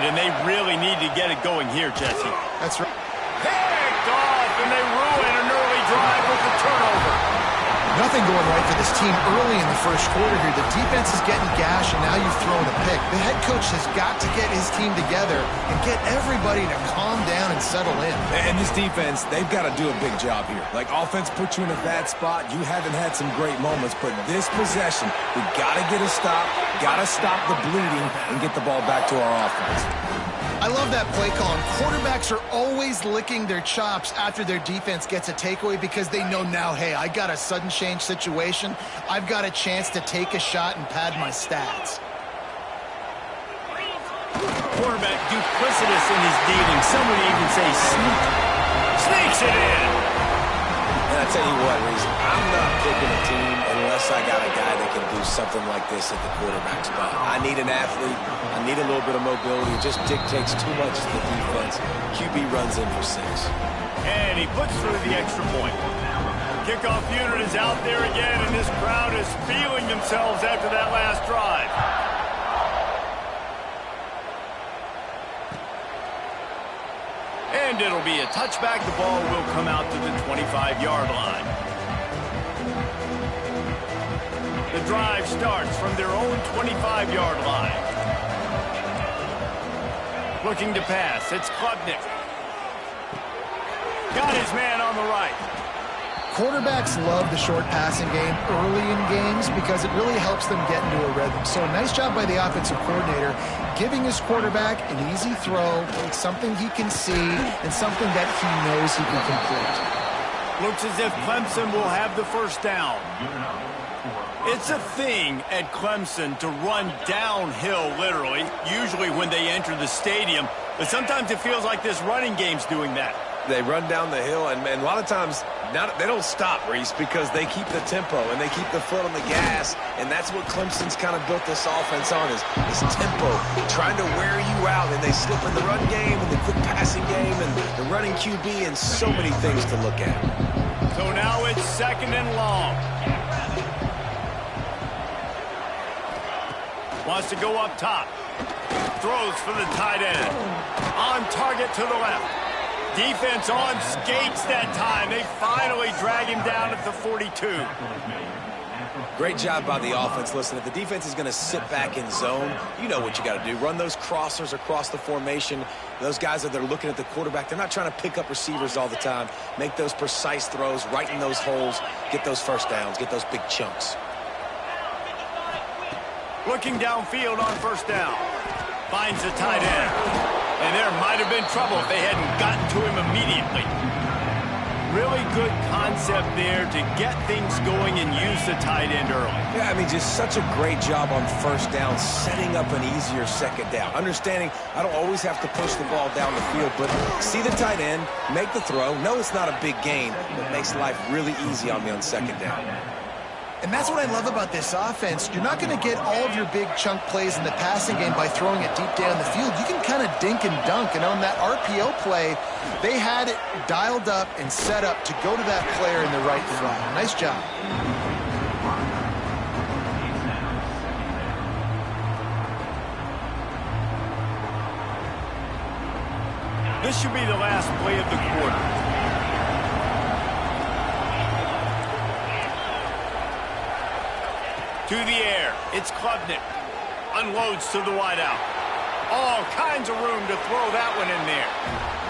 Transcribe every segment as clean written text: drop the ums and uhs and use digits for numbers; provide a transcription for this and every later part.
and they really need to get it going here, Jesse. That's right. Picked off, and they ruin an early drive with the turnover. Nothing going right for this team early in the first quarter here. The defense is getting gashed, and now you've thrown a pick. The head coach has got to get his team together and get everybody to calm down and settle in. And this defense, they've got to do a big job here. Like, offense put you in a bad spot. You haven't had some great moments, but this possession, we got to get a stop, got to stop the bleeding, and get the ball back to our offense. I love that play call. And quarterbacks are always licking their chops after their defense gets a takeaway because they know now, hey, I got a sudden change situation. I've got a chance to take a shot and pad my stats. Quarterback duplicitous in his dealing. Some would even say sneaks it in. And I tell you what, Reese, I'm not picking a team unless I got a guy that can do something like this at the quarterback spot. I need an athlete. I need a little bit of mobility. It just dictates too much to the defense. QB runs in for 6. And he puts through the extra point. Kickoff unit is out there again, and this crowd is feeling themselves after that last drive. And it'll be a touchback. The ball will come out to the 25-yard line. The drive starts from their own 25-yard line. Looking to pass. It's Klubnik. Got his man on the right. Quarterbacks love the short passing game early in games because it really helps them get into a rhythm. So nice job by the offensive coordinator giving his quarterback an easy throw, something he can see, and something that he knows he can complete. Looks as if Clemson will have the first down. It's a thing at Clemson to run downhill, literally, usually when they enter the stadium. But sometimes it feels like this running game's doing that. They run down the hill, and a lot of times they don't stop, Reese, because they keep the tempo and they keep the foot on the gas, and that's what Clemson's kind of built this offense on, is this tempo, trying to wear you out, and they slip in the run game and the quick passing game and the running QB and so many things to look at. So now it's 2nd and long. Wants to go up top. Throws for the tight end. On target to the left. Defense on skates that time. They finally drag him down at the 42. Great job by the offense. Listen, if the defense is going to sit back in zone, you know what you got to do. Run those crossers across the formation. Those guys that are looking at the quarterback, they're not trying to pick up receivers all the time. Make those precise throws, right in those holes, get those first downs, get those big chunks. Looking downfield on first down. Finds the tight end. And there might have been trouble if they hadn't gotten to him immediately. Really good concept there to get things going and use the tight end early. Yeah, I mean, just such a great job on first down, setting up an easier second down. Understanding I don't always have to push the ball down the field, but see the tight end, make the throw. No, it's not a big gain, but it makes life really easy on me on second down. And that's what I love about this offense. You're not going to get all of your big chunk plays in the passing game by throwing it deep down the field. You can kind of dink and dunk. And on that RPO play, they had it dialed up and set up to go to that player in the right spot. Nice job. This should be the last play of the quarter. To the air, it's Klubnik. Unloads to the wideout. All kinds of room to throw that one in there.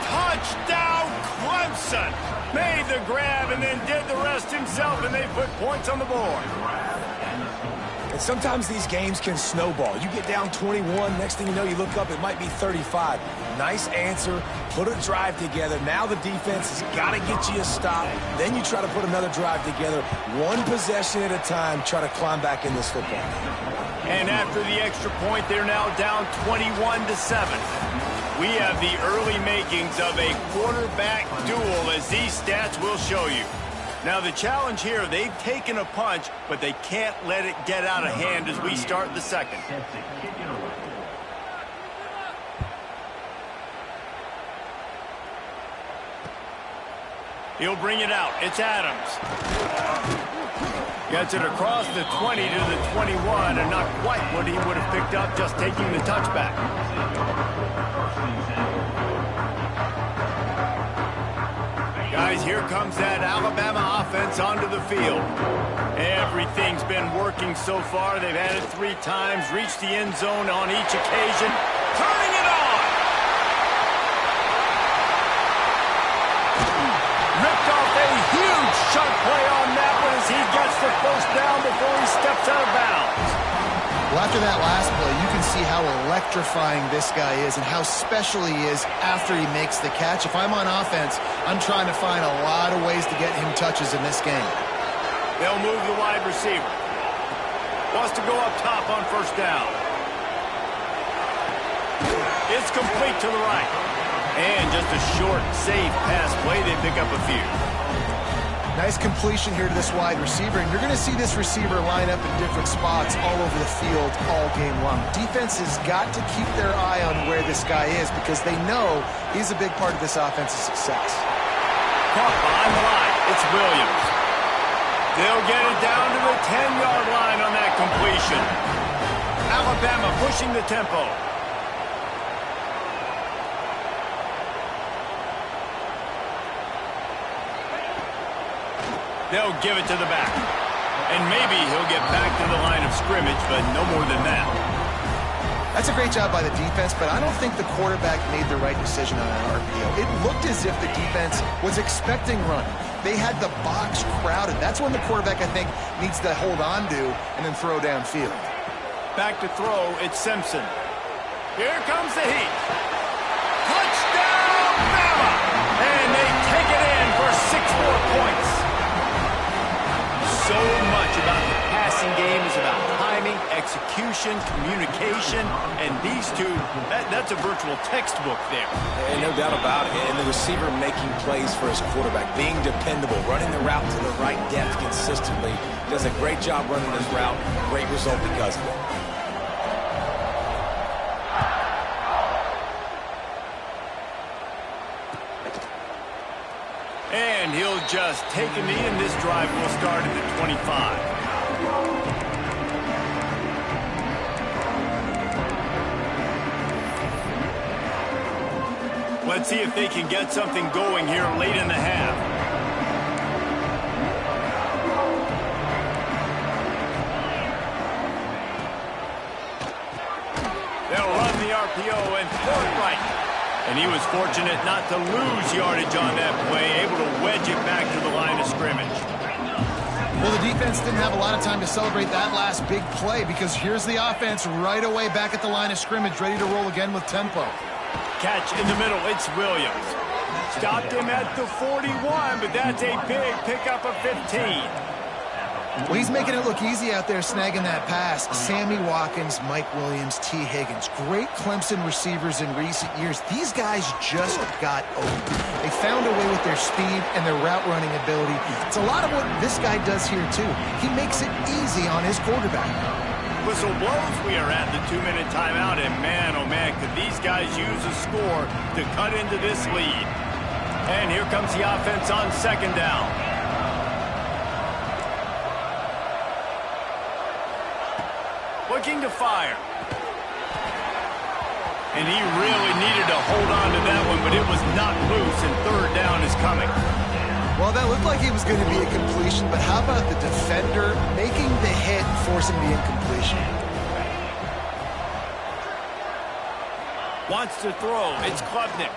Touchdown, Clemson! Made the grab and then did the rest himself, and they put points on the board. And sometimes these games can snowball. You get down 21, next thing you know, you look up, it might be 35. Nice answer, put a drive together. Now the defense has got to get you a stop. Then you try to put another drive together. One possession at a time, try to climb back in this football. And after the extra point, they're now down 21-7. We have the early makings of a quarterback duel, as these stats will show you. Now the challenge here, they've taken a punch, but they can't let it get out of hand as we start the second. He'll bring it out. It's Adams. Gets it across the 20 to the 21, and not quite what he would have picked up just taking the touchback. Guys, here comes that Alabama offense onto the field. Everything's been working so far. They've had it 3 times, reached the end zone on each occasion. Turning it on! Ripped off a huge chunk play on that one as he gets the first down before he steps out of bounds. Well, after that last play, you can see how electrifying this guy is and how special he is after he makes the catch. If I'm on offense, I'm trying to find a lot of ways to get him touches in this game. They'll move the wide receiver. Wants to go up top on first down. It's complete to the right. And just a short, safe pass play. They pick up a few. Nice completion here to this wide receiver, and you're going to see this receiver line up in different spots all over the field all game long. Defense has got to keep their eye on where this guy is because they know he's a big part of this offense's success. Caught behind the line. It's Williams. They'll get it down to the 10-yard line on that completion. Alabama pushing the tempo. They'll give it to the back. And maybe he'll get back to the line of scrimmage, but no more than that. That's a great job by the defense, but I don't think the quarterback made the right decision on an RPO. It looked as if the defense was expecting run. They had the box crowded. That's when the quarterback, I think, needs to hold on to and then throw downfield. Back to throw, it's Simpson. Here comes the heat. Touchdown, Bama! And they take it in for 6 more points. So much about the passing game is about timing, execution, communication, and these two, that's a virtual textbook there. And no doubt about it. And the receiver making plays for his quarterback, being dependable, running the route to the right depth consistently. Does a great job running his route. Great result because of it. And he'll just take a knee, and this drive will start at the 25. Let's see if they can get something going here late in the half. They'll run the RPO and throw it right. And he was fortunate not to lose yardage on that play, able to wedge it back to the line of scrimmage. Well, the defense didn't have a lot of time to celebrate that last big play because here's the offense right away back at the line of scrimmage, ready to roll again with tempo. Catch in the middle, it's Williams. Stopped him at the 41, but that's a big pickup of 15. Well, he's making it look easy out there snagging that pass. Sammy Watkins, Mike Williams, T. Higgins. Great Clemson receivers in recent years. These guys just got open. They found a way with their speed and their route running ability. It's a lot of what this guy does here, too. He makes it easy on his quarterback. Whistle blows. We are at the 2-minute timeout, and man, oh man, could these guys use a score to cut into this lead. And here comes the offense on second down. Looking to fire. And he really needed to hold on to that one, but it was not loose, and third down is coming. Well, that looked like it was going to be a completion, but how about the defender making the hit and forcing the incompletion? Wants to throw. It's Klubnik.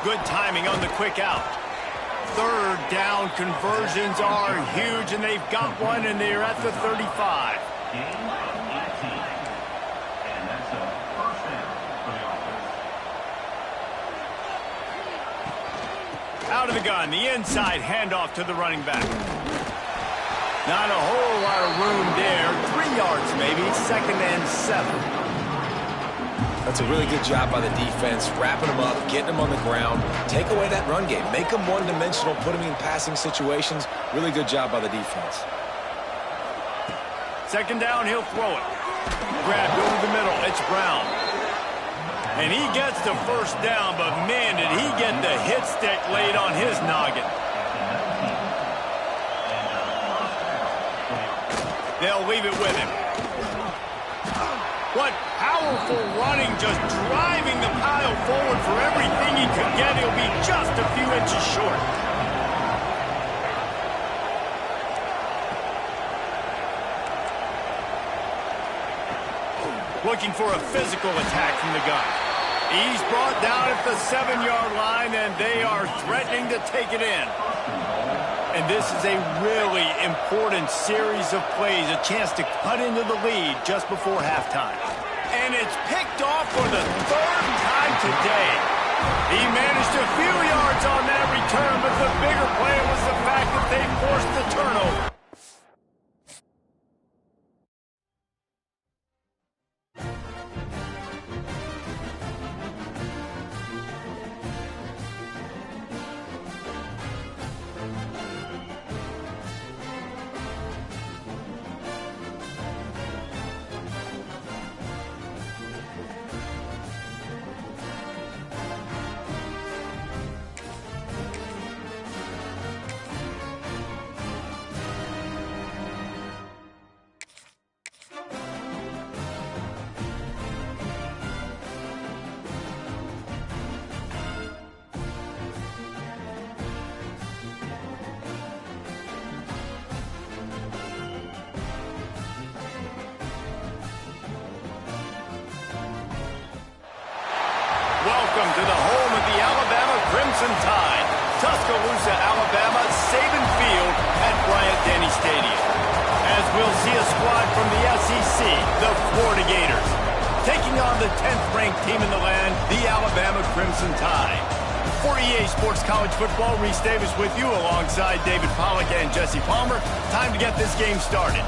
Good timing on the quick out. Third down conversions are huge, and they've got one, and they're at the 35. Out of the gun, the inside handoff to the running back. Not a whole lot of room there. 3 yards maybe, 2nd and 7. That's a really good job by the defense, wrapping them up, getting them on the ground, take away that run game, make them one-dimensional, put them in passing situations. Really good job by the defense. 2nd down, he'll throw it. Grabbed over the middle, it's Brown. And he gets the first down, but man, did he get the hit stick laid on his noggin. They'll leave it with him. What powerful running, just driving the pile forward for everything he could get. He'll be just a few inches short. looking for a physical attack from the gun. He's brought down at the 7-yard line, and they are threatening to take it in. And this is a really important series of plays, a chance to cut into the lead just before halftime. And it's picked off for the 3rd time today. He managed a few yards on that return, but the bigger play was the fact that they forced the turnover. Welcome to the home of the Alabama Crimson Tide, Tuscaloosa, Alabama, Saban Field at Bryant-Denny Stadium. As we'll see a squad from the SEC, the Florida Gators, taking on the 10th-ranked team in the land, the Alabama Crimson Tide. For EA Sports College Football, Reese Davis with you alongside David Pollack and Jesse Palmer. Time to get this game started.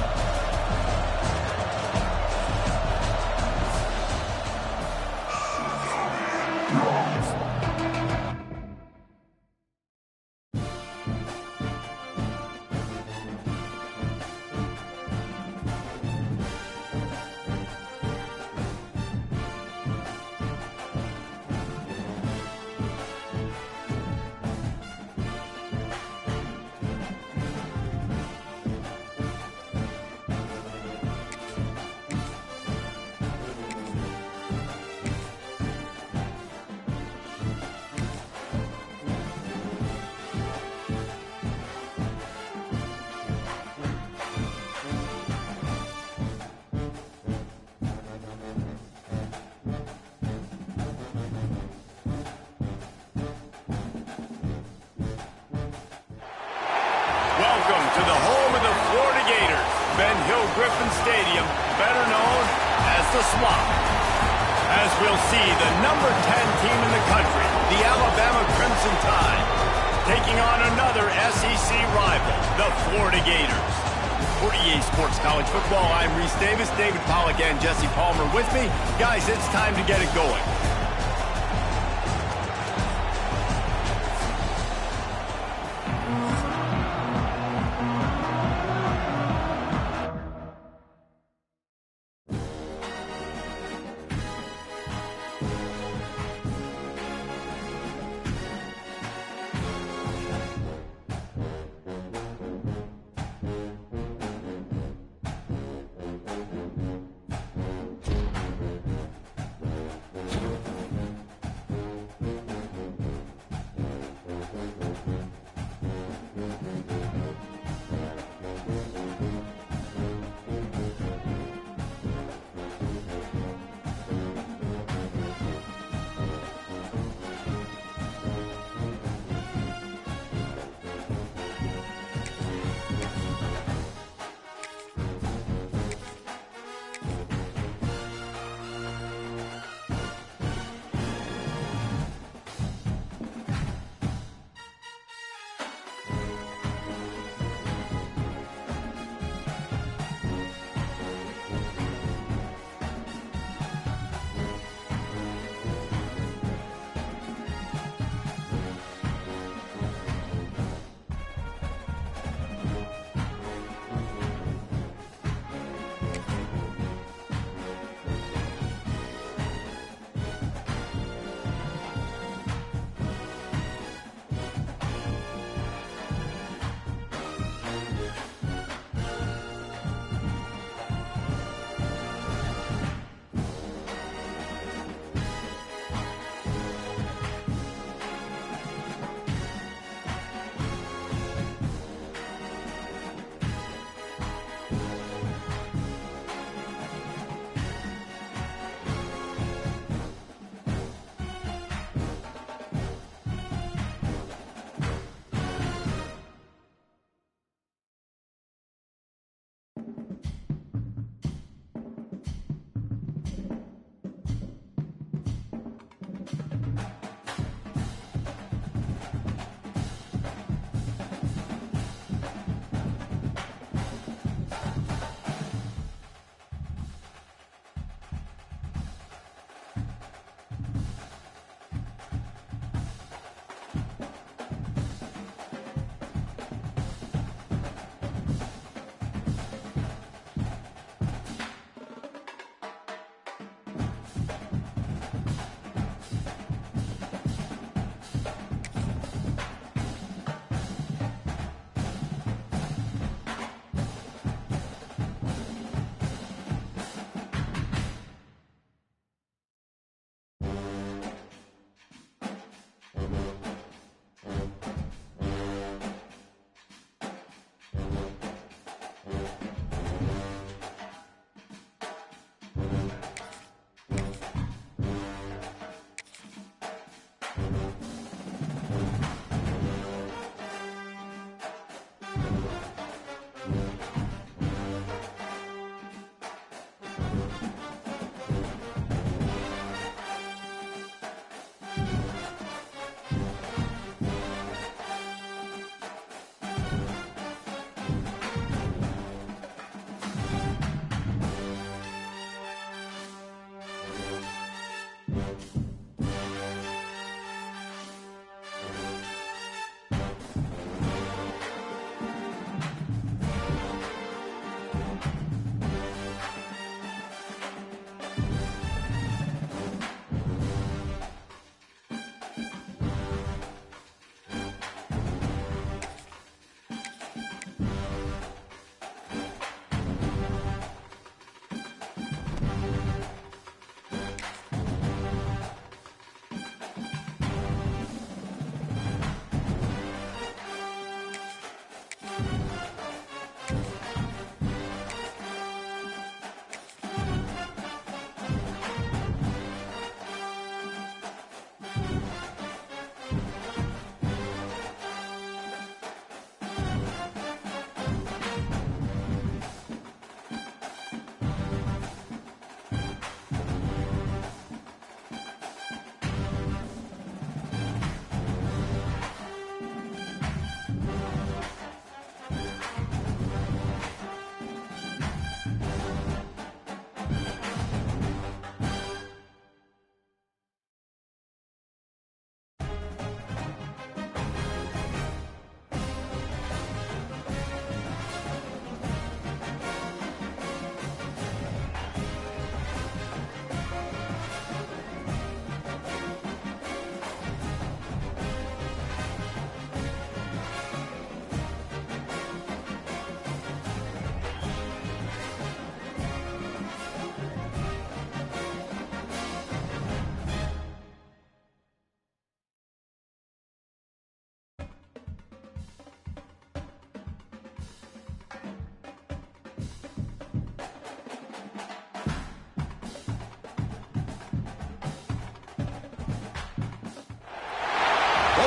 Welcome to the home of the Florida Gators, Ben Hill Griffin Stadium, better known as the Swamp. As we'll see the number 10 team in the country, the Alabama Crimson Tide, taking on another SEC rival, the Florida Gators. For EA Sports College Football, I'm Reese Davis, David Pollack and Jesse Palmer with me. Guys, it's time to get it going.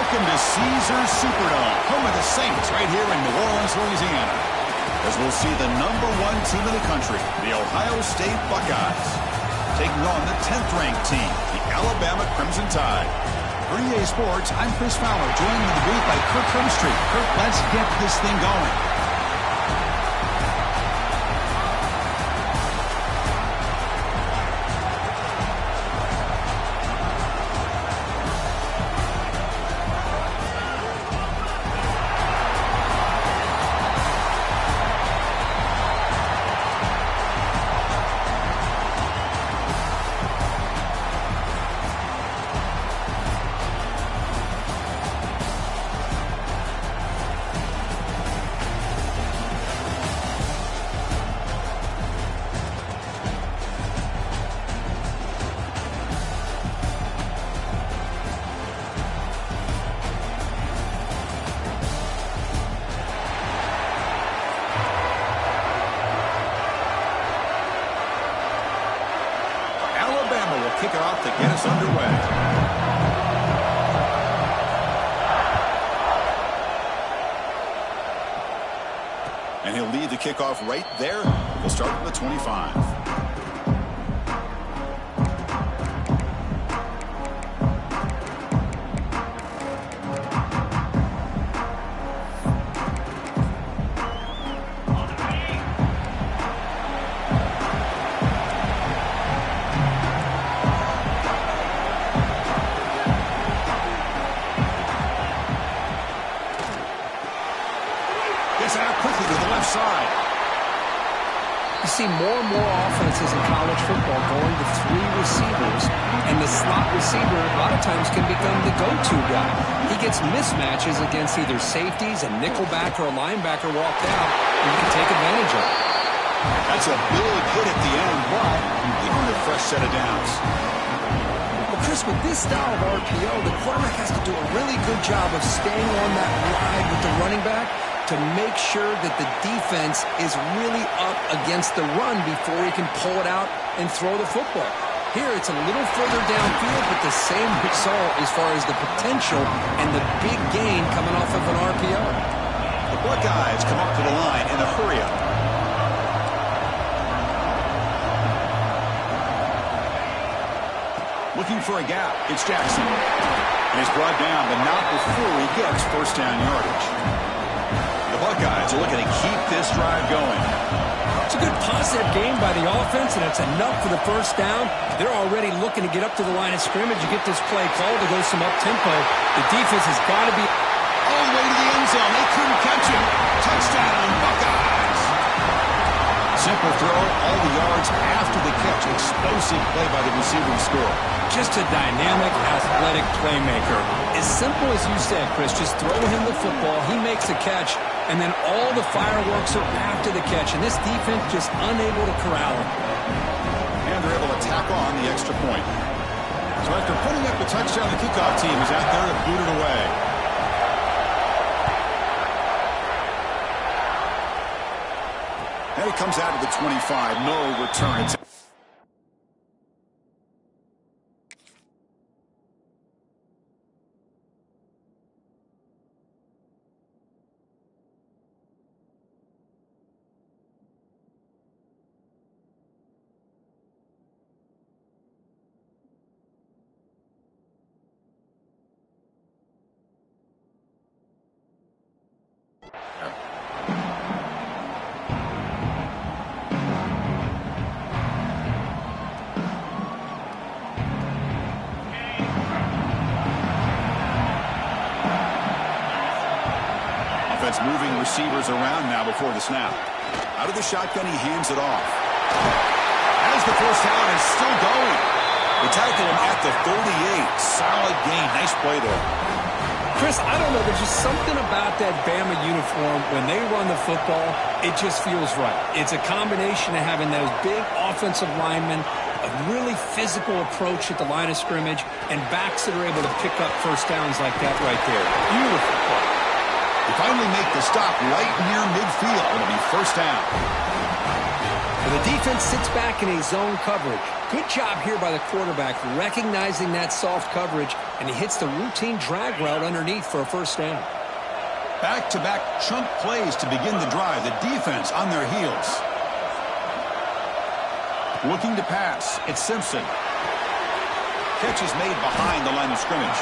Welcome to Caesars Superdome, home of the Saints, right here in New Orleans, Louisiana. As we'll see the #1 team in the country, the Ohio State Buckeyes, taking on the 10th-ranked team, the Alabama Crimson Tide. For EA Sports, I'm Chris Fowler, joined in the booth by Kirk Crimstreet. Kirk, let's get this thing going. Kick it off to get us underway. And he'll lead the kickoff right there. We'll start at the 25. Out quickly to the left side. You see more and more offenses in college football going to 3 receivers, and the slot receiver a lot of times can become the go-to guy. He gets mismatches against either safeties, a nickelback, or a linebacker walked out, and you can take advantage of it. That's a big hit at the end, but they earned a fresh set of downs. Well, Chris, with this style of RPO, the quarterback has to do a really good job of staying on that ride with the running back to make sure that the defense is really up against the run before he can pull it out and throw the football. Here, it's a little further downfield, but the same result as far as the potential and the big gain coming off of an RPO. The Buckeyes come up to the line in a hurry-up. Looking for a gap. It's Jackson. And he's brought down, but not before he gets first down yardage. The Buckeyes are looking to keep this drive going. It's a good positive game by the offense, and it's enough for the first down. They're already looking to get up to the line of scrimmage and get this play called to go some up-tempo. The defense has got to be all the way to the end zone. They couldn't catch him. Touchdown, Buckeyes. Simple throw, all the yards after the catch. Explosive play by the receiver to score. Just a dynamic, athletic playmaker. As simple as you said, Chris, just throw him the football, he makes the catch, and then all the fireworks are after the catch, and this defense just unable to corral him. And they're able to tack on the extra point. So after putting up the touchdown, the kickoff team is out there to boot it away. And it comes out of the 25, no return. Moving receivers around now before the snap. Out of the shotgun, he hands it off. As the first down is still going. They tackle him at the 38. Solid gain. Nice play there. Chris, I don't know. There's just something about that Bama uniform. When they run the football, it just feels right. It's a combination of having those big offensive linemen, a really physical approach at the line of scrimmage, and backs that are able to pick up first downs like that right there. Beautiful play. They finally make the stop right near midfield. It'll be first down. The defense sits back in a zone coverage. Good job here by the quarterback, recognizing that soft coverage, and he hits the routine drag route underneath for a first down. Back-to-back chunk plays to begin the drive. The defense on their heels. Looking to pass. It's Simpson. Catch is made behind the line of scrimmage.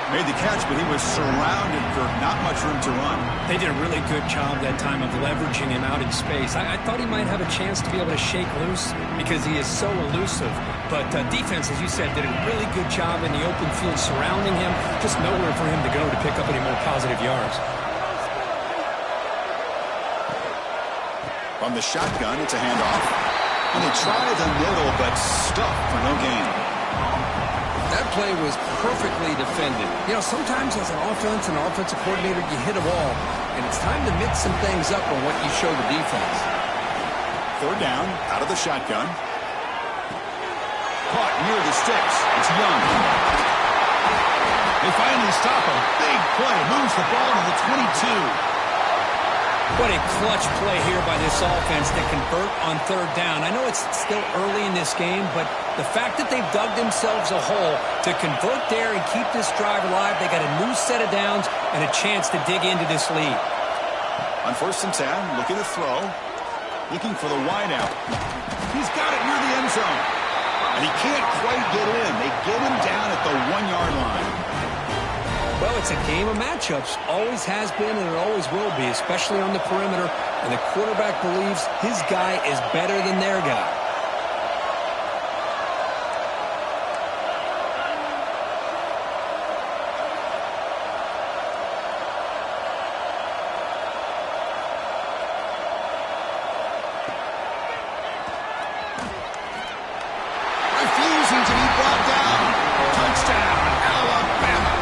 Made the catch, but he was surrounded for not much room to run. They did a really good job that time of leveraging him out in space. I thought he might have a chance to be able to shake loose because he is so elusive. But defense, as you said, did a really good job in the open field surrounding him. Just nowhere for him to go to pick up any more positive yards. From the shotgun, it's a handoff. And they try the middle, but stuffed for no gain. That play was perfectly defended. You know, sometimes as an offense and offensive coordinator, you hit a wall, and it's time to mix some things up on what you show the defense. Third down, out of the shotgun. Caught near the sticks. It's Young. They finally stop him. Big play. Moves the ball to the 22. What a clutch play here by this offense to convert on third down. I know it's still early in this game, but the fact that they've dug themselves a hole to convert there and keep this drive alive, they got a new set of downs and a chance to dig into this lead. On 1st and 10, looking to throw. Looking for the wideout. He's got it near the end zone. And he can't quite get in. They get him down at the 1-yard line. Well, it's a game of matchups. Always has been and it always will be, especially on the perimeter. And the quarterback believes his guy is better than their guy. Refusing to be brought down. Touchdown, Alabama.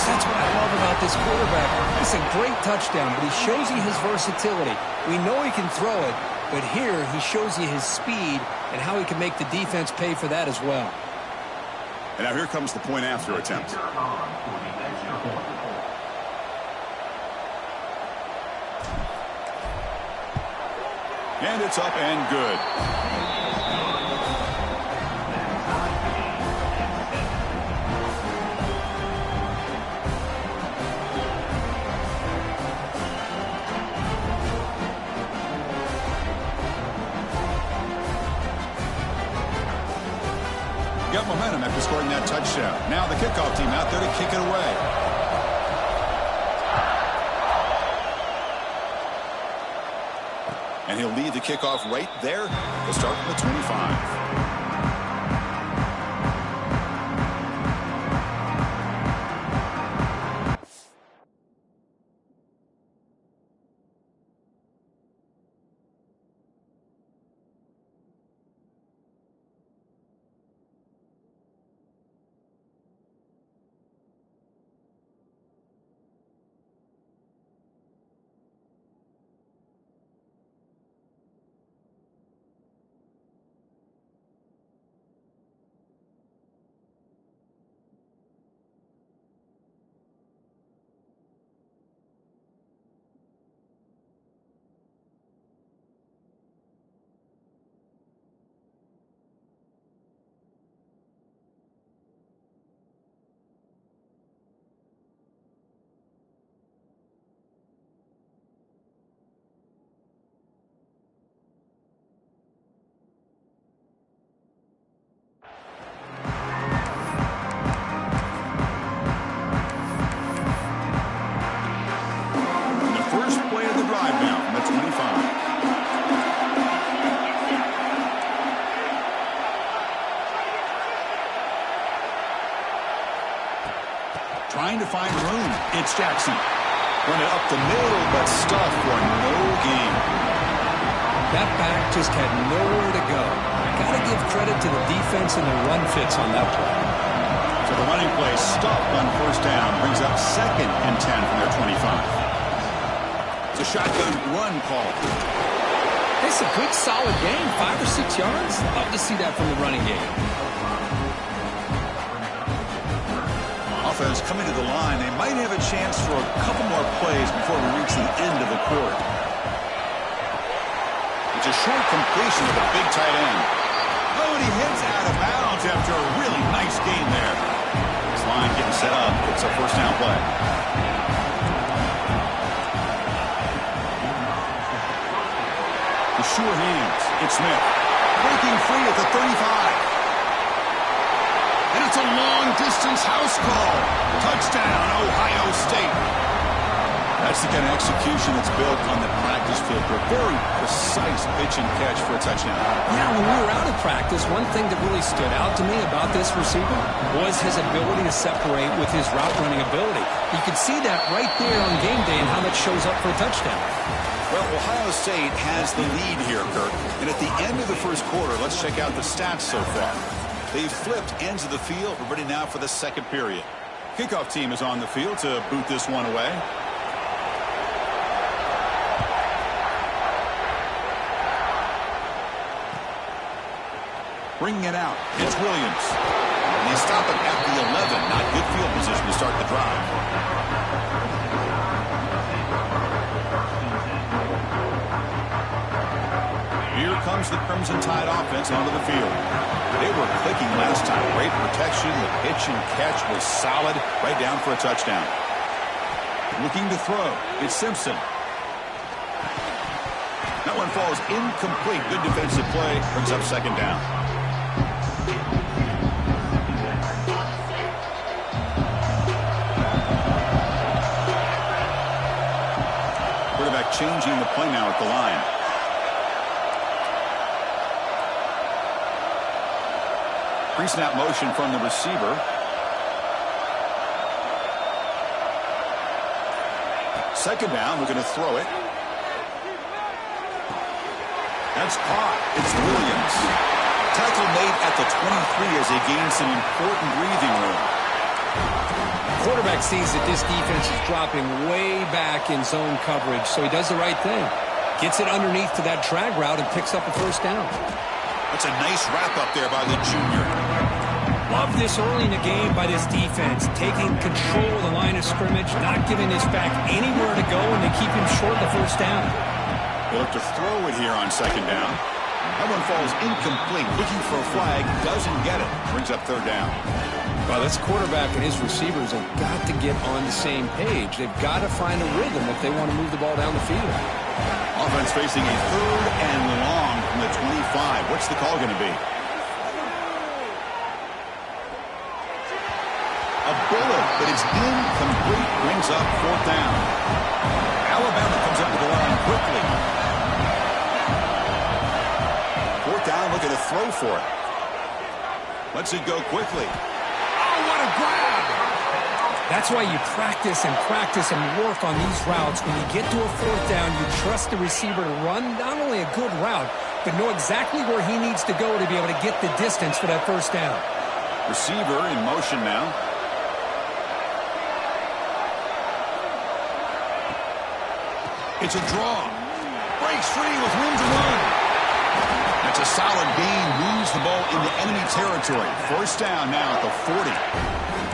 That's what I love about this quarterback. It's a great touchdown, but he shows you his versatility. We know he can throw it, but here he shows you his speed and how he can make the defense pay for that as well. And now here comes the point after attempt. And it's up and good. Got momentum after scoring that touchdown. Now the kickoff team out there to kick it away. And he'll lead the kickoff right there. He'll start from the 25. Trying to find room. It's Jackson. Run it up the middle, but stuffed for no gain. That back just had nowhere to go. Got to give credit to the defense and the run fits on that play. So the running play stuffed on 1st down brings up 2nd and 10 from their 25. It's a shotgun run call. It's a good, solid game. 5 or 6 yards. Love to see that from the running game. Offense coming to the line. They might have a chance for a couple more plays before we reach the end of the quarter. The It's a short completion to the big tight end. Oh, and he hits out of bounds after a really nice game there. This line getting set up. It's a first down play. The sure hands. It's Smith. Breaking free at the 35. And it's a long-distance house call. Touchdown, Ohio State. That's the kind of execution that's built on the practice field for a very precise pitch and catch for a touchdown. Yeah, when we were out of practice, one thing that really stood out to me about this receiver was his ability to separate with his route running ability. You could see that right there on game day and how that shows up for a touchdown. Well, Ohio State has the lead here, Kirk. And at the end of the first quarter, let's check out the stats so far. They've flipped ends of the field. We're ready now for the second period. Kickoff team is on the field to boot this one away. Bringing it out. It's Williams. And they stop it at the 11. Not good field position to start the drive. Here comes the Crimson Tide offense onto the field. They were clicking last time. Great protection. The pitch and catch was solid. Right down for a touchdown. Looking to throw. It's Simpson. That one falls incomplete. Good defensive play. Brings up second down. Quarterback changing the play now at the line. Pre-snap motion from the receiver. Second down, we're going to throw it. That's caught. It's Williams. Tackle made at the 23 as they gain some important breathing room. Quarterback sees that this defense is dropping way back in zone coverage, so he does the right thing. Gets it underneath to that drag route and picks up a first down. That's a nice wrap-up there by the junior. Love this early in the game by this defense, taking control of the line of scrimmage, not giving this back anywhere to go, and they keep him short of the first down. They'll have to throw it here on second down. That one falls incomplete. Looking for a flag, doesn't get it. Brings up third down. Well, this quarterback and his receivers have got to get on the same page. They've got to find a rhythm if they want to move the ball down the field. Offense facing a third and long from the 25. What's the call going to be? A bullet, but it's incomplete. Brings up fourth down. Alabama comes up to the line quickly. Fourth down, looking to throw for it. Lets it go quickly. Oh, what a grab! That's why you practice and work on these routes. When you get to a fourth down, you trust the receiver to run not only a good route, but know exactly where he needs to go to be able to get the distance for that first down. Receiver in motion now. It's a draw. Breaks free with room to run. That's a solid gain. Moves the ball into enemy territory. First down now at the 40.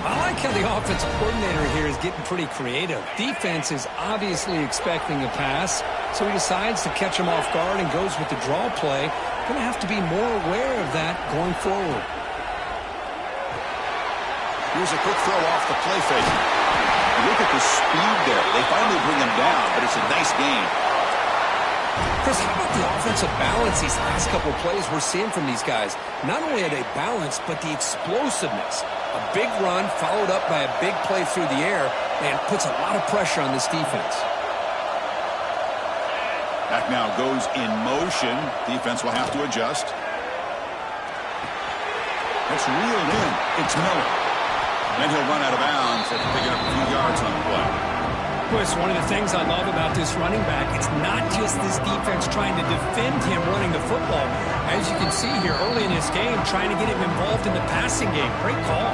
I like how the offensive coordinator here is getting pretty creative. Defense is obviously expecting a pass, so he decides to catch him off guard and goes with the draw play. Going to have to be more aware of that going forward. Here's a quick throw off the play fake. Look at the speed there. They finally bring him down, but it's a nice gain. Chris, how about the offensive balance these last couple of plays we're seeing from these guys? Not only are they balanced, but the explosiveness. A big run followed up by a big play through the air and puts a lot of pressure on this defense. Back now goes in motion. Defense will have to adjust. It's reeled in. It's Miller. Then he'll run out of bounds after picking up a few yards on the play. Chris, one of the things I love about this running back, it's not just this defense trying to defend him running the football. As you can see here early in this game, trying to get him involved in the passing game. Great call.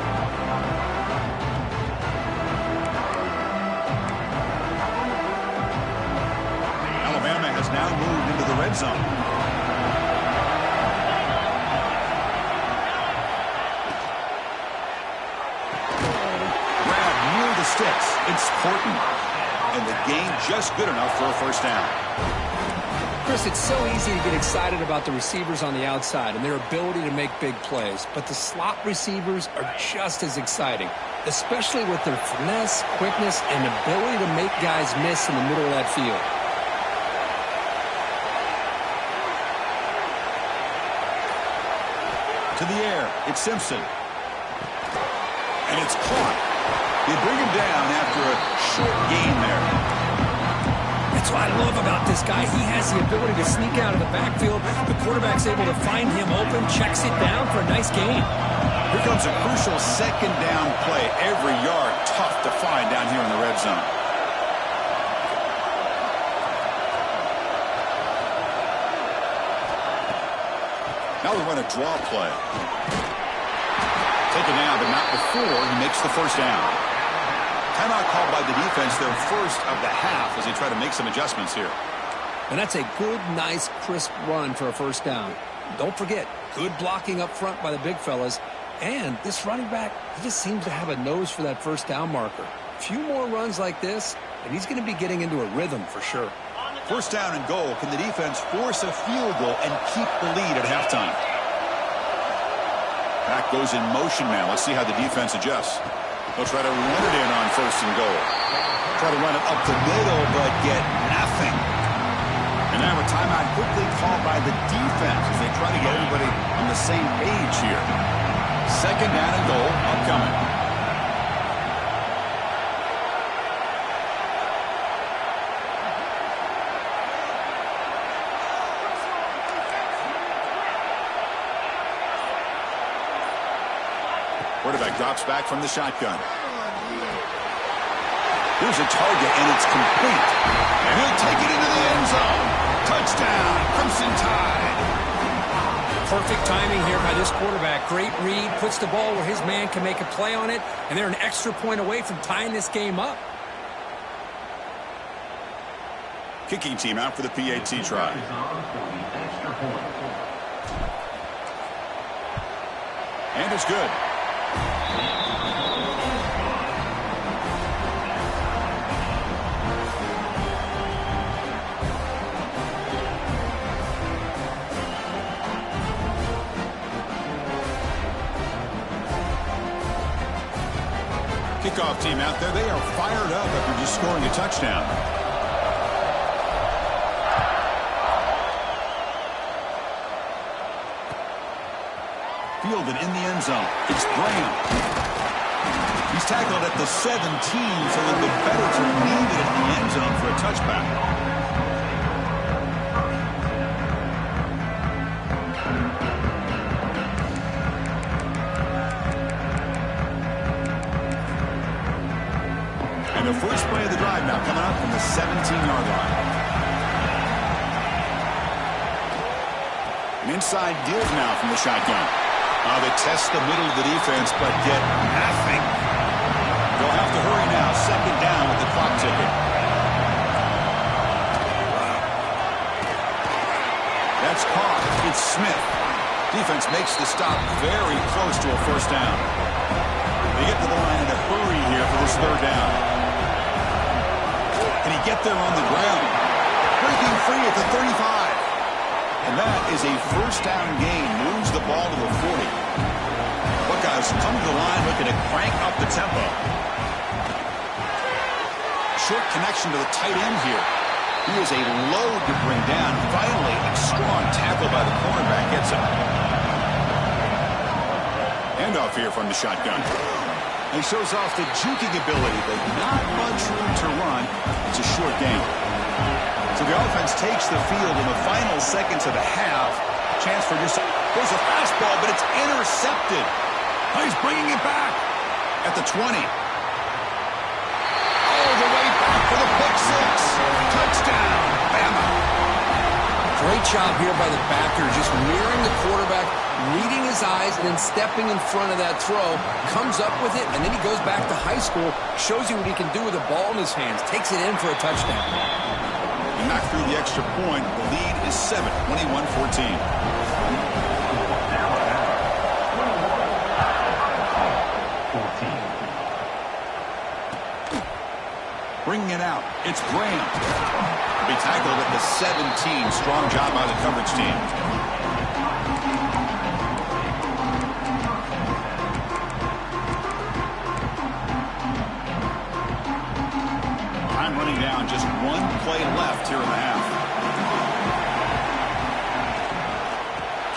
Alabama has now moved into the red zone. Sticks. It's Horton. And the gain just good enough for a first down. Chris, it's so easy to get excited about the receivers on the outside and their ability to make big plays, but the slot receivers are just as exciting, especially with their finesse, quickness, and ability to make guys miss in the middle of that field. To the air, it's Simpson. And it's caught. They bring him down after a short gain there. That's what I love about this guy. He has the ability to sneak out of the backfield. The quarterback's able to find him open, checks it down for a nice gain. Here comes a crucial second down play. Every yard tough to find down here in the red zone. Now we run a draw play. Taken down, but not before he makes the first down. Timeout called by the defense, their first of the half, as they try to make some adjustments here. And that's a good, nice, crisp run for a first down. Don't forget, good blocking up front by the big fellas. And this running back, he just seems to have a nose for that first down marker. A few more runs like this, and he's going to be getting into a rhythm for sure. First down and goal. Can the defense force a field goal and keep the lead at halftime? Back goes in motion now. Let's see how the defense adjusts. They'll try to run it in on first and goal. Try to run it up the middle, but get nothing. And now a timeout quickly called by the defense as they try to get everybody on the same page here. Second down and goal upcoming. Quarterback drops back from the shotgun. Here's a target, and it's complete. And he'll take it into the end zone. Touchdown, Crimson Tide. Perfect timing here by this quarterback. Great read, puts the ball where his man can make a play on it, and they're an extra point away from tying this game up. Kicking team out for the PAT try. And it's good. Kickoff team out there. They are fired up after just scoring a touchdown. Fielded in the end zone. It's Graham. He's tackled at the 17, so it'll be better to leave it in the end zone for a touchback. And the first play of the drive now coming up from the 17-yard line. An inside give now from the shotgun. They test the middle of the defense, but get nothing. They'll have to hurry now. Second down with the clock ticking. That's caught. It's Smith. Defense makes the stop very close to a first down. They get to the line in a hurry here for this third down. Can he get there on the ground? Breaking free at the 35. And that is a first down gain. Moves the ball to the 40. Buckeyes come to the line looking to crank up the tempo. Short connection to the tight end here. He is a load to bring down. Finally, a strong tackle by the cornerback gets him. Handoff here from the shotgun. He shows off the juking ability, but not much room to run. It's a short game. So the offense takes the field in the final seconds of the half. Chance for just... There's a fastball, but it's intercepted. He's bringing it back at the 20. All the way back for the pick six. Touchdown, Bama. Great job here by the backer, just mirroring the quarterback, reading his eyes, and then stepping in front of that throw. Comes up with it, and then he goes back to high school, shows you what he can do with the ball in his hands, takes it in for a touchdown. And knocked through the extra point. The lead is 7, 21-14. Bringing it out. It's Graham. To be tackled at the 17. Strong job by the coverage team. Time running down. Just one play left here in the half.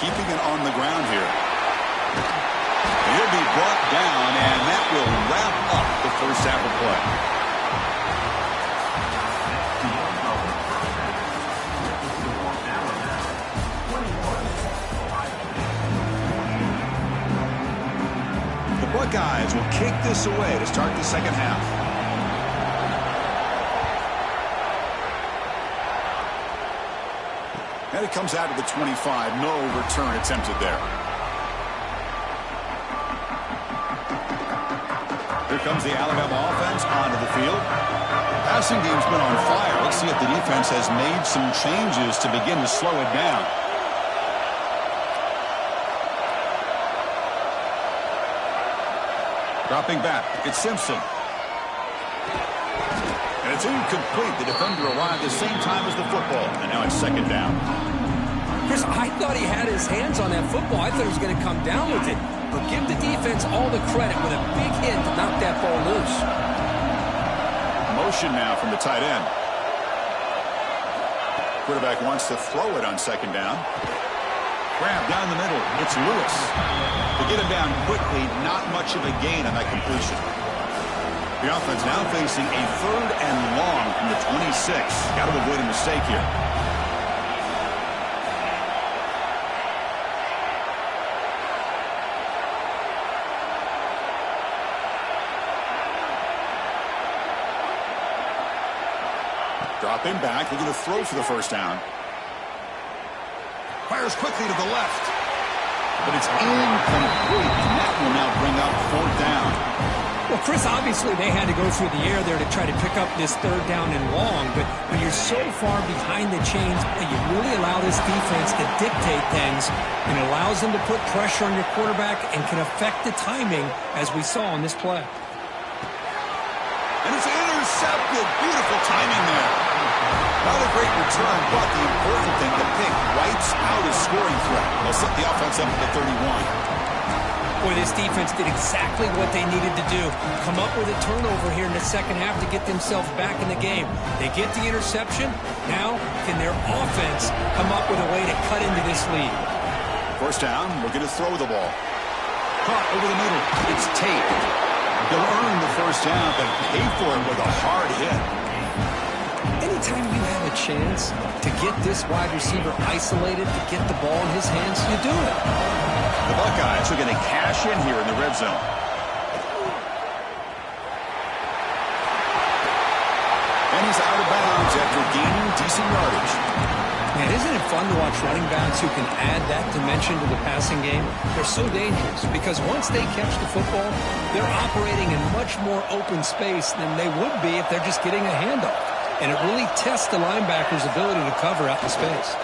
Keeping it on the ground here. He'll be brought down, and that will wrap up the first half of play. The Buckeyes will kick this away to start the second half. And it comes out of the 25. No return attempted there. Here comes the Alabama offense onto the field. Passing game's been on fire. Let's see if the defense has made some changes to begin to slow it down. Dropping back, it's Simpson. And it's incomplete. The defender arrived the same time as the football. And now it's second down. Chris, I thought he had his hands on that football. I thought he was going to come down with it. But give the defense all the credit with a big hit to knock that ball loose. Motion now from the tight end. Quarterback wants to throw it on second down. Grab down the middle. It's Lewis. To get him down quickly, not much of a gain on that completion. The offense now facing a 3rd and long from the 26. Got to avoid a mistake here. Dropping back, they're going to throw for the first down. Fires quickly to the left. But it's incomplete, and that will now bring up 4th down. Well, Chris, obviously they had to go through the air there to try to pick up this 3rd down and long, but when you're so far behind the chains, you really allow this defense to dictate things, and it allows them to put pressure on your quarterback and can affect the timing, as we saw on this play. And it's intercepted. Beautiful timing there. Not a great return, but the important thing, the pick wipes out his scoring threat. They'll set the offense up at the 31. Boy, this defense did exactly what they needed to do. Come up with a turnover here in the second half to get themselves back in the game. They get the interception. Now, can their offense come up with a way to cut into this lead? First down, we're going to throw the ball. Caught over the middle. It's Tate. He'll earn the first down, but pay for it with a hard hit. Anytime you have a chance to get this wide receiver isolated, to get the ball in his hands, you do it. The Buckeyes are going to cash in here in the red zone. And he's out of bounds after gaining decent yardage. Man, isn't it fun to watch running backs who can add that dimension to the passing game? They're so dangerous because once they catch the football, they're operating in much more open space than they would be if they're just getting a handoff. And it really tests the linebacker's ability to cover out the space.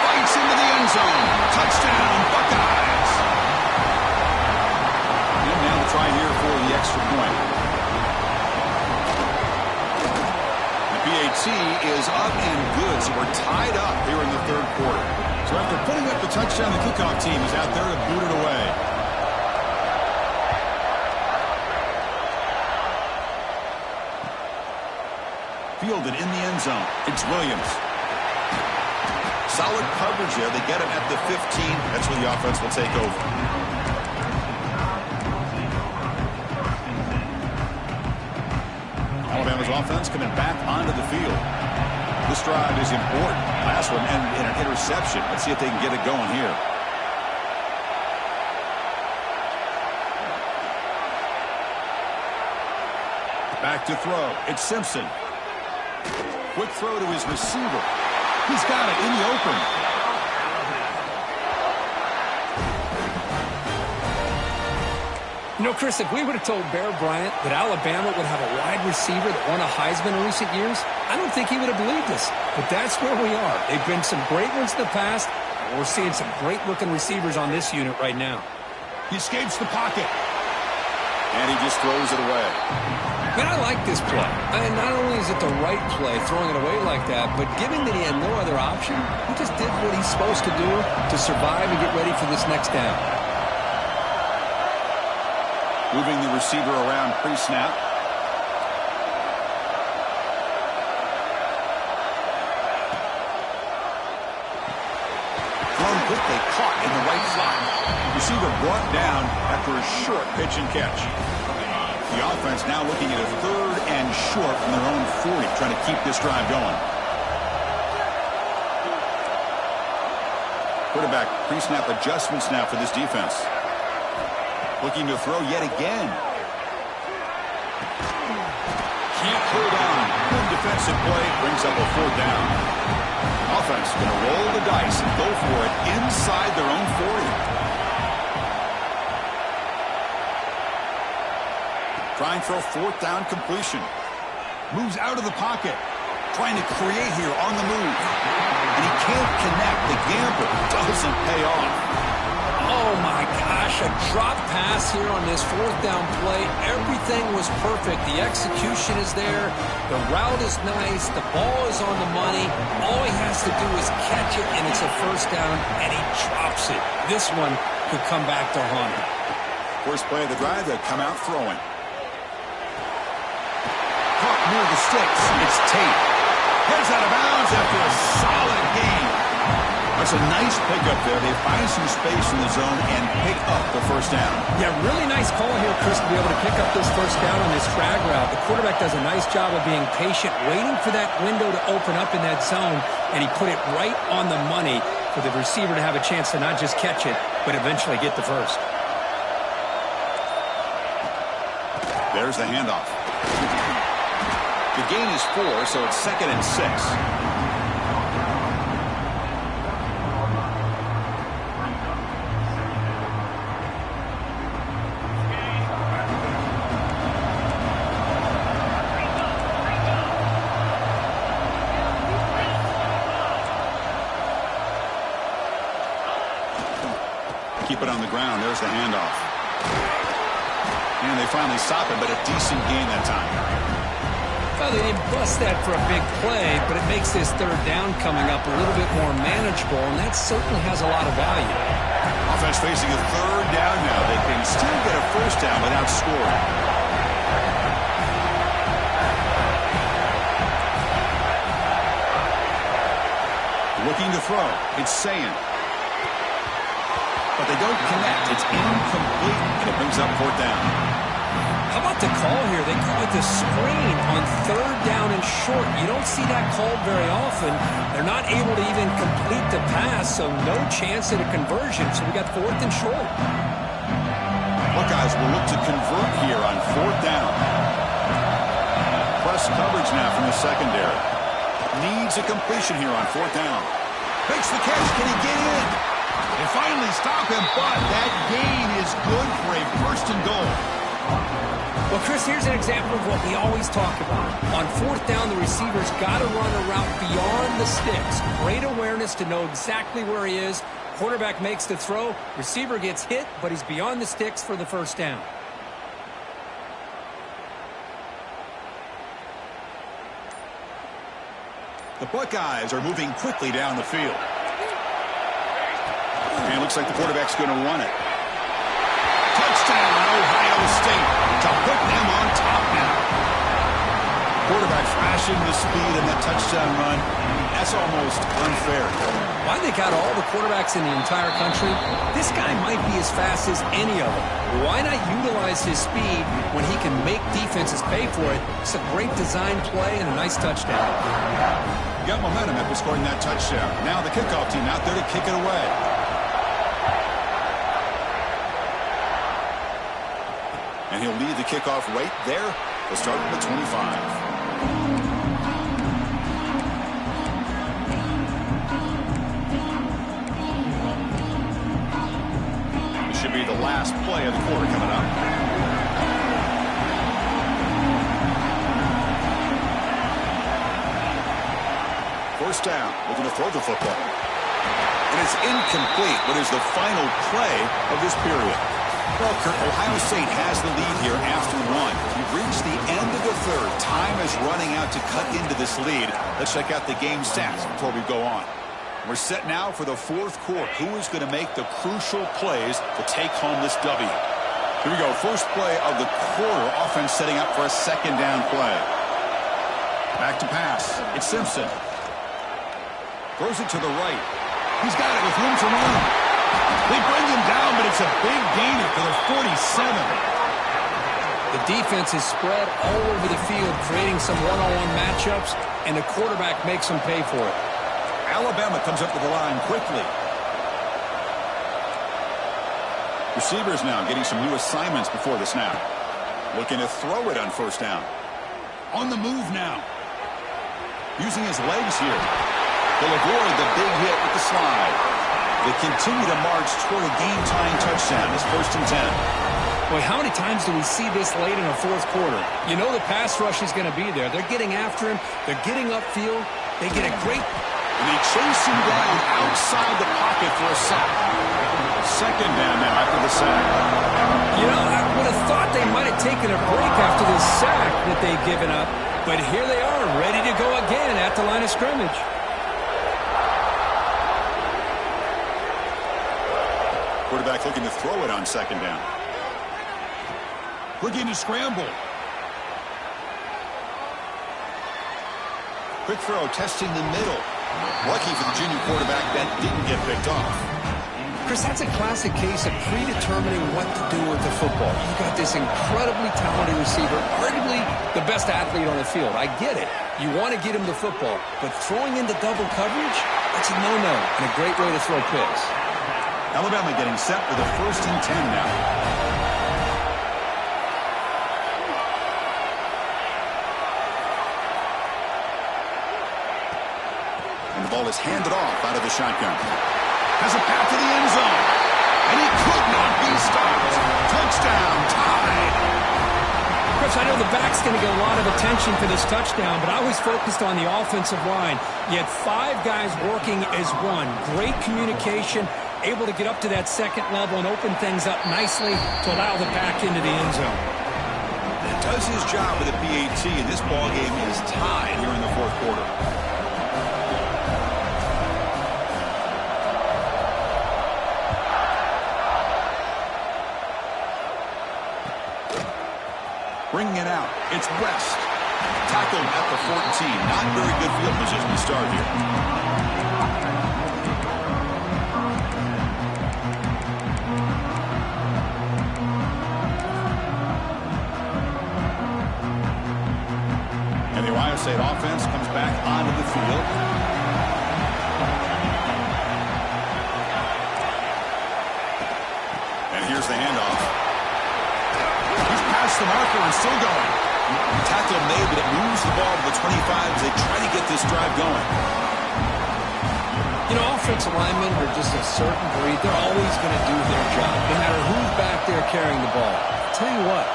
Bites into the end zone. Touchdown, Buckeyes. And now the try here for the extra point. The PAT is up and good, so we're tied up here in the 3rd quarter. So after putting up the touchdown, the kickoff team is out there to boot it away. Fielded in the end zone. It's Williams. Solid coverage there. They get him at the 15. That's where the offense will take over. Alabama's offense coming back onto the field. This drive is important. Last one ended in an interception. Let's see if they can get it going here. Back to throw. It's Simpson. Quick throw to his receiver. He's got it in the open. You know, Chris, if we would have told Bear Bryant that Alabama would have a wide receiver that won a Heisman in recent years, I don't think he would have believed us. But that's where we are. They've been some great ones in the past, and we're seeing some great-looking receivers on this unit right now. He escapes the pocket. And he just throws it away. Man, I like this play. And not only is it the right play, throwing it away like that, but given that he had no other option, he just did what he's supposed to do to survive and get ready for this next down. Moving the receiver around pre-snap. Thrown quickly, caught in the right slot. Receiver brought down after a short pitch and catch. The offense now looking at a 3rd and short from their own 40, trying to keep this drive going. Quarterback pre-snap adjustments now for this defense. Looking to throw yet again. Can't hold on. Good defensive play. Brings up a 4th down. Offense going to roll the dice and go for it inside their own 40. Trying for a 4th down completion. Moves out of the pocket. Trying to create here on the move. And he can't connect. The gamble doesn't pay off. Oh, my gosh, a drop pass here on this 4th down play. Everything was perfect. The execution is there. The route is nice. The ball is on the money. All he has to do is catch it, and it's a 1st down, and he drops it. This one could come back to haunt him. First play of the drive, they come out throwing. Caught near the sticks. It's Tate. Heads out of bounds after a solid game. That's a nice pickup there. They find some space in the zone and pick up the 1st down. Yeah, really nice call here, Chris, to be able to pick up this 1st down on this drag route. The quarterback does a nice job of being patient, waiting for that window to open up in that zone, and he put it right on the money for the receiver to have a chance to not just catch it, but eventually get the 1st. There's the handoff. The gain is 4, so it's 2nd and 6. Keep it on the ground. There's the handoff. And they finally stop it, but a decent gain that time. Well, they didn't bust that for a big play, but it makes this 3rd down coming up a little bit more manageable, and that certainly has a lot of value. Offense facing a 3rd down now. They can still get a 1st down without scoring. Looking to throw. It's Sayin. But they don't connect. It's incomplete, and it brings up 4th down. How about the call here? They call it the screen on 3rd down and short. You don't see that called very often. They're not able to even complete the pass, so no chance at a conversion. So we got 4th and short. Buckeyes will look to convert here on 4th down. Press coverage now from the secondary. Needs a completion here on 4th down. Makes the catch. Can he get in? They finally stop him, but that gain is good for a 1st and goal. Well, Chris, here's an example of what we always talk about. On 4th down, the receiver's got to run a route beyond the sticks. Great awareness to know exactly where he is. Quarterback makes the throw. Receiver gets hit, but he's beyond the sticks for the 1st down. The Buckeyes are moving quickly down the field. And it looks like the quarterback's going to run it. Touchdown, Ohio State, to put them on top now. Quarterback flashing the speed in that touchdown run. That's almost unfair. Why they got all the quarterbacks in the entire country? This guy might be as fast as any of them. Why not utilize his speed when he can make defenses pay for it? It's a great design play and a nice touchdown. Got momentum after scoring that touchdown. Now the kickoff team out there to kick it away. And he'll lead the kickoff right there to start at the 25. This should be the last play of the quarter coming up. First down, looking to throw the football. And it's incomplete, but is the final play of this period. Well, Kurt, Ohio State has the lead here after one. We've reached the end of the third. Time is running out to cut into this lead. Let's check out the game stats before we go on. We're set now for the fourth quarter. Who is going to make the crucial plays to take home this W? Here we go. First play of the quarter. Offense setting up for a second down play. Back to pass. It's Simpson. Throws it to the right. He's got it with room to run. They bring him down, but it's a big gainer for the 47. The defense is spread all over the field, creating some one-on-one matchups, and the quarterback makes them pay for it. Alabama comes up to the line quickly. Receivers now getting some new assignments before the snap. Looking to throw it on first down. On the move now. Using his legs here. They'll avoid the big hit with the slide. They continue to march toward a game-tying touchdown. It's 1st and 10. Boy, how many times do we see this late in a fourth quarter? You know the pass rush is going to be there. They're getting after him. They're getting upfield. They get a great... And they chase him down outside the pocket for a sack. Second down now after the sack. You know, I would have thought they might have taken a break after this sack that they've given up. But here they are, ready to go again at the line of scrimmage. Quarterback looking to throw it on second down. Looking to scramble. Quick throw, testing the middle. Lucky for the junior quarterback, that didn't get picked off. Chris, that's a classic case of predetermining what to do with the football. You've got this incredibly talented receiver, arguably the best athlete on the field. I get it. You want to get him the football, but throwing into double coverage, that's a no-no and a great way to throw picks. Alabama getting set for the 1st and 10 now. And the ball is handed off out of the shotgun. Has a path to the end zone. And he could not be stopped. Touchdown, tied. Chris, I know the back's going to get a lot of attention for this touchdown, but I was focused on the offensive line. You had 5 guys working as one. Great communication, able to get up to that second level and open things up nicely to allow the back into the end zone. It does his job with the PAT, and this ball game is tied here in the fourth quarter. Bringing it out, it's West. Tackled at the 14. Not very good field position to start here. And the Ohio State offense comes back onto the field. And here's the handoff. The marker and still going. Tackle made, but it moves the ball to the 25 as they try to get this drive going. You know, offensive linemen are just a certain breed. They're always going to do their job, no matter who's back there carrying the ball. I'll tell you what,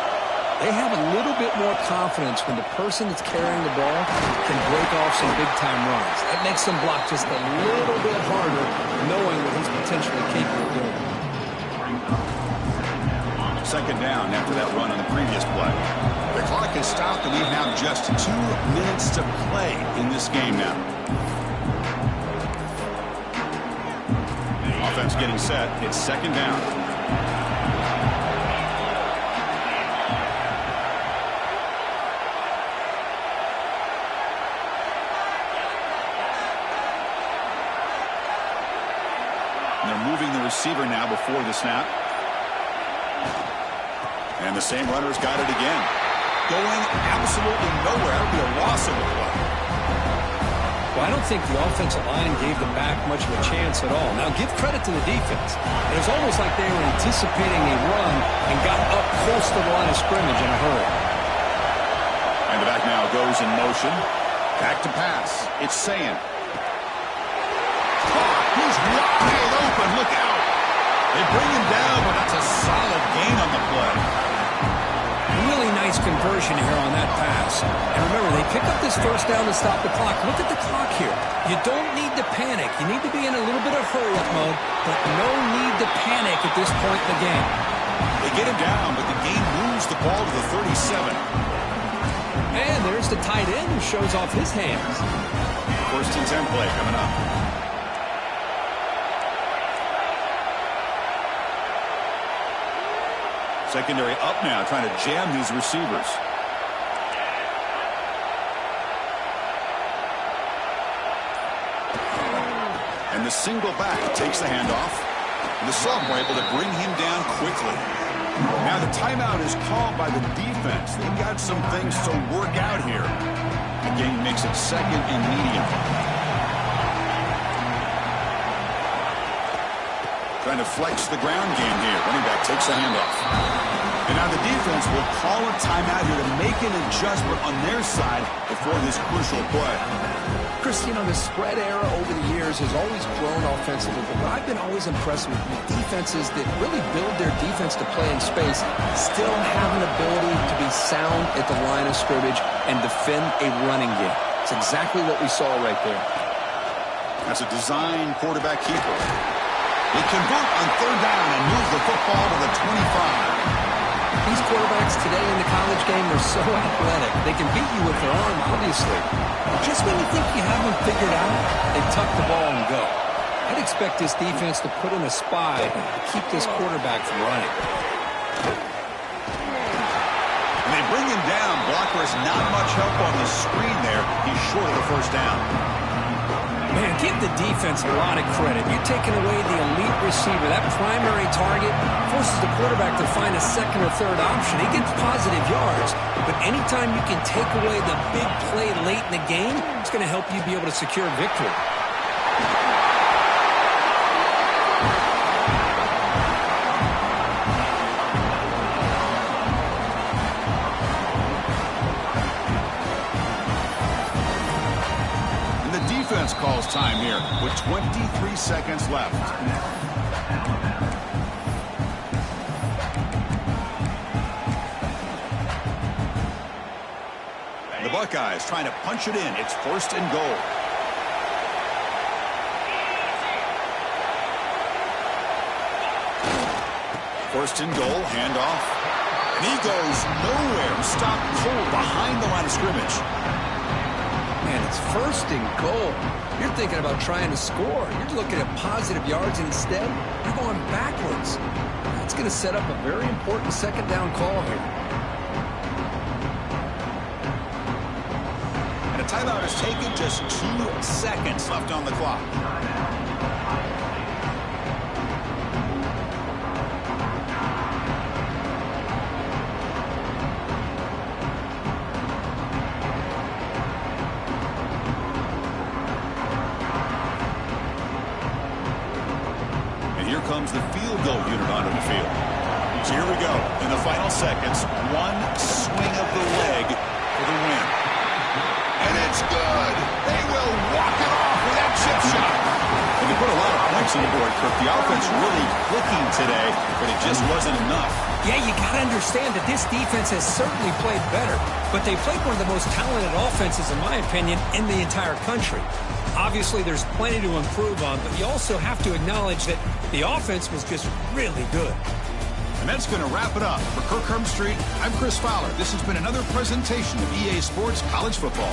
they have a little bit more confidence when the person that's carrying the ball can break off some big-time runs. That makes them block just a little bit harder, knowing what he's potentially capable of doing. Second down after that run on the previous play. The clock is stopped, and we have just 2 minutes to play in this game now. Offense getting set. It's second down. And they're moving the receiver now before the snap. And the same runner's got it again. Going absolutely nowhere. That would be a loss of the play. Well, I don't think the offensive line gave the back much of a chance at all. Now, give credit to the defense. It was almost like they were anticipating a run and got up close to the line of scrimmage in a hurry. And the back now goes in motion. Back to pass. It's Sayin. He's wide open. Look out. They bring him down, but that's a solid gain on the play. Really nice conversion here on that pass. And remember, they pick up this first down to stop the clock. Look at the clock here. You don't need to panic. You need to be in a little bit of hurry-up mode, but no need to panic at this point in the game. They They get him down, but the game moves the ball to the 37. And there's the tight end who shows off his hands. First and 10 play coming up. Secondary up now, trying to jam these receivers. And the single back takes the handoff. And the sophomore able to bring him down quickly. Now the timeout is called by the defense. They've got some things to work out here. The game makes it second and medium. Trying to flex the ground game here. Running back takes the handoff. And now the defense will call a timeout here to make an adjustment on their side before this crucial play. Chris, you know, the spread era over the years has always grown offensively, but I've been always impressed with defenses that really build their defense to play in space, still have an ability to be sound at the line of scrimmage and defend a running game. It's exactly what we saw right there. That's a design quarterback keeper. They convert on third down and move the football to the 25. These quarterbacks today in the college game are so athletic. They can beat you with their arm, obviously. But just when you think you have them figured out, they tuck the ball and go. I'd expect this defense to put in a spy to keep this quarterback from running. And they bring him down. Blocker has not much help on the screen there. He's short of the first down. Man, give the defense a lot of credit. You're taking away the elite receiver. That primary target forces the quarterback to find a second or third option. He gets positive yards, but anytime you can take away the big play late in the game, it's going to help you be able to secure victory. Defense calls time here with 23 seconds left. The Buckeyes trying to punch it in. It's first and goal. First and goal, handoff. And he goes nowhere. Stopped cold behind the line of scrimmage. Man, it's first and goal. You're thinking about trying to score. You're looking at positive yards. Instead, you're going backwards. That's going to set up a very important second down call here. And a timeout is taken, just 2 seconds left on the clock. Comes the field goal unit onto the field. So here we go. In the final seconds, one swing of the leg for the win. And it's good. They will walk it off with that chip shot. And they put a lot of points on the board, Kirk. The offense really clicking today, but it just wasn't enough. Yeah, you got to understand that this defense has certainly played better, but they played one of the most talented offenses, in my opinion, in the entire country. Obviously, there's plenty to improve on, but you also have to acknowledge that the offense was just really good. And that's going to wrap it up. For Kirk Street, I'm Chris Fowler. This has been another presentation of EA Sports College Football.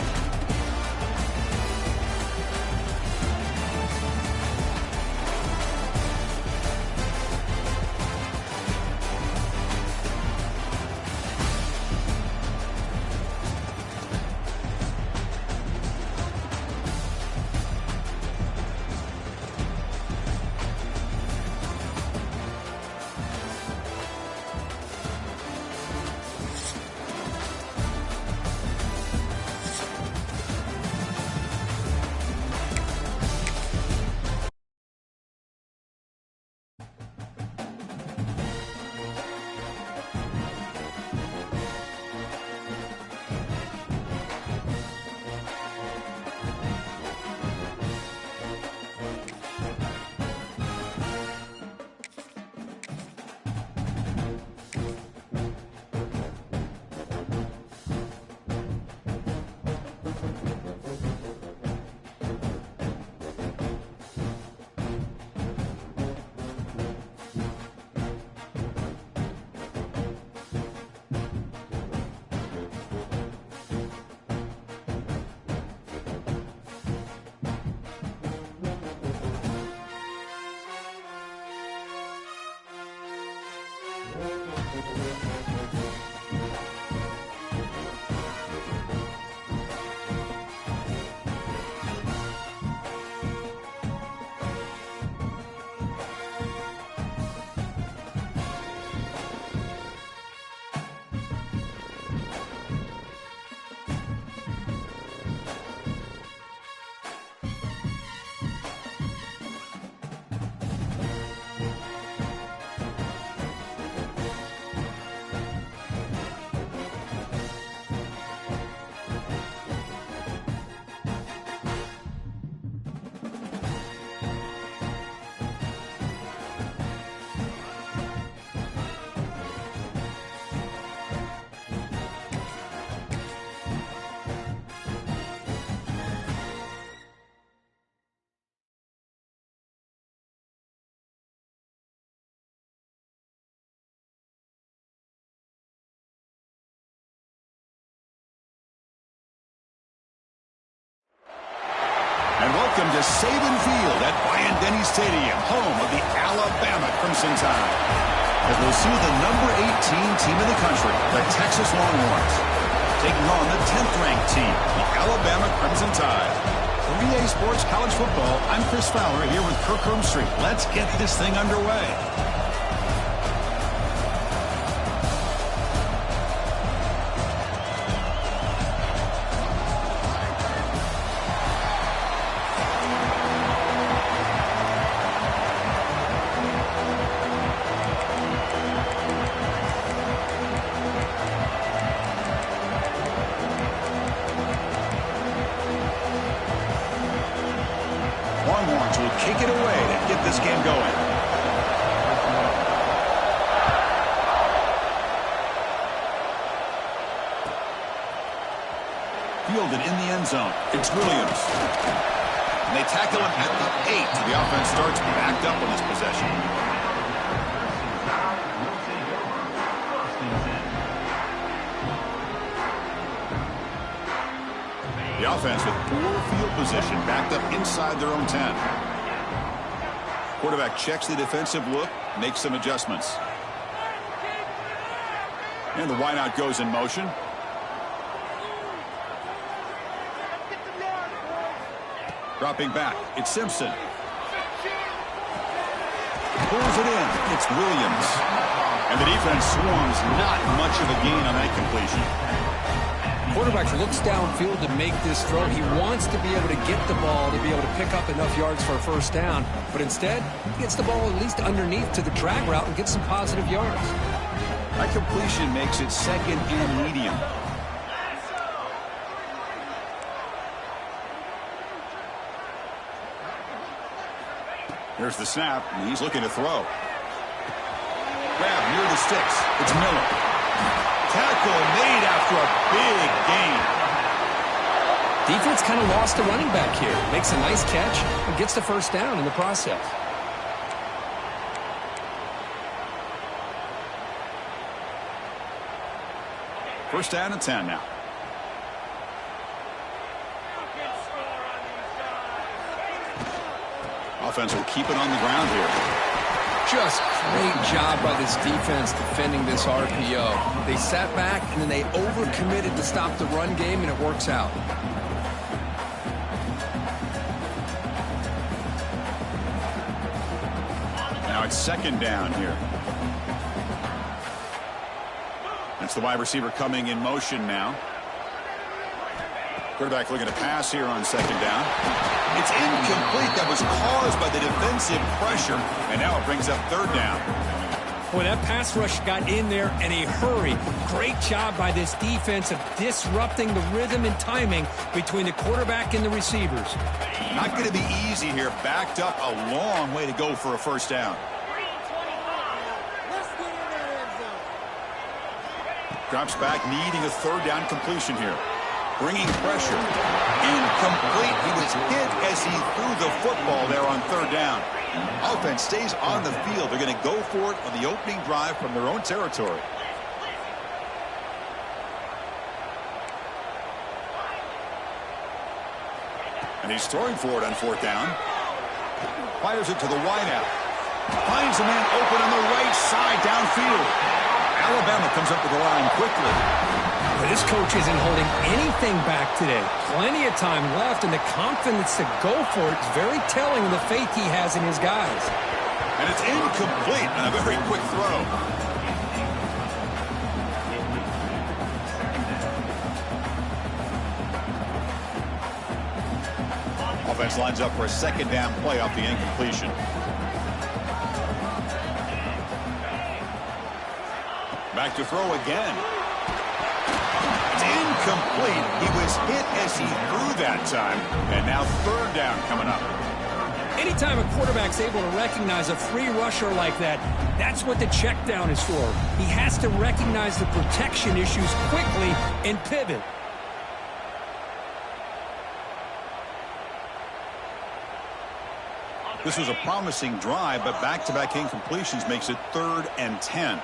And welcome to Saban Field at Bryant-Denny Stadium, home of the Alabama Crimson Tide. As we'll see the number 18 team in the country, the Texas Longhorns, taking on the 10th-ranked team, the Alabama Crimson Tide. For EA Sports College Football, I'm Chris Fowler here with Kirk Herbstreit. Let's get this thing underway. Longhorns will kick it away to get this game going. Fielded in the end zone. It's Williams. And they tackle him at the 8. The offense starts backed up on this possession. The offense with poor field position, backed up inside their own 10. Quarterback checks the defensive look, makes some adjustments. And the wideout goes in motion. Dropping back, it's Simpson. Pulls it in, it's Williams. And the defense swarms, not much of a gain on that completion. Quarterback looks downfield to make this throw. He wants to be able to get the ball to be able to pick up enough yards for a first down, but instead he gets the ball at least underneath to the drag route and gets some positive yards. That completion makes it second and medium. Here's the snap, and he's looking to throw. Grab near the sticks. It's Miller. Tackle made after a big gain. Defense kind of lost the running back here. Makes a nice catch and gets the first down in the process. First down and 10 now. Offense will keep it on the ground here. Just great job by this defense defending this RPO. They sat back and then they overcommitted to stop the run game, and it works out. Now it's second down here. That's the wide receiver coming in motion now. Quarterback looking to pass here on second down. It's incomplete. That was caused by the defensive pressure, and now it brings up third down. Boy, that pass rush got in there in a hurry. Great job by this defense of disrupting the rhythm and timing between the quarterback and the receivers. Not going to be easy here. Backed up a long way to go for a first down. Drops back, needing a third down completion here. Bringing pressure. Incomplete. He was hit as he threw the football there on third down. Offense stays on the field. They're going to go for it on the opening drive from their own territory. And he's throwing for it on fourth down. Fires it to the wideout. Finds a man open on the right side downfield. field. Alabama comes up with the line quickly. Well, this coach isn't holding anything back today. Plenty of time left, and the confidence to go for it is very telling of the faith he has in his guys. And it's incomplete on a very quick throw. Offense lines up for a second down play off the incompletion. Back to throw again. It's incomplete. He was hit as he threw that time. And now third down coming up. Anytime a quarterback's able to recognize a free rusher like that, that's what the check down is for. He has to recognize the protection issues quickly and pivot. This was a promising drive, but back-to-back incompletions makes it 3rd and 10.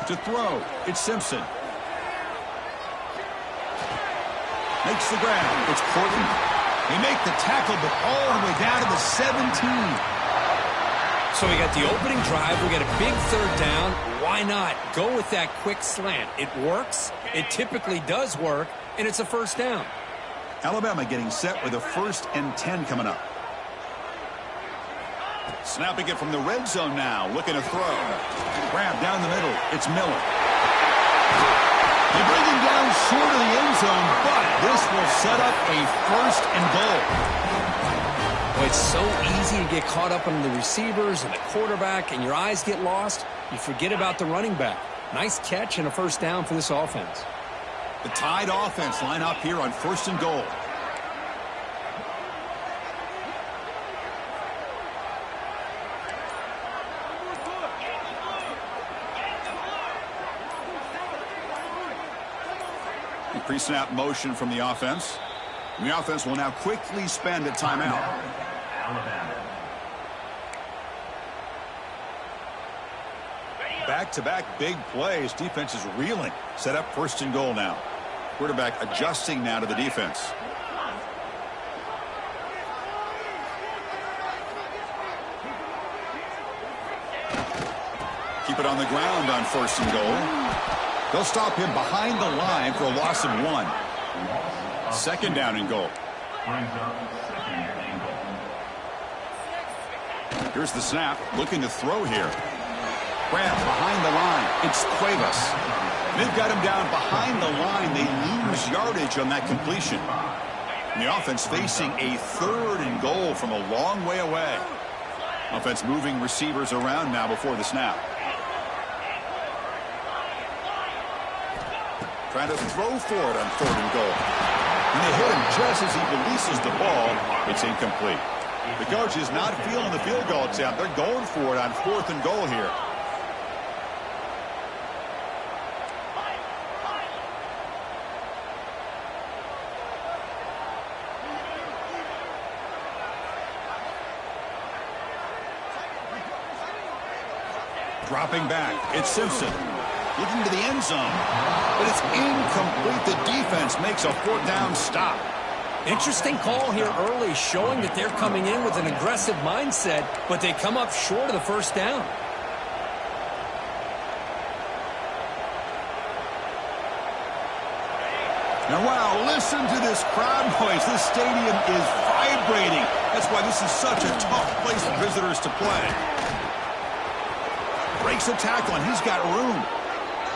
To throw, it's Simpson. Makes the grab. It's Portland. They make the tackle, but all the way down to the 17. So we got the opening drive. We got a big third down. Why not go with that quick slant? It works. It typically does work, and it's a first down. Alabama getting set with a 1st and 10 coming up. Snapping it from the red zone now. Looking to throw. Grab down the middle. It's Miller. They bring him down short of the end zone, but this will set up a 1st and goal. Well, it's so easy to get caught up on the receivers and the quarterback, and your eyes get lost. You forget about the running back. Nice catch and a first down for this offense. The Tide offense line up here on 1st and goal. Pre-snap motion from the offense. And the offense will now quickly spend a timeout. Back-to-back big plays. Defense is reeling. Set up 1st and goal now. Quarterback adjusting now to the defense. Keep it on the ground on 1st and goal. They'll stop him behind the line for a loss of 1. 2nd down and goal. Here's the snap. Looking to throw here. Grab behind the line. It's Cuevas. They've got him down behind the line. They lose yardage on that completion. And the offense facing a 3rd and goal from a long way away. Offense moving receivers around now before the snap. Trying to throw for it on 3rd and goal. And they hit him just as he releases the ball. It's incomplete. The coach is not feeling the field goal attempt. They're going for it on 4th and goal here. Dropping back. It's Simpson. Looking to the end zone. But it's incomplete. The defense makes a 4th down stop. Interesting call here early, showing that they're coming in with an aggressive mindset, but they come up short of the 1st down. Now, wow, listen to this crowd noise. This stadium is vibrating. That's why this is such a tough place for visitors to play. Breaks a tackle, and he's got room.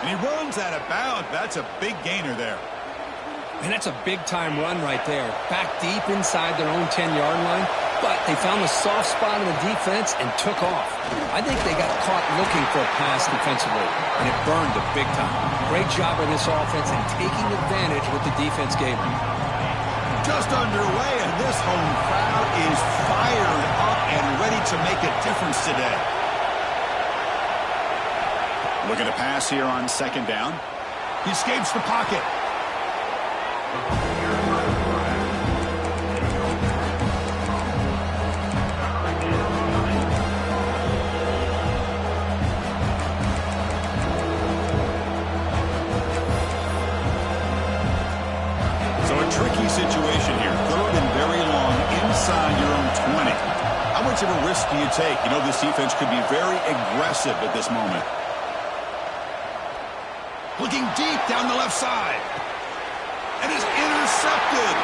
And he runs out of bounds. That's a big gainer there. And that's a big-time run right there. Back deep inside their own 10-yard line. But they found the soft spot in the defense and took off. I think they got caught looking for a pass defensively, and it burned them big time. Great job by this offense in taking advantage what the defense gave them. Just underway, and this home crowd is fired up and ready to make a difference today. Looking to pass here on 2nd down. He escapes the pocket. So a tricky situation here. 3rd and very long inside your own much of a risk do you take? You know this defense could be very aggressive at this moment. Looking deep down the left side. And is intercepted.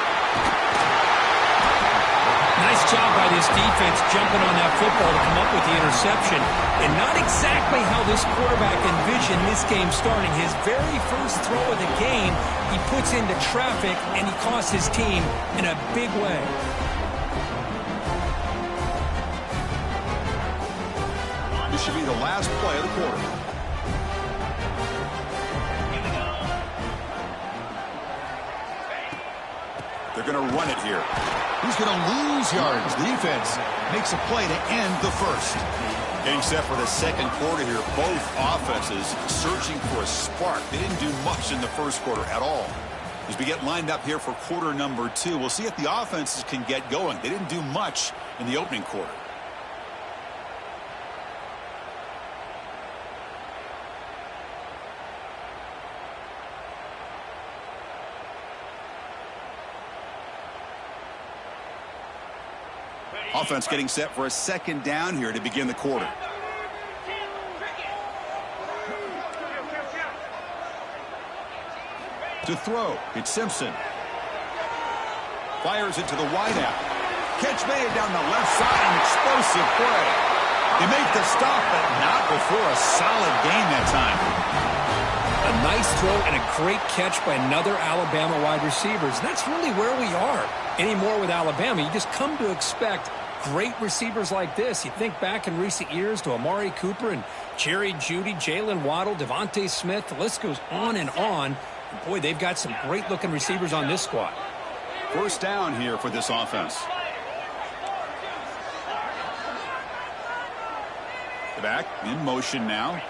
Nice job by this defense jumping on that football to come up with the interception. And not exactly how this quarterback envisioned this game starting. His very first throw of the game, he puts into traffic, and he costs his team in a big way. This should be the last play of the quarter. They're going to run it here. He's going to lose yards. The defense makes a play to end the first. Getting set for the second quarter here. Both offenses searching for a spark. They didn't do much in the first quarter at all. As we get lined up here for quarter number 2, we'll see if the offenses can get going. They didn't do much in the opening quarter. Offense getting set for a second down here to begin the quarter. To throw, it's Simpson. Fires it to the wideout. Catch made down the left side, an explosive play. They make the stop, but not before a solid gain that time. A nice throw and a great catch by another Alabama wide receiver. That's really where we are anymore with Alabama. You just come to expect great receivers like this. You think back in recent years to Amari Cooper and Jerry Jeudy, Jalen Waddle, Devontae Smith. The list goes on and on. And boy, they've got some great-looking receivers on this squad. First down here for this offense. The back in motion now.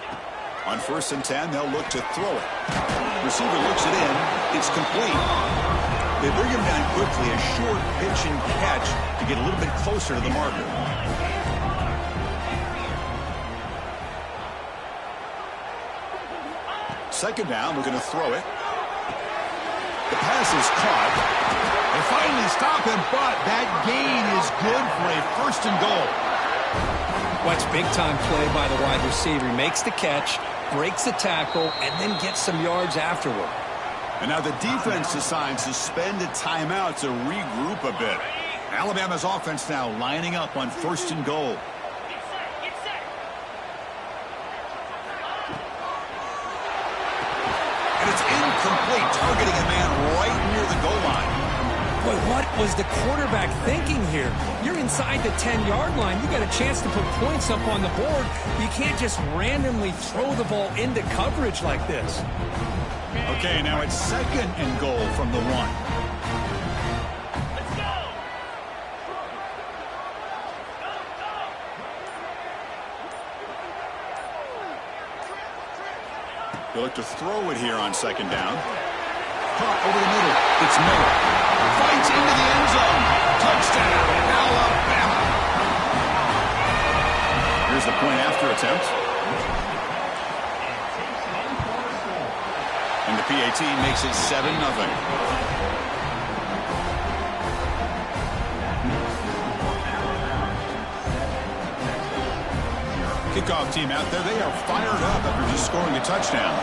On 1st and 10, they'll look to throw it. Receiver looks it in. It's complete. They bring him down quickly. A short pitch and catch to get a little bit closer to the marker. Second down, we're going to throw it. The pass is caught. They finally stop him, but that gain is good for a 1st and goal. Watch big-time play by the wide receiver. He makes the catch, breaks the tackle, and then gets some yards afterward. And now the defense decides to spend a timeout to regroup a bit. Alabama's offense now lining up on 1st and goal. And it's incomplete, targeting a man right near the goal line. Boy, what was the quarterback thinking here? You're inside the 10-yard line. You got a chance to put points up on the board. You can't just randomly throw the ball into coverage like this. Okay, now it's 2nd and goal from the 1. Let's go. They look to throw it here on 2nd down. Caught over the middle. It's Miller. Fights into the end zone. Touchdown, Alabama. Here's the point after attempt. And the PAT makes it 7-0. Kickoff team out there. They are fired up after just scoring a touchdown.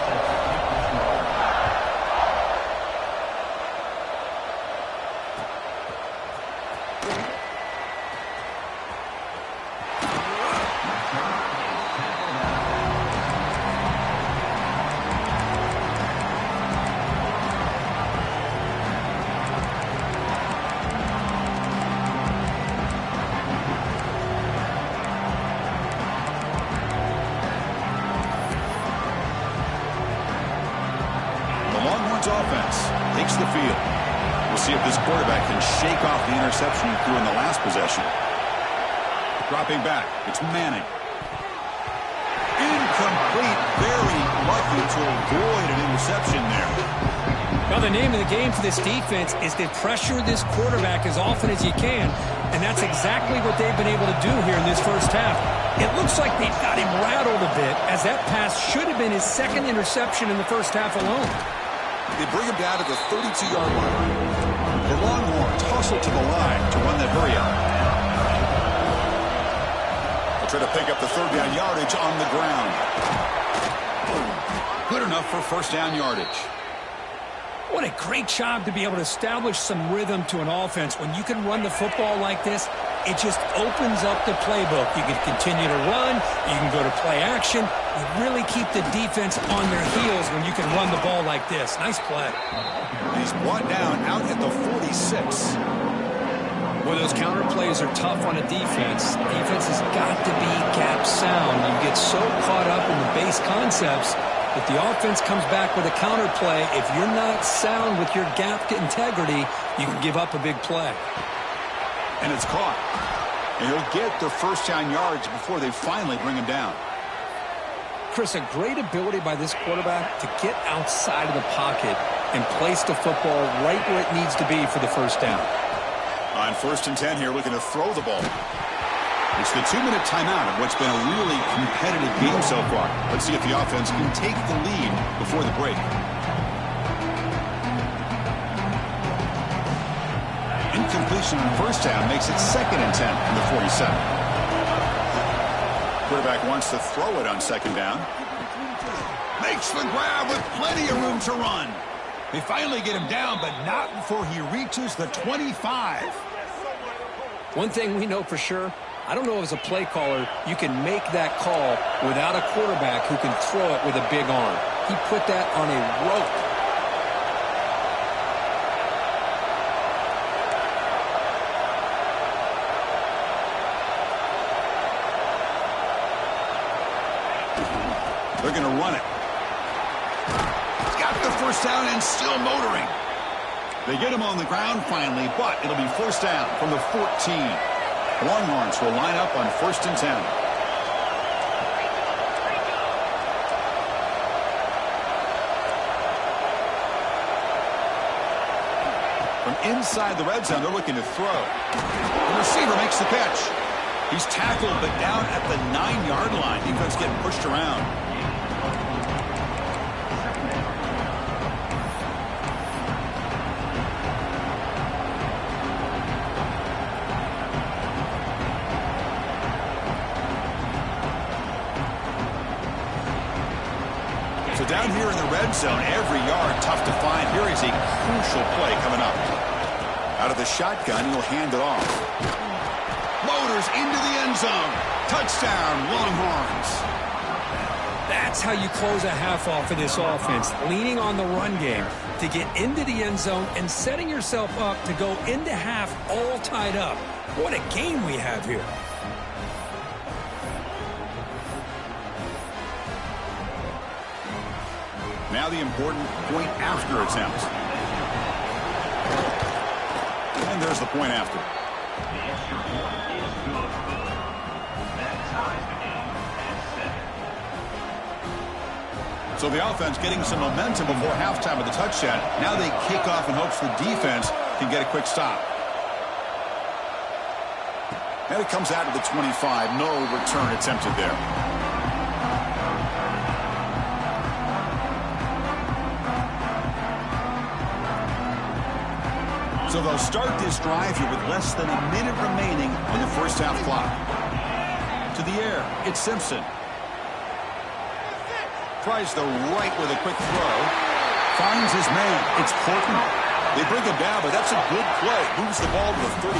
Offense takes the field. We'll see if this quarterback can shake off the interception he threw in the last possession. Dropping back, it's Manning. Incomplete, very lucky to avoid an interception there. Well, the name of the game for this defense is to pressure this quarterback as often as you can, and that's exactly what they've been able to do here in this first half. It looks like they've got him rattled a bit, as that pass should have been his 2nd interception in the first half alone. They bring him down to the 32-yard line. The Longhorns hustle to the line to run that hurry out. try to pick up the third down yardage on the ground. Good enough for first down yardage. What a great job to be able to establish some rhythm to an offense. When you can run the football like this, it just opens up the playbook. You can continue to run. You can go to play action. You really keep the defense on their heels when you can run the ball like this. Nice play. He's brought down out at the 46. Well, those counter plays are tough on a defense. Defense has got to be gap sound. You get so caught up in the base concepts. If the offense comes back with a counter play, if you're not sound with your gap integrity, you can give up a big play. And it's caught. And he'll get the first down yards before they finally bring him down. Chris, a great ability by this quarterback to get outside of the pocket and place the football right where it needs to be for the first down. On 1st and 10 here, looking to throw the ball. It's the 2-minute timeout of what's been a really competitive game so far. Let's see if the offense can take the lead before the break. Incompletion on first down makes it 2nd and 10 from the 47. Quarterback wants to throw it on 2nd down. Makes the grab with plenty of room to run. They finally get him down, but not before he reaches the 25. One thing we know for sure, I don't know as a play caller, you can make that call without a quarterback who can throw it with a big arm. He put that on a rope. They're going to run it. Got the first down and still motoring. They get him on the ground finally, but it'll be first down from the 14. Longhorns will line up on 1st and 10. From inside the red zone, they're looking to throw. The receiver makes the catch. He's tackled, but down at the 9-yard line. Defense getting pushed around. So down here in the red zone, every yard tough to find. Here is a crucial play coming up. Out of the shotgun, he'll hand it off. Motors into the end zone. Touchdown, Longhorns. That's how you close a half off of this offense, leaning on the run game to get into the end zone and setting yourself up to go into half all tied up. What a game we have here. Now the important point after attempt. And there's the point after. So the offense getting some momentum before halftime of the touchdown. Now they kick off in hopes the defense can get a quick stop. And it comes out of the 25. No return attempted there. So they'll start this drive here with less than a minute remaining on the first half clock. To the air, it's Simpson. Tries the right with a quick throw. Finds his man. It's Horton. They bring him down, but that's a good play. Moves the ball to the 39.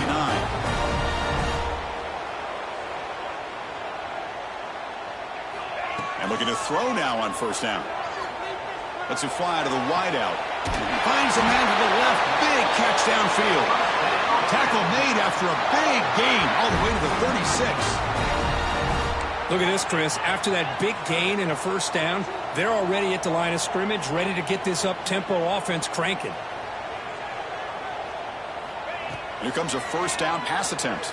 And looking to throw now on first down. Lets it fly to the wideout. Finds a man to the left. Big catch downfield. Tackle made after a big gain all the way to the 36. Look at this, Chris. After that big gain and a first down, they're already at the line of scrimmage, ready to get this up-tempo offense cranking. Here comes a first down pass attempt.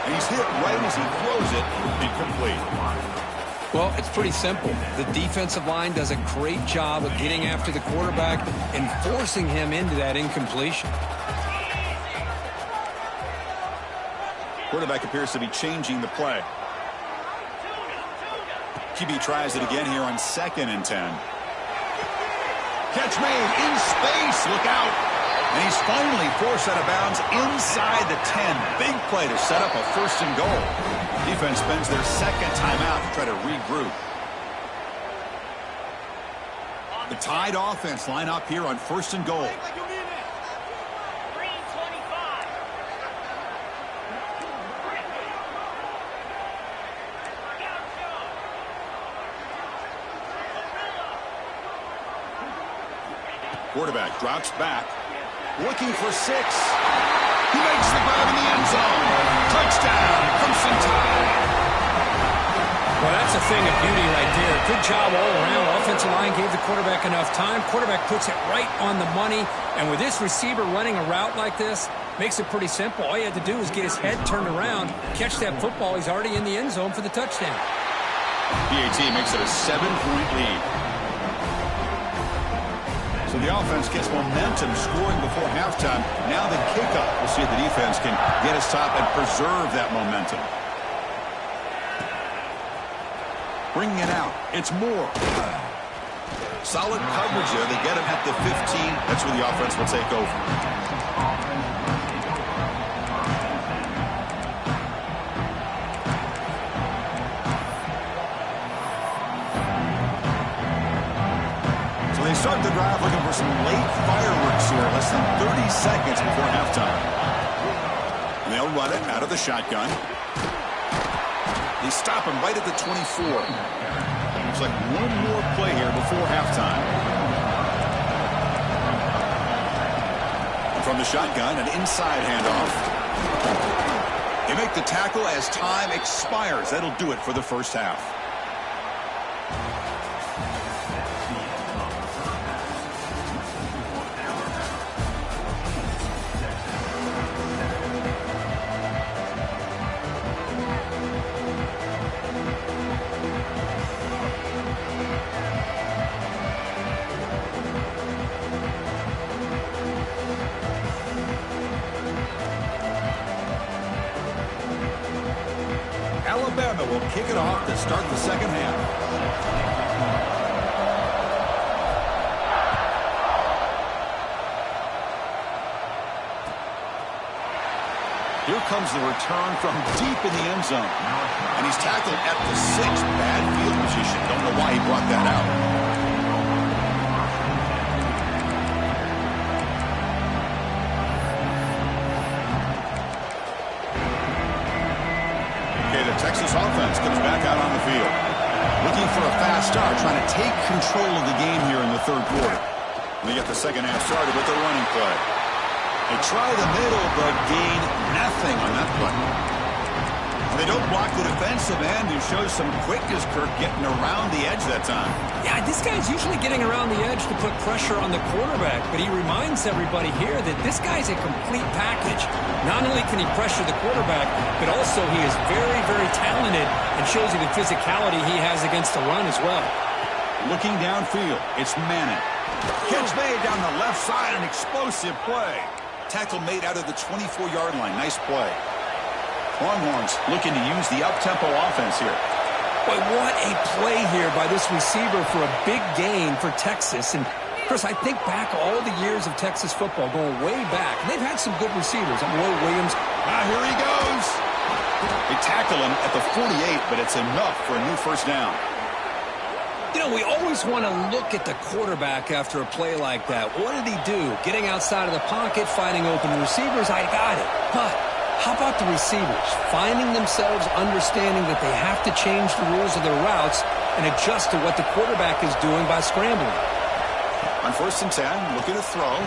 And he's hit right as he throws it. Incomplete. Well, it's pretty simple. The defensive line does a great job of getting after the quarterback and forcing him into that incompletion. Quarterback appears to be changing the play. QB tries it again here on 2nd and 10. Catch made in space. Look out. And he's finally forced out of bounds inside the 10. Big play to set up a first and goal. Defense spends their second timeout to try to regroup. The tied offense line up here on first and goal. Quarterback drops back. Looking for 6. He makes the grab in the end zone. Touchdown, Crimson Tide. Well, that's a thing of beauty right there. Good job all around. Offensive line gave the quarterback enough time. Quarterback puts it right on the money. And with this receiver running a route like this, makes it pretty simple. All you had to do was get his head turned around, catch that football. He's already in the end zone for the touchdown. PAT makes it a 7-point lead. So the offense gets momentum scoring before halftime. Now the kickoff. We'll see if the defense can get a stop and preserve that momentum. Bringing it out. It's Moore. Solid coverage there. They get him at the 15. That's where the offense will take over. They start the drive looking for some late fireworks here, less than 30 seconds before halftime. And they'll run it out of the shotgun. They stop him right at the 24. Looks like one more play here before halftime. And from the shotgun, an inside handoff. They make the tackle as time expires. That'll do it for the first half. Alabama will kick it off to start the second half. Here comes the return from deep in the end zone. And he's tackled at the 6. Bad field position. Don't know why he brought that out. Texas offense comes back out on the field. Looking for a fast start, trying to take control of the game here in the third quarter. And they get the second half started with the running play. They try the middle, but gain nothing on that play. They don't block the defensive end, who shows some quickness, Kirk, getting around the edge that time. Yeah, this guy's usually getting around the edge to put pressure on the quarterback, but he reminds everybody here that this guy's a complete package. Not only can he pressure the quarterback, but also he is very, very talented and shows you the physicality he has against the run as well. Looking downfield, it's Manning. Catch made down the left side, an explosive play. Tackle made out of the 24-yard line. Nice play. Longhorns looking to use the up-tempo offense here. Boy, what a play here by this receiver for a big gain for Texas. And, Chris, I think back all the years of Texas football, going way back. And they've had some good receivers. Roy Williams. Here he goes. They tackle him at the 48, but it's enough for a new first down. You know, we always want to look at the quarterback after a play like that. What did he do? Getting outside of the pocket, finding open receivers. I got it. How about the receivers? Finding themselves understanding that they have to change the rules of their routes and adjust to what the quarterback is doing by scrambling. On first and 10, looking to throw.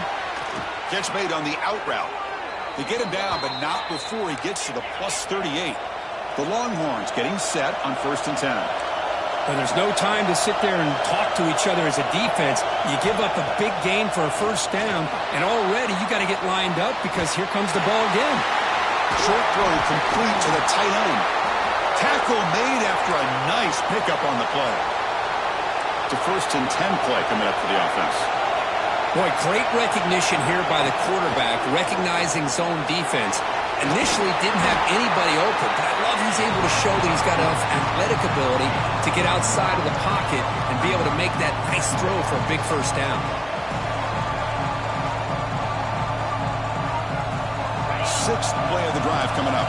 Catch made on the out route. They get him down, but not before he gets to the plus 38. The Longhorns getting set on first and 10. Well, there's no time to sit there and talk to each other as a defense. You give up a big gain for a first down, and already you got to get lined up because here comes the ball again. Short throw complete to the tight end. Tackle made after a nice pickup on the play. It's a first and 10 play coming up for the offense. Boy, great recognition here by the quarterback, recognizing zone defense. Initially didn't have anybody open, but I love he's able to show that he's got enough athletic ability to get outside of the pocket and be able to make that nice throw for a big first down. sixth play of the drive coming up.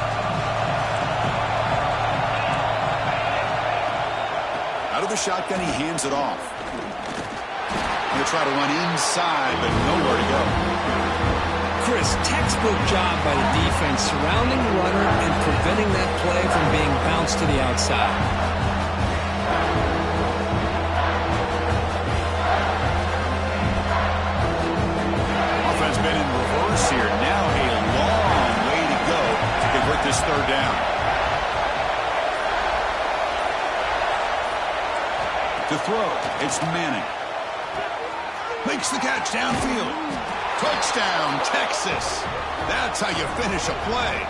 Out of the shotgun, he hands it off. Going to try to run inside, but nowhere to go. Chris, textbook job by the defense surrounding the runner and preventing that play from being bounced to the outside. Offense been in reverse here. Now a long way to go to convert this third down. To throw, it's Manning. Makes the catch downfield. Touchdown, Texas. That's how you finish a play.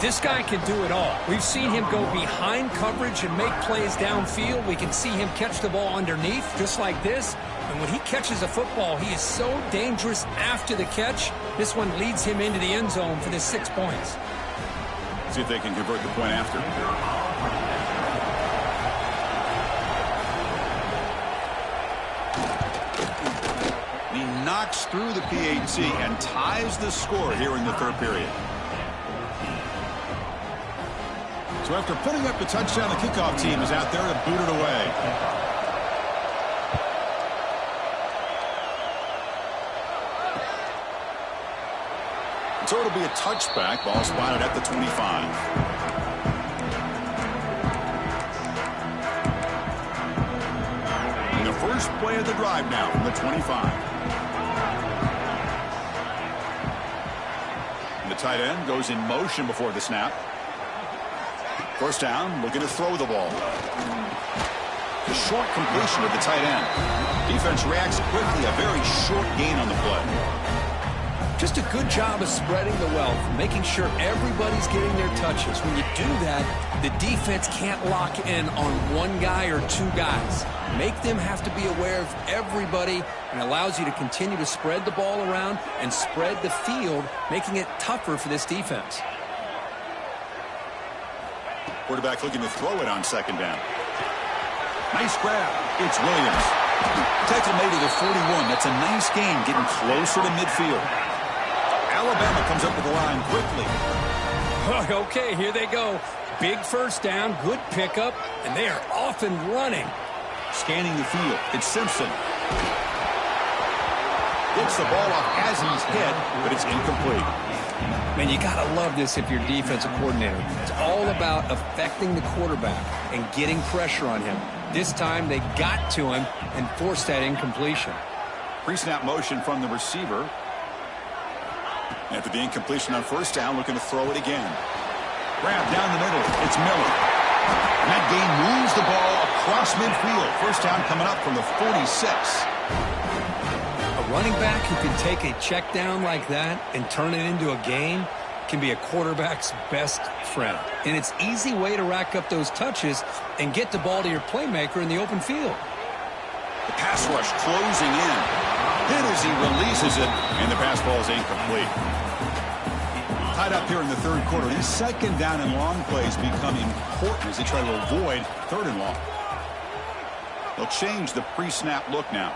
This guy can do it all. We've seen him go behind coverage and make plays downfield. We can see him catch the ball underneath, just like this. And when he catches a football, he is so dangerous after the catch. This one leads him into the end zone for the 6 points. See if they can convert the point after. He knocks through the PAT and ties the score here in the third period. So after putting up the touchdown, the kickoff team is out there to boot it away. So it'll be a touchback. Ball spotted at the 25. And the first play of the drive now from the 25. And the tight end goes in motion before the snap. First down, looking to throw the ball. The short completion of the tight end. Defense reacts quickly, a very short gain on the play. Just a good job of spreading the wealth, making sure everybody's getting their touches. When you do that, the defense can't lock in on one guy or two guys. Make them have to be aware of everybody, and allows you to continue to spread the ball around and spread the field, making it tougher for this defense. Quarterback looking to throw it on second down. Nice grab. It's Williams. Tackle made to the 41. That's a nice gain, getting closer to midfield. Alabama comes up with the line quickly. Okay, here they go. Big first down, good pickup, and they are off and running. Scanning the field. It's Simpson. Gets the ball off Hazen's head, but it's incomplete. Man, you got to love this if you're defensive coordinator. It's all about affecting the quarterback and getting pressure on him. This time they got to him and forced that incompletion. Pre-snap motion from the receiver. After the incompletion on first down, looking to throw it again. Grab down the middle. It's Miller. And that gain moves the ball across midfield. First down coming up from the 46. A running back who can take a check down like that and turn it into a gain can be a quarterback's best friend. And it's an easy way to rack up those touches and get the ball to your playmaker in the open field. The pass rush closing in. Hit as he releases it, and the pass ball is incomplete. Tied up here in the third quarter. These second down and long plays become important as they try to avoid third and long. They'll change the pre-snap look now.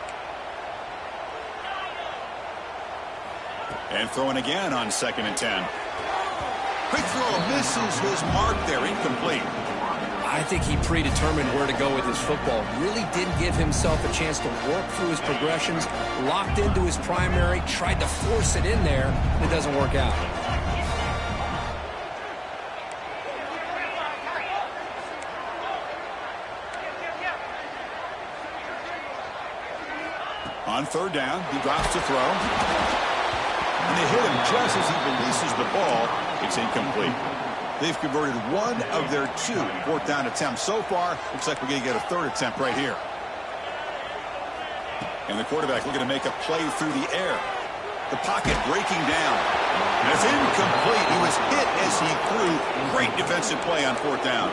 And throwing again on 2nd and 10. Quick throw misses his mark there, incomplete. I think he predetermined where to go with his football. Really didn't give himself a chance to work through his progressions, locked into his primary, tried to force it in there, and it doesn't work out. On third down, he drops to throw. And they hit him just as he releases the ball. It's incomplete. They've converted one of their two fourth down attempts so far. Looks like we're going to get a third attempt right here. And the quarterback looking to make a play through the air. The pocket breaking down. And it's incomplete. He was hit as he threw. Great defensive play on fourth down.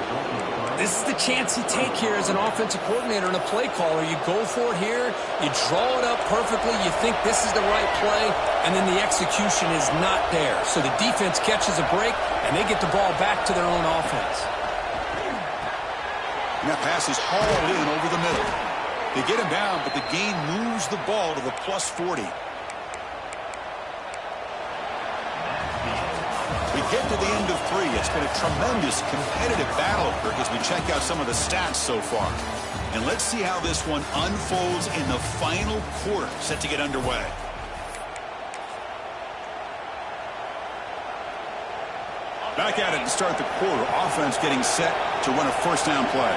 This is the chance you take here as an offensive coordinator and a play caller. You go for it here, you draw it up perfectly, you think this is the right play, and then the execution is not there. So the defense catches a break, and they get the ball back to their own offense. And that pass is hauled in over the middle. They get him down, but the gain moves the ball to the +40. get to the end of 3. It's been a tremendous competitive battle, Kirk, as we check out some of the stats so far. And let's see how this one unfolds in the final quarter, set to get underway. Back at it to start the quarter. Offense getting set to run a first down play.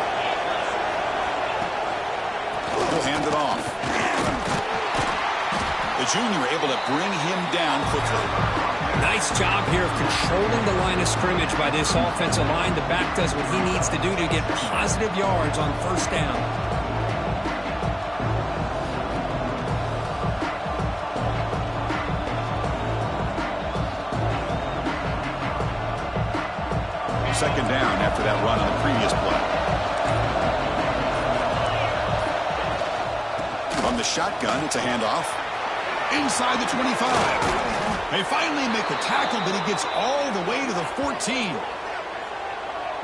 He'll hand it off. The junior able to bring him down quickly. Nice job here of controlling the line of scrimmage by this offensive line. The back does what he needs to do to get positive yards on first down. Second down after that run on the previous play. From the shotgun, it's a handoff. Inside the 25. They finally make the tackle, but he gets all the way to the 14.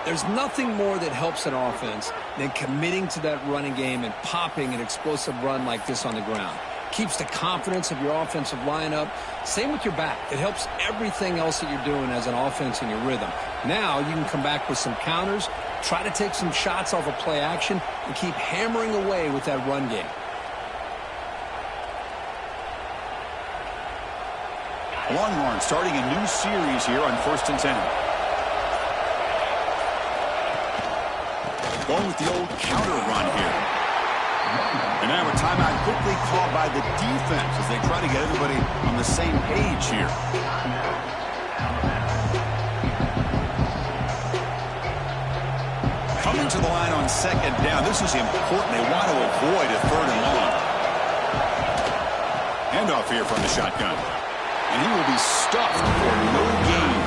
There's nothing more that helps an offense than committing to that running game and popping an explosive run like this on the ground. Keeps the confidence of your offensive lineup. Same with your back. It helps everything else that you're doing as an offense in your rhythm. Now you can come back with some counters, try to take some shots off of play action, and keep hammering away with that run game. Longhorn starting a new series here on 1st and 10. Going with the old counter run here. And now a timeout quickly called by the defense as they try to get everybody on the same page here. Coming to the line on second down. This is important. They want to avoid a 3rd and long. Handoff here from the shotgun. And he will be stuffed for no gain.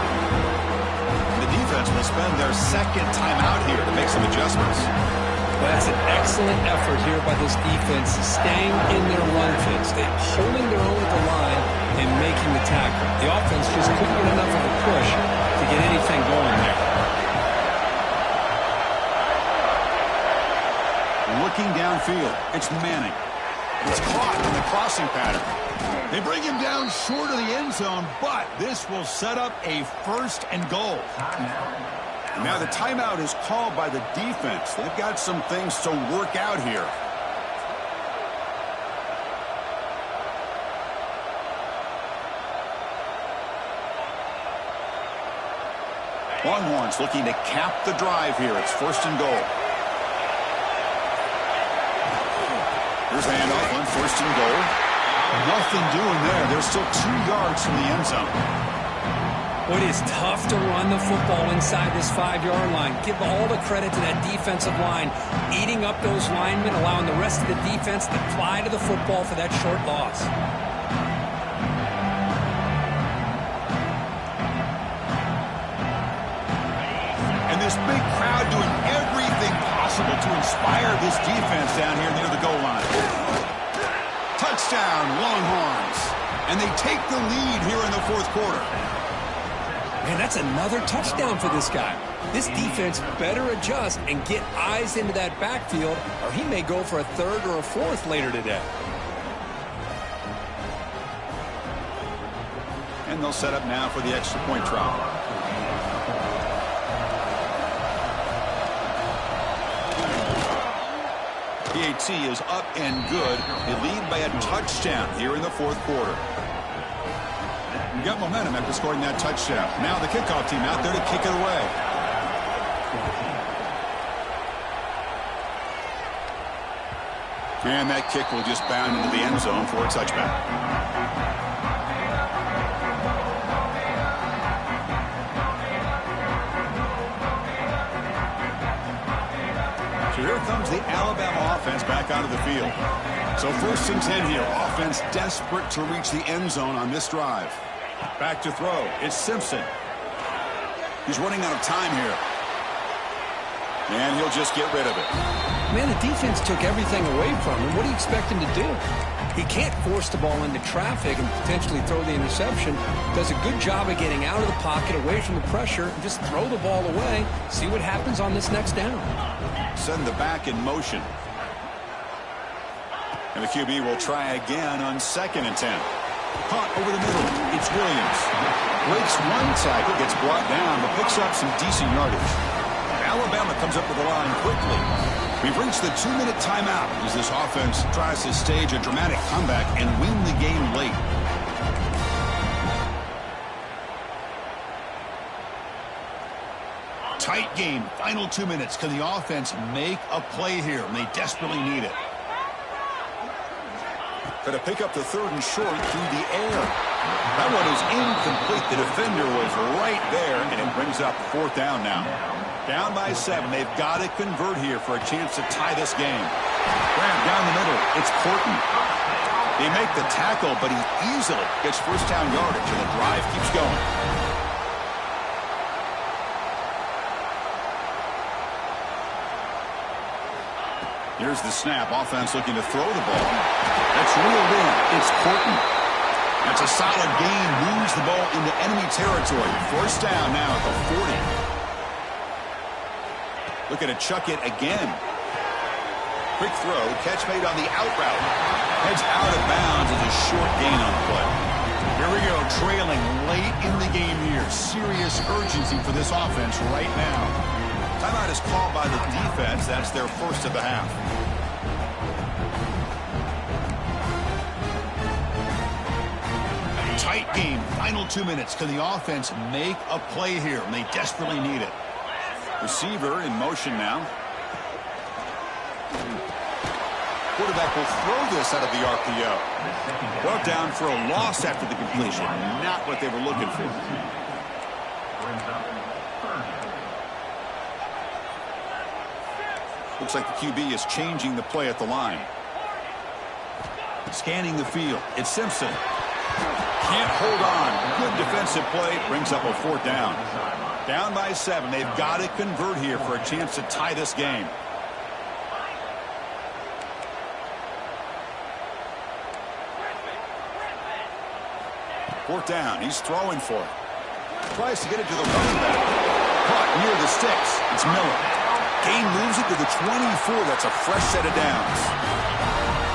And the defense will spend their second timeout here to make some adjustments. That's an excellent effort here by this defense, staying in their run fits. They're holding their own at the line and making the tackle. The offense just couldn't get enough of a push to get anything going there. Looking downfield, it's Manning. It's caught in the crossing pattern. They bring him down short of the end zone, but this will set up a 1st and goal. Now the timeout is called by the defense. They've got some things to work out here. Longhorns looking to cap the drive here. It's 1st and goal. Here's a handoff on 1st and goal. Nothing doing there. They're still 2 yards from the end zone. It is tough to run the football inside this 5-yard line. Give all the credit to that defensive line, eating up those linemen, allowing the rest of the defense to fly to the football for that short loss. And this big crowd doing everything possible to inspire this defense down here near the goal line. Touchdown, Longhorns. And they take the lead here in the 4th quarter. Man, that's another touchdown for this guy. This defense better adjust and get eyes into that backfield, or he may go for a 3rd or a 4th later today. And they'll set up now for the extra point try. PAT is up and good. They lead by a touchdown here in the 4th quarter. You got momentum after scoring that touchdown. Now the kickoff team out there to kick it away. And that kick will just bound into the end zone for a touchback. So here comes the Alabama offense back onto the field. So 1st and 10 here. Offense desperate to reach the end zone on this drive. Back to throw. It's Simpson. He's running out of time here. And he'll just get rid of it. Man, the defense took everything away from him. What do you expect him to do? He can't force the ball into traffic and potentially throw the interception. Does a good job of getting out of the pocket, away from the pressure, and just throw the ball away. See what happens on this next down. Send the back in motion. And the QB will try again on 2nd and 10. Caught over the middle. It's Williams. Breaks one tackle, gets brought down, but picks up some decent yardage. Alabama comes up with the line quickly. We've reached the 2-minute timeout as this offense tries to stage a dramatic comeback and win the game late. Tight game, final 2 minutes. Can the offense make a play here? And they desperately need it. Going to pick up the 3rd and short through the air. That one is incomplete. The defender was right there, and it brings up 4th down now. Down by 7. They've got to convert here for a chance to tie this game. Grab down the middle. It's Horton. They make the tackle, but he easily gets 1st down yardage, and the drive keeps going. Here's the snap. Offense looking to throw the ball. That's reeled in. It's Horton. That's a solid gain. Moves the ball into enemy territory. 1st down now at the 40. Looking to chuck it again. Quick throw. Catch made on the out route. Heads out of bounds as a short gain on the play. Here we go. Trailing late in the game here. Serious urgency for this offense right now. Timeout is called by the defense. That's their 1st of the half. Tight game. Final 2 minutes. Can the offense make a play here? And they desperately need it. Receiver in motion now. Quarterback will throw this out of the RPO. Brought down for a loss after the completion. Not what they were looking for. Looks like the QB is changing the play at the line. Scanning the field. It's Simpson. Can't hold on. Good defensive play. Brings up a 4th down. Down by 7. They've got to convert here for a chance to tie this game. Fourth down. He's throwing for it. Tries to get it to the running back. Caught near the sticks. It's Miller. Gain moves it to the 24. That's a fresh set of downs.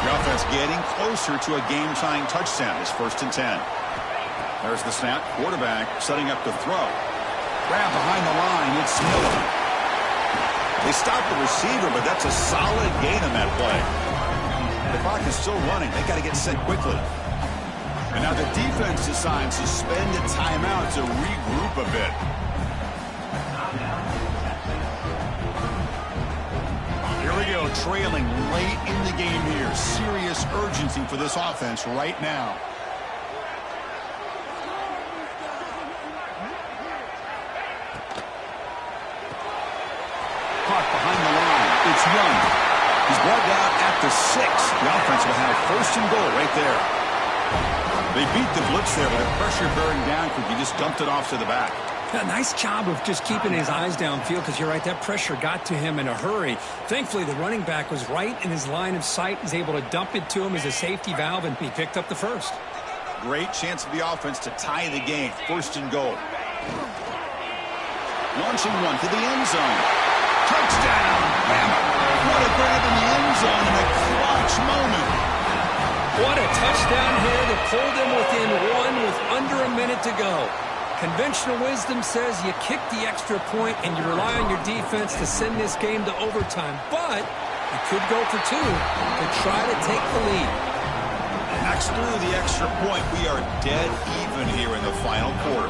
The offense getting closer to a game-tying touchdown. It's 1st and 10. There's the snap. Quarterback setting up to throw. Grab behind the line. It's Miller. They stop the receiver, but that's a solid gain on that play. The clock is still running. They got to get set quickly. And now the defense decides to spend a timeout to regroup a bit. Here we go, trailing late in the game here. Serious urgency for this offense right now. Caught behind the line. It's Young. He's brought down at the 6. The offense will have 1st and goal right there. They beat the blitz there, but the pressure bearing down because he just dumped it off to the back. A nice job of just keeping his eyes downfield because you're right, that pressure got to him in a hurry. Thankfully, the running back was right in his line of sight. He's able to dump it to him as a safety valve, and he picked up the 1st. Great chance for the offense to tie the game. 1st and goal. Launching one to the end zone. Touchdown! Bama! What a grab in the end zone in a clutch moment. What a touchdown here that pulled him within 1 with under a minute to go. Conventional wisdom says you kick the extra point and you rely on your defense to send this game to overtime. But you could go for 2 to try to take the lead. Knocks through the extra point. We are dead even here in the final quarter.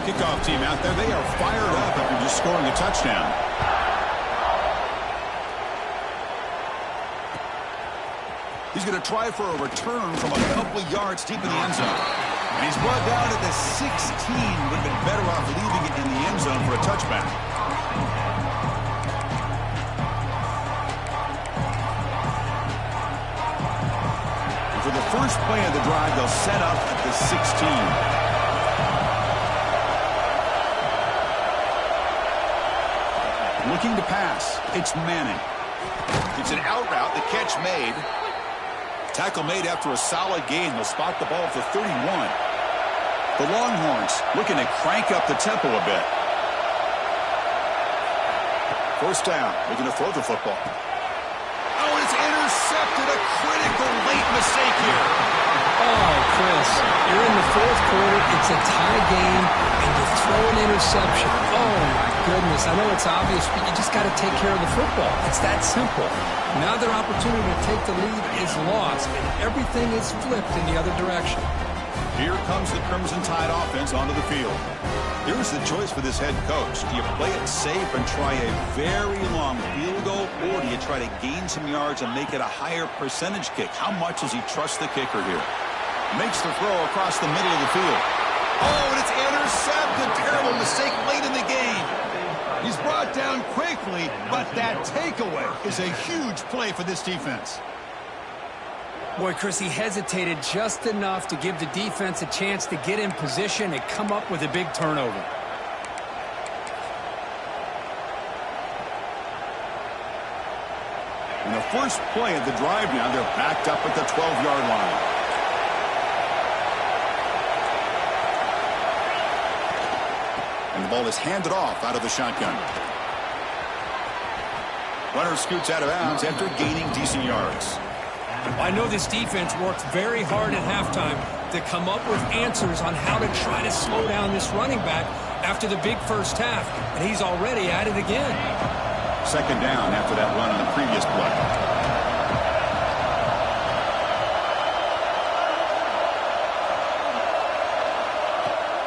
Kickoff team out there. They are fired up after just scoring a touchdown. He's going to try for a return from a couple of yards deep in the end zone. And he's brought down at the 16. Would have been better off leaving it in the end zone for a touchback. And for the first play of the drive, they'll set up at the 16. Looking to pass. It's Manning. It's an out route. The catch made. Tackle made after a solid gain. They'll spot the ball at the 31. The Longhorns looking to crank up the tempo a bit. 1st down. Looking to throw the football. Oh, it's intercepted. intercepted. A critical late mistake here. Oh, Chris, you're in the fourth quarter. It's a tie game, and you throw an interception. Oh, my goodness. I know it's obvious, but you just got to take care of the football. It's that simple. Now their opportunity to take the lead is lost, and everything is flipped in the other direction. Here comes the Crimson Tide offense onto the field. Here's the choice for this head coach. Do you play it safe and try a very long field goal, or do you try to gain some yards and make it a higher percentage kick? How much does he trust the kicker here? Makes the throw across the middle of the field. Oh, and it's intercepted. Terrible mistake late in the game. He's brought down quickly, but that takeaway is a huge play for this defense. Boy, Chris, he hesitated just enough to give the defense a chance to get in position and come up with a big turnover. In the first play of the drive now, they're backed up at the 12-yard line. And the ball is handed off out of the shotgun. Runner scoots out of bounds after gaining decent yards. I know this defense worked very hard at halftime to come up with answers on how to try to slow down this running back after the big first half, and he's already at it again. Second down after that run on the previous play.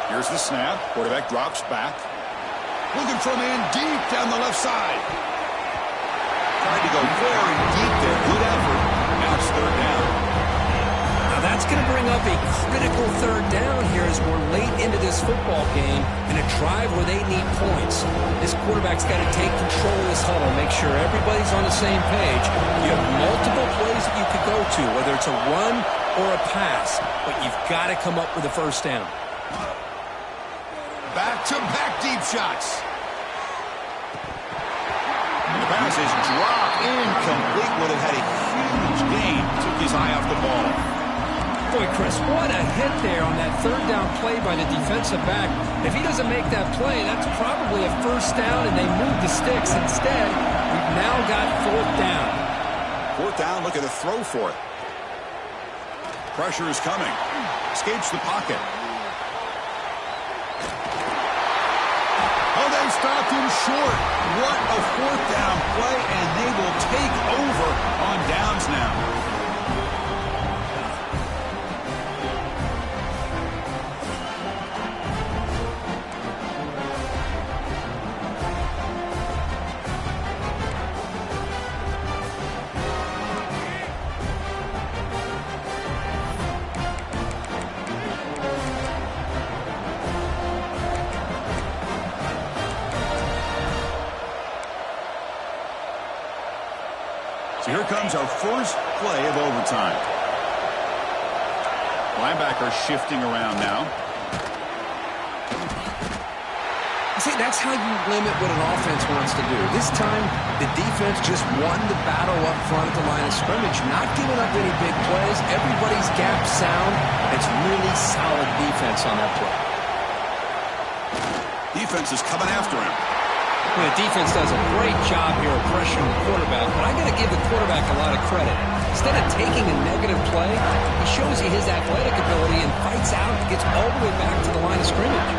Here's the snap. Quarterback drops back. Looking for a man deep down the left side. Tried to go very deep there. Good effort. Now it's third down. Now that's going to bring up a critical third down here as we're late into this football game in a drive where they need points. This quarterback's got to take control of this huddle, make sure everybody's on the same page. You have multiple plays that you could go to, whether it's a run or a pass, but you've got to come up with a first down. Back-to-back deep shots. And the pass is dropped incomplete. Would have had a huge gain. Took his eye off the ball. Boy, Chris, what a hit there on that third down play by the defensive back. If he doesn't make that play, that's probably a first down, and they move the sticks. Instead, we've now got fourth down. Fourth down, look at the throw for it. Pressure is coming. Escapes the pocket. Oh, they stopped him short. What a fourth down play, and they will take over on downs now. So here comes our first play of overtime. Linebacker shifting around now. See, that's how you limit what an offense wants to do. This time, the defense just won the battle up front at the line of scrimmage, not giving up any big plays. Everybody's gap sound. It's really solid defense on that play. Defense is coming after him. Well, the defense does a great job here of pressuring the quarterback, but I got to give the quarterback a lot of credit. Instead of taking a negative play, he shows you his athletic ability and fights out and gets all the way back to the line of scrimmage.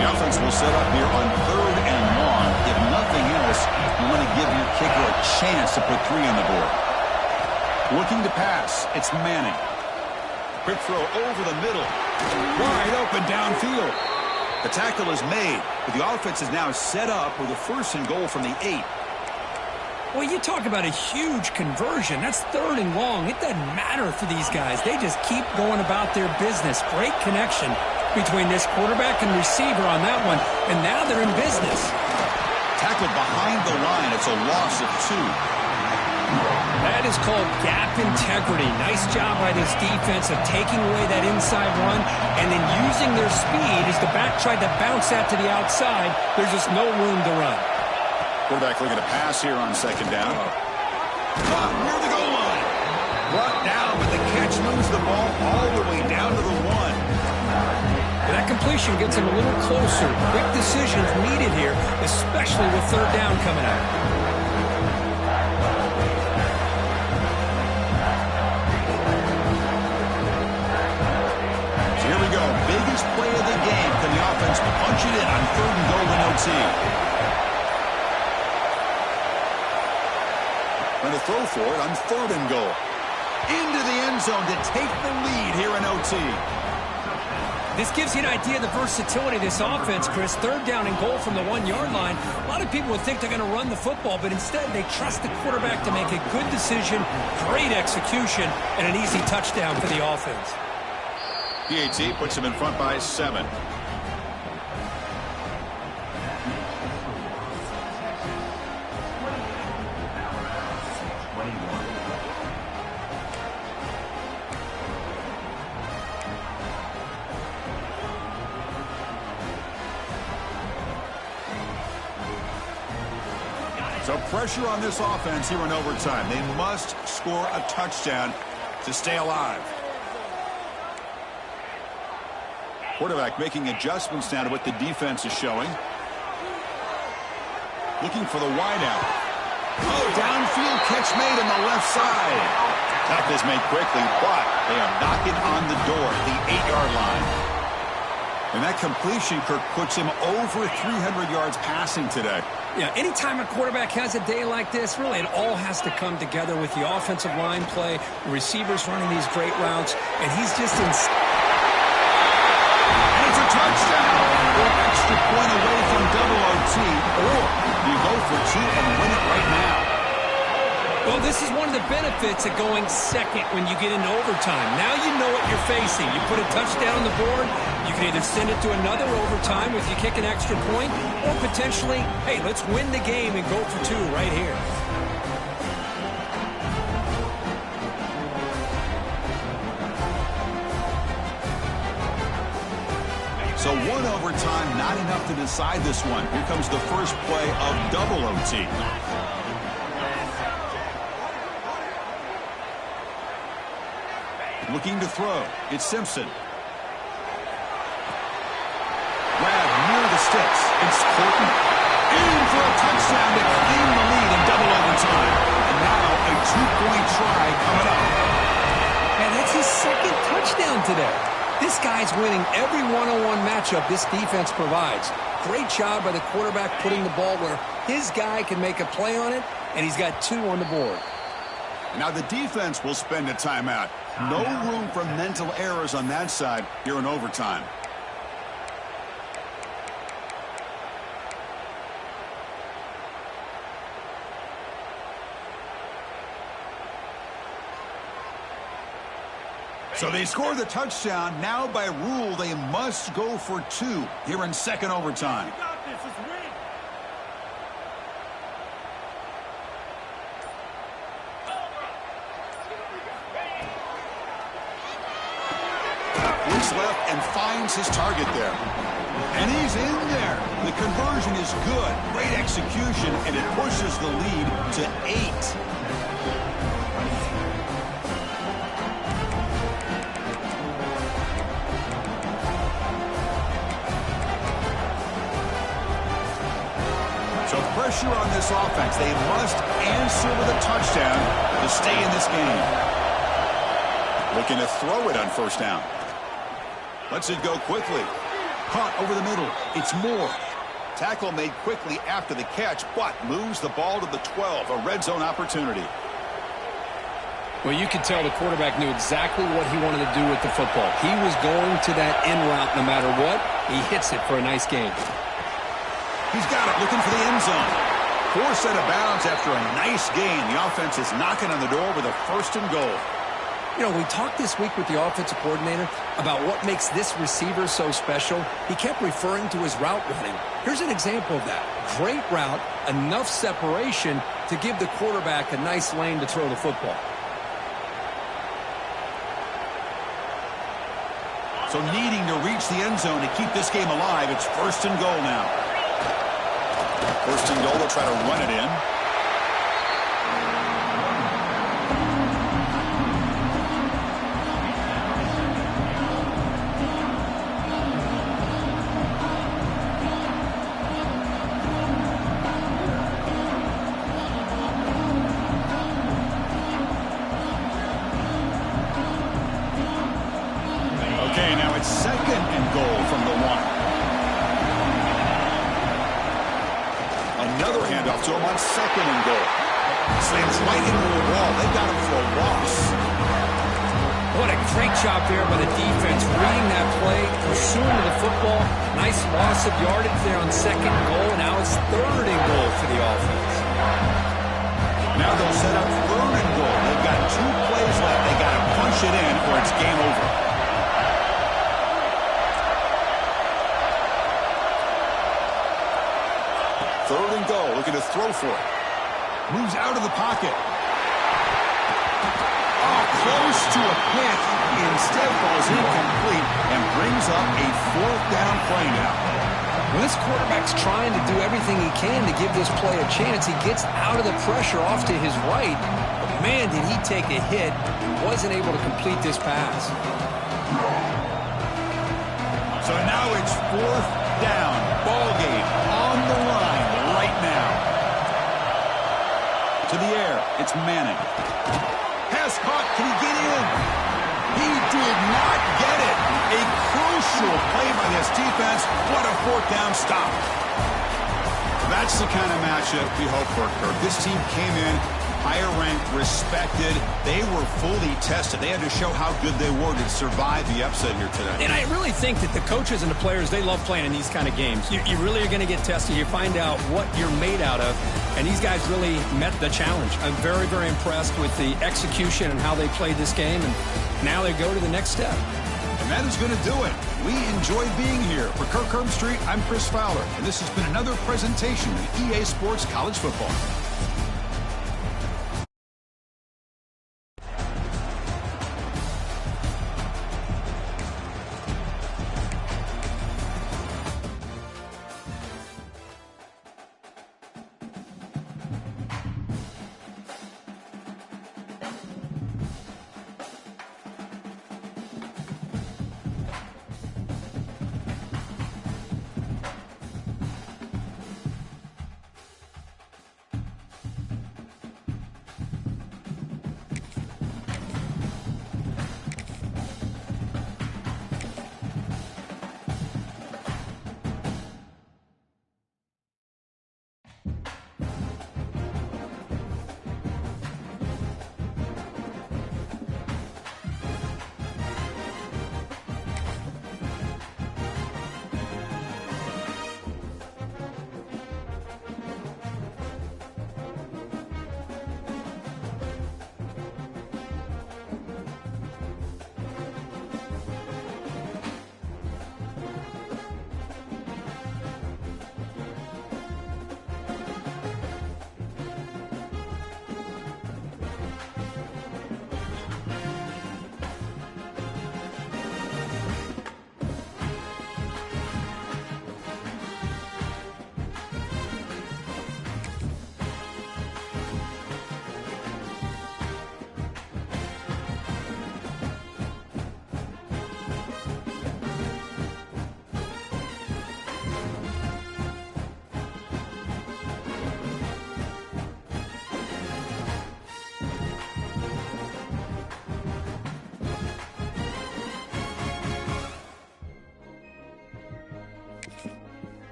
The offense will set up here on third and long. If nothing else, you want to give your kicker a chance to put 3 on the board. Looking to pass. It's Manning. Quick throw over the middle. Wide open downfield. The tackle is made, but the offense is now set up with a first and goal from the 8. Well, you talk about a huge conversion. That's third and long. It doesn't matter for these guys. They just keep going about their business. Great connection between this quarterback and receiver on that one, and now they're in business. Tackled behind the line. It's a loss of 2. That is called gap integrity. Nice job by this defense of taking away that inside run and then using their speed as the back tried to bounce that to the outside. There's just no room to run. Quarterback looking to pass here on second down. Near the goal line. Brought down, but the catch moves the ball all the way down to the 1. That completion separation gets him a little closer. Quick decisions needed here, especially with third down coming up. So here we go. Biggest play of the game. Can the offense punch it in on 3rd and goal in OT? Going to throw for it on 3rd and goal. Into the end zone to take the lead here in OT. This gives you an idea of the versatility of this offense, Chris. 3rd down and goal from the 1-yard line. A lot of people would think they're going to run the football, but instead they trust the quarterback to make a good decision, great execution, and an easy touchdown for the offense. PAT puts him in front by 7. So pressure on this offense here in overtime. They must score a touchdown to stay alive. Quarterback making adjustments now to what the defense is showing. Looking for the wideout. Oh, downfield catch made on the left side. Tackle's made quickly, but they are knocking on the door at the 8-yard line. And that completion, Kirk, puts him over 300 yards passing today. Yeah, anytime a quarterback has a day like this, really it all has to come together with the offensive line play, the receivers running these great routes, and he's just in. And it's a touchdown! Or extra point away from double OT, or you go for 2 and win it right now. Well, this is one of the benefits of going second when you get into overtime. Now you know what you're facing. You put a touchdown on the board, you can either send it to another overtime if you kick an extra point, or potentially, hey, let's win the game and go for 2 right here. So 1 overtime, not enough to decide this one. Here comes the first play of double OT. Looking to throw. It's Simpson. Grab near the sticks. It's Horton. In for a touchdown to claim the lead in double overtime. And now a 2-point try coming up. Man, that's his 2nd touchdown today. This guy's winning every one-on-one matchup this defense provides. Great job by the quarterback putting the ball where his guy can make a play on it, and he's got 2 on the board. Now the defense will spend a timeout. No room for mental errors on that side here in overtime. So they score the touchdown. Now by rule, they must go for 2 here in 2nd overtime. Looks left and finds his target there. And he's in there. The conversion is good. Great execution, and it pushes the lead to 8. So pressure on this offense. They must answer with a touchdown to stay in this game. Looking to throw it on 1st down. Lets it go quickly. Caught over the middle. It's Moore. Tackle made quickly after the catch, but moves the ball to the 12. A red zone opportunity. Well, you could tell the quarterback knew exactly what he wanted to do with the football. He was going to that in route no matter what. He hits it for a nice gain. He's got it, looking for the end zone. 4 set of bounds after a nice gain. The offense is knocking on the door with a 1st and goal. You know, we talked this week with the offensive coordinator about what makes this receiver so special. He kept referring to his route running. Here's an example of that. Great route, enough separation to give the quarterback a nice lane to throw the football. So needing to reach the end zone to keep this game alive, it's 1st and goal now. 1st and goal, they'll try to run it in. it's second and goal from the 1. Another handoff to him on second and goal. Slams right into the wall. They got him for a loss. What a great job there by the defense, reading that play, pursuing the football. Nice loss of yardage there on second and goal. Now it's third and goal for the offense. Now they'll set up third and goal. They've got 2 plays left. They got to punch it in or it's game over. Third and goal, looking to throw for it. Moves out of the pocket. Oh, close to a pick. Instead falls incomplete and brings up a 4th down play now. When this quarterback's trying to do everything he can to give this play a chance, he gets out of the pressure off to his right. But man, did he take a hit and wasn't able to complete this pass. So now it's 4th down. Ball game on the line right now. To the air, it's Manning. Pass caught, can he get in? He did not get it. A crucial play by this defense. What a 4th down stop. That's the kind of matchup we hope for, Kirk. This team came in higher ranked, respected. They were fully tested. They had to show how good they were to survive the upset here today. And I really think that the coaches and the players, they love playing in these kind of games. You really are going to get tested. You find out what you're made out of. And these guys really met the challenge. I'm very, very impressed with the execution and how they played this game. And now they go to the next step. And that is going to do it. We enjoy being here. For Kirk Herbstreit, I'm Chris Fowler. And this has been another presentation of EA Sports College Football.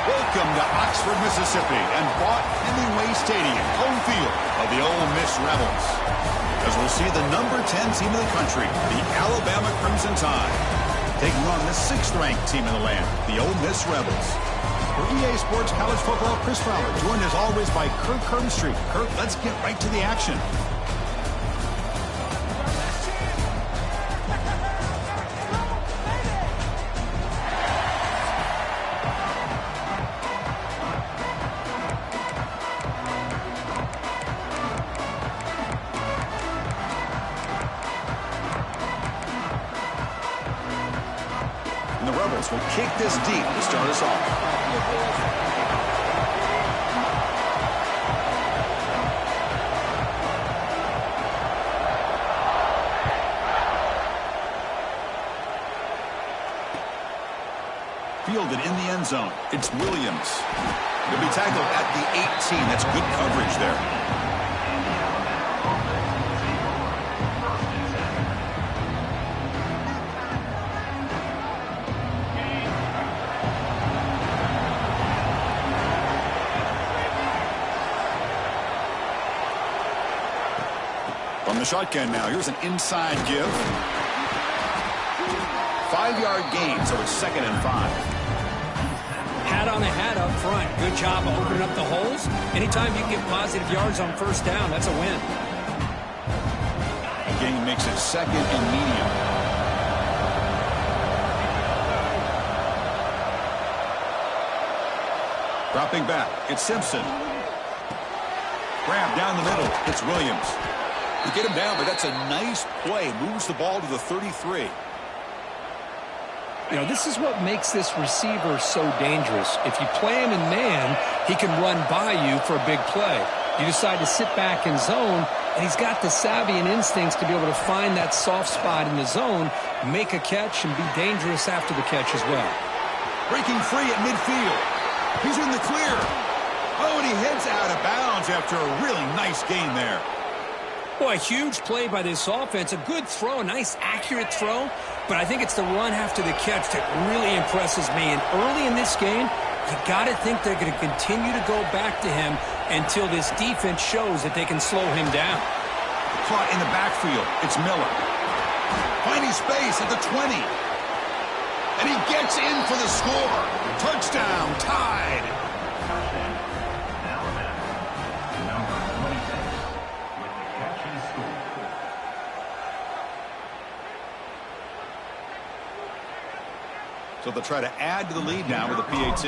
Welcome to Oxford, Mississippi, and Vaught-Hemingway Stadium, home field of the Ole Miss Rebels. As we'll see the number 10 team in the country, the Alabama Crimson Tide, taking on the 6th-ranked team in the land, the Ole Miss Rebels. For EA Sports College Football, Chris Fowler, joined as always by Kirk Herbstreit. Kirk, let's get right to the action. And the Rebels will kick this deep to start us off. Fielded in the end zone. It's Williams. He'll be tackled at the 18. That's good coverage there. From the shotgun now, here's an inside give. 5-yard gain, so it's 2nd and 5. Hat on a hat up front. Good job of opening up the holes. Anytime you can get positive yards on first down, that's a win. The gain makes it 2nd and medium. Dropping back, it's Simpson. Grab down the middle, it's Williams. You get him down, but that's a nice play. Moves the ball to the 33. You know, this is what makes this receiver so dangerous. If you play him in man, he can run by you for a big play. You decide to sit back in zone, and he's got the savvy and instincts to be able to find that soft spot in the zone, make a catch, and be dangerous after the catch as well. Breaking free at midfield. He's in the clear. Oh, and he heads out of bounds after a really nice gain there. Boy, a huge play by this offense. A good throw, a nice, accurate throw. But I think it's the run after the catch that really impresses me. And early in this game, you got to think they're going to continue to go back to him until this defense shows that they can slow him down. Caught in the backfield. It's Miller. Finding space at the 20. And he gets in for the score. Touchdown, tied. So they'll try to add to the lead now with a PAT.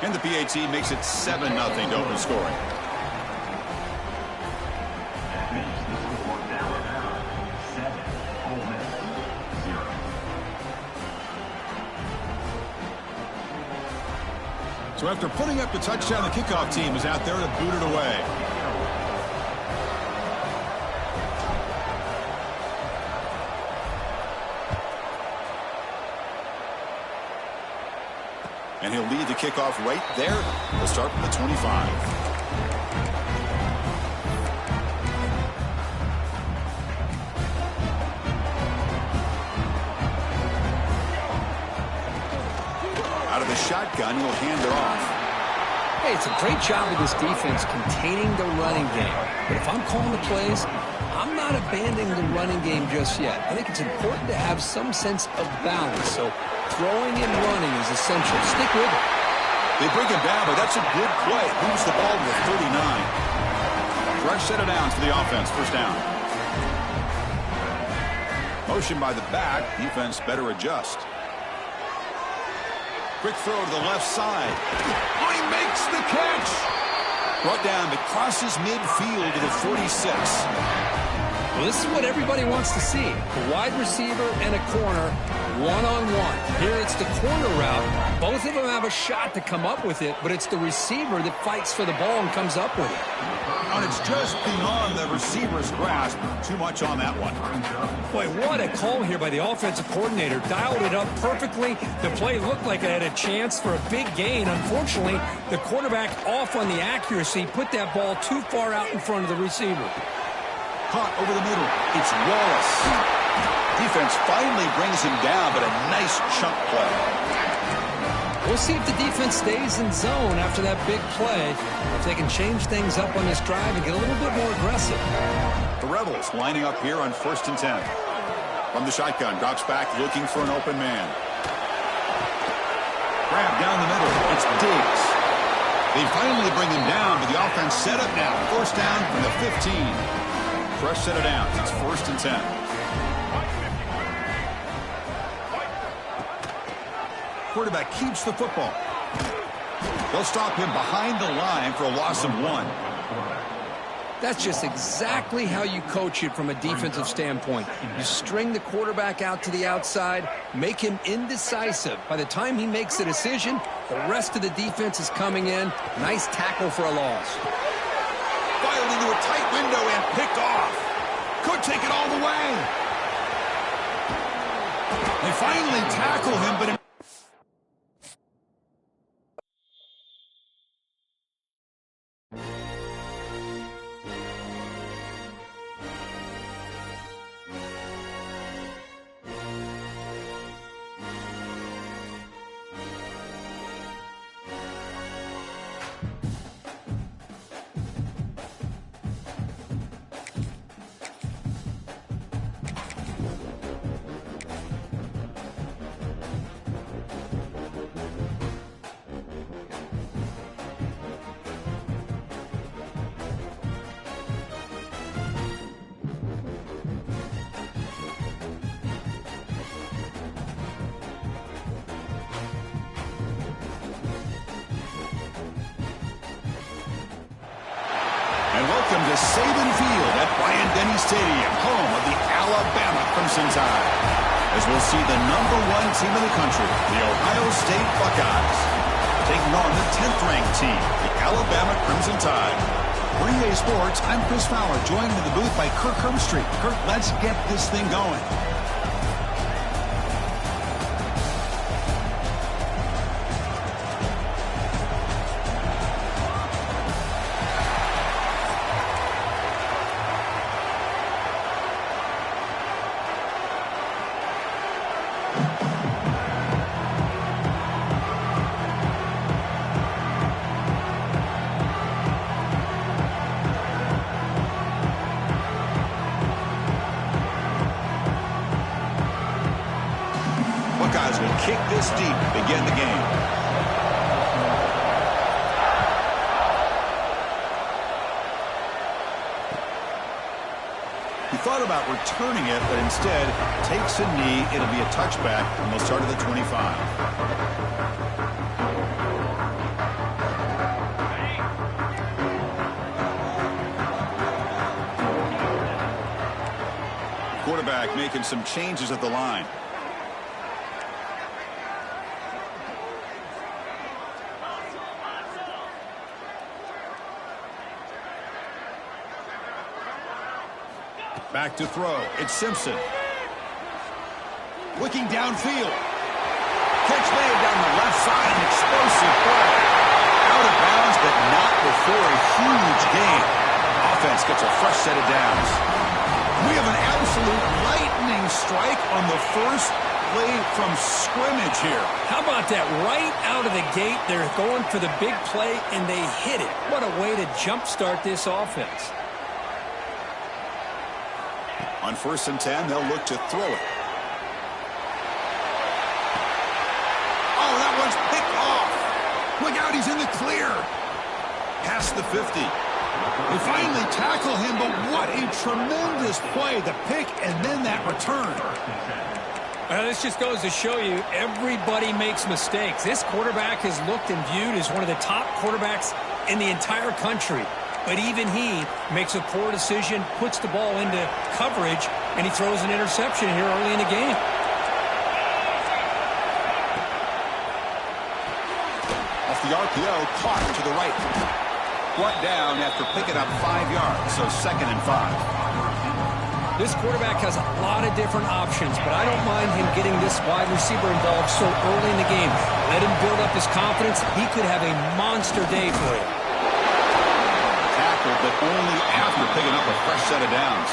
And the PAT makes it 7-0 to open scoring. So after putting up the touchdown, the kickoff team is out there to boot it away. And he'll lead the kickoff right there. We'll start from the 25. Out of the shotgun, he'll hand it off. Hey, it's a great job of this defense containing the running game. But if I'm calling the plays, I'm not abandoning the running game just yet. I think it's important to have some sense of balance. So throwing and running is essential. Stick with it. They bring him down, but that's a good play. Moves the ball to the 39. Fresh set of downs for the offense. First down. Motion by the back. Defense better adjust. Quick throw to the left side. Oh, he makes the catch. Brought down, but crosses midfield to the 46. Well, this is what everybody wants to see. A wide receiver and a corner, one-on-one. Here it's the corner route. Both of them have a shot to come up with it, but it's the receiver that fights for the ball and comes up with it. And it's just beyond the receiver's grasp. Too much on that one. Boy, what a call here by the offensive coordinator. Dialed it up perfectly. The play looked like it had a chance for a big gain. Unfortunately, the quarterback off on the accuracy, put that ball too far out in front of the receiver. Caught over the middle. It's Wallace. Defense finally brings him down, but a nice chunk play. We'll see if the defense stays in zone after that big play, if they can change things up on this drive and get a little bit more aggressive. The Rebels lining up here on 1st and 10. From the shotgun, drops back looking for an open man. Grab down the middle. It's Diggs. They finally bring him down, but the offense set up now. First down from the 15. Fresh set of downs. It's 1st and 10. Quarterback keeps the football. They'll stop him behind the line for a loss of 1. That's just exactly how you coach it from a defensive standpoint. You string the quarterback out to the outside, make him indecisive. By the time he makes a decision, the rest of the defense is coming in. Nice tackle for a loss. Fired into a tight window and picked off. Could take it all the way. They finally tackle him, but... Welcome to Saban Field at Bryant-Denny Stadium, home of the Alabama Crimson Tide. As we'll see the #1 team in the country, the Ohio State Buckeyes, taking on the 10th-ranked team, the Alabama Crimson Tide. For EA Sports, I'm Chris Fowler, joined in the booth by Kirk Herbstreit. Kirk, let's get this thing going. Buckeyes will kick this deep to begin the game. He thought about returning it, but instead takes a knee. It'll be a touchback, and they'll start at the 25. Quarterback making some changes at the line. Back to throw. It's Simpson. Looking downfield. Catch made down the left side. An explosive play. Out of bounds, but not before a huge gain. Offense gets a fresh set of downs. We have an absolute lightning strike on the first play from scrimmage here. How about that? Right out of the gate, they're going for the big play, and they hit it. What a way to jumpstart this offense. On 1st and 10, they'll look to throw it. Oh, that one's picked off. Look out, he's in the clear. Past the 50. They finally tackle him, but what a tremendous play. The pick and then that return. This just goes to show you everybody makes mistakes. This quarterback is looked and viewed as one of the top quarterbacks in the entire country. But even he makes a poor decision, puts the ball into coverage, and he throws an interception here early in the game. Off the RPO, caught to the right. Brought down after picking up 5 yards, so 2nd and 5. This quarterback has a lot of different options, but I don't mind him getting this wide receiver involved so early in the game. Let him build up his confidence. He could have a monster day for him. But only after picking up a fresh set of downs.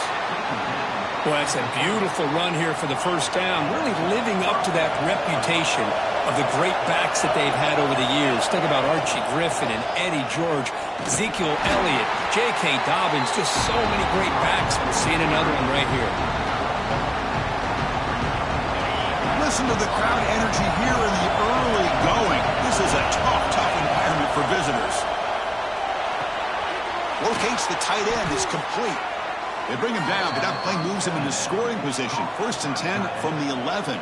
Well, that's a beautiful run here for the first down, really living up to that reputation of the great backs that they've had over the years. Think about Archie Griffin and Eddie George, Ezekiel Elliott, J.K. Dobbins, just so many great backs. We're seeing another one right here. Listen to the crowd energy here in the early going. This is a tough environment for visitors. Locates the tight end, is complete. They bring him down, but that play moves him into scoring position. 1st and 10 from the 11.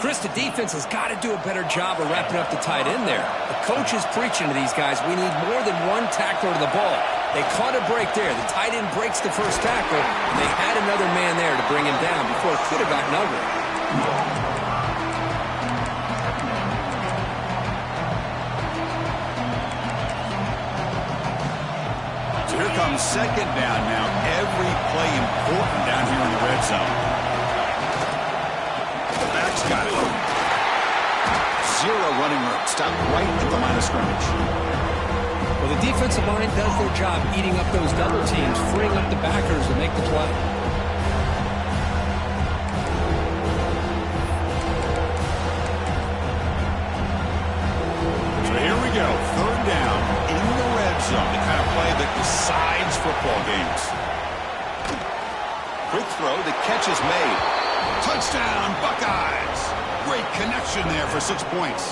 Chris, the defense has got to do a better job of wrapping up the tight end there. The coach is preaching to these guys, we need more than one tackler to the ball. They caught a break there. The tight end breaks the first tackle, and they had another man there to bring him down before it could have gotten ugly. So here comes second down now. Every play important down here in the red zone. The back's got it. Zero running room. Stop right at the line of scrimmage. Well, the defensive line does their job eating up those double teams, freeing up the backers to make the play. So here we go. Third down in the red zone. The kind of play that decides football games. Quick throw. The catch is made. Touchdown, Buckeyes. Great connection there for 6 points.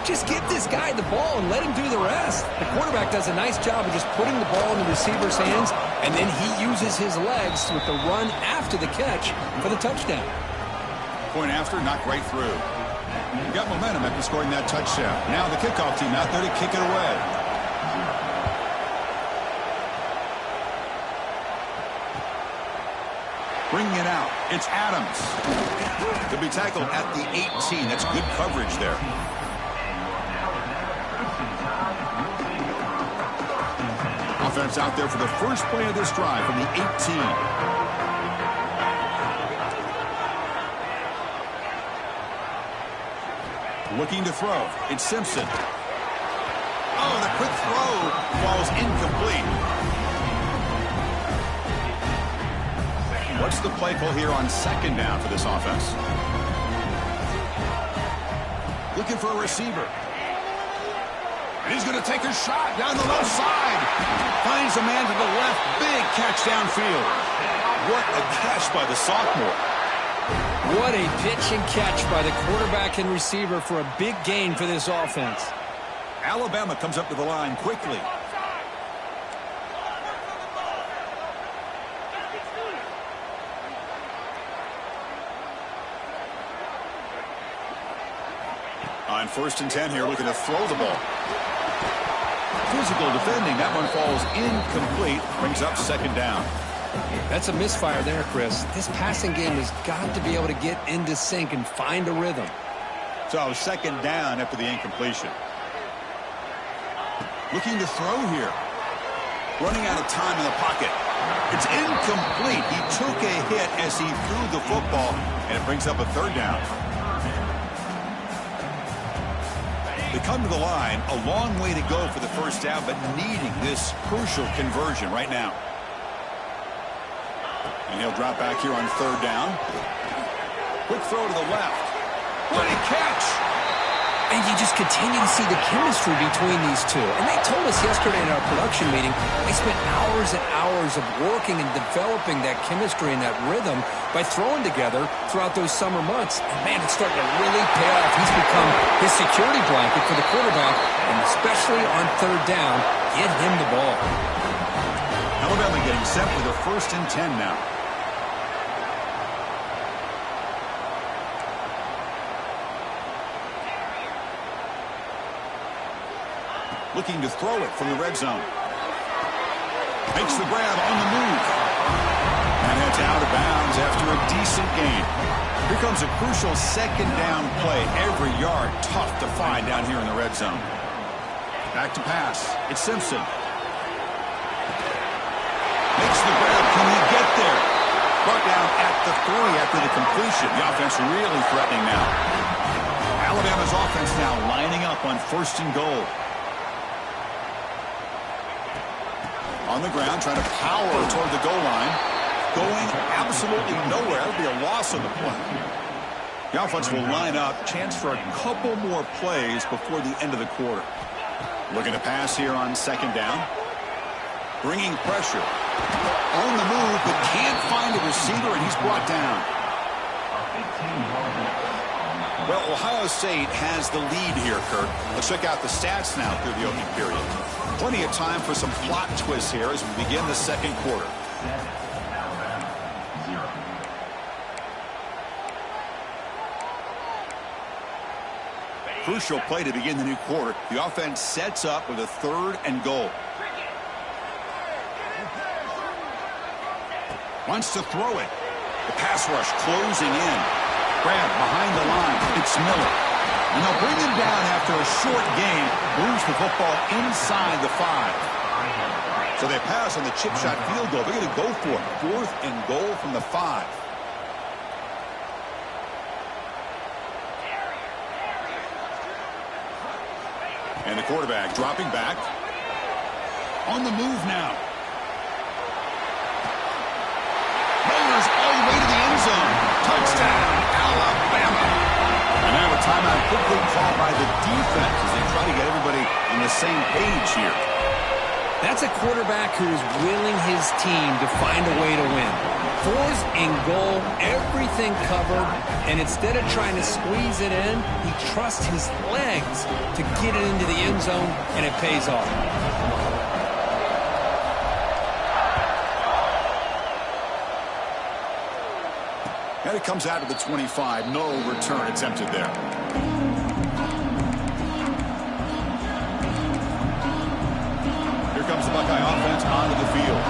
Just give this guy the ball and let him do the rest. The quarterback does a nice job of just putting the ball in the receiver's hands, and then he uses his legs with the run after the catch for the touchdown. Point after, knocked right through. Got momentum after scoring that touchdown. Now the kickoff team out there to kick it away. Bringing it out, it's Adams. To be tackled at the 18. That's good coverage there. Offense out there for the first play of this drive from the 18. Looking to throw. It's Simpson. Oh, the quick throw falls incomplete. What's the play call here on second down for this offense? Looking for a receiver. And he's going to take a shot down the left side. Finds a man to the left. Big catch downfield. What a catch by the sophomore. What a pitch and catch by the quarterback and receiver for a big gain for this offense. Alabama comes up to the line quickly. On 1st and 10 here, looking to throw the ball. Physical defending. That one falls incomplete. Brings up second down. That's a misfire there, Chris. This passing game has got to be able to get into sync and find a rhythm. So second down after the incompletion. Looking to throw here. Running out of time in the pocket. It's incomplete. He took a hit as he threw the football, and it brings up a third down. They come to the line, a long way to go for the first down, but needing this crucial conversion right now. And he'll drop back here on third down. Quick throw to the left. What a catch! And you just continue to see the chemistry between these two. And they told us yesterday in our production meeting, they spent hours and hours of working and developing that chemistry and that rhythm by throwing together throughout those summer months. And man, it's starting to really pay off. He's become his security blanket for the quarterback, and especially on third down, get him the ball. Alabama getting set with a 1st and 10 now. Looking to throw it from the red zone. Makes the grab on the move. And it's out of bounds after a decent gain. Here comes a crucial second down play. Every yard tough to find down here in the red zone. Back to pass. It's Simpson. Makes the grab. Can he get there? Brought down at the 3 after the completion. The offense really threatening now. Alabama's offense now lining up on 1st and goal. On the ground, trying to power toward the goal line. Going absolutely nowhere. That would be a loss on the play. The offense will line up. Chance for a couple more plays before the end of the quarter. Looking to pass here on second down. Bringing pressure. On the move, but can't find a receiver, and he's brought down. Well, Ohio State has the lead here, Kurt. Let's check out the stats now through the opening period. Plenty of time for some plot twists here as we begin the second quarter. Crucial play to begin the new quarter. The offense sets up with a 3rd and goal. Wants to throw it. The pass rush closing in. Grab behind the line. It's Miller. And they'll bring him down after a short game. Moves the football inside the 5. So they pass on the chip shot field goal. They're going to go for it. 4th and goal from the 5. And the quarterback dropping back. On the move now. Miller's all the way to the end zone. Touchdown, Alabama. And now a timeout quickly called by the defense as they try to get everybody on the same page here. That's a quarterback who is willing his team to find a way to win. 4th and goal, everything covered, and instead of trying to squeeze it in, he trusts his legs to get it into the end zone, and it pays off. And it comes out to the 25. No return attempted there. Here comes the Buckeye offense onto the field.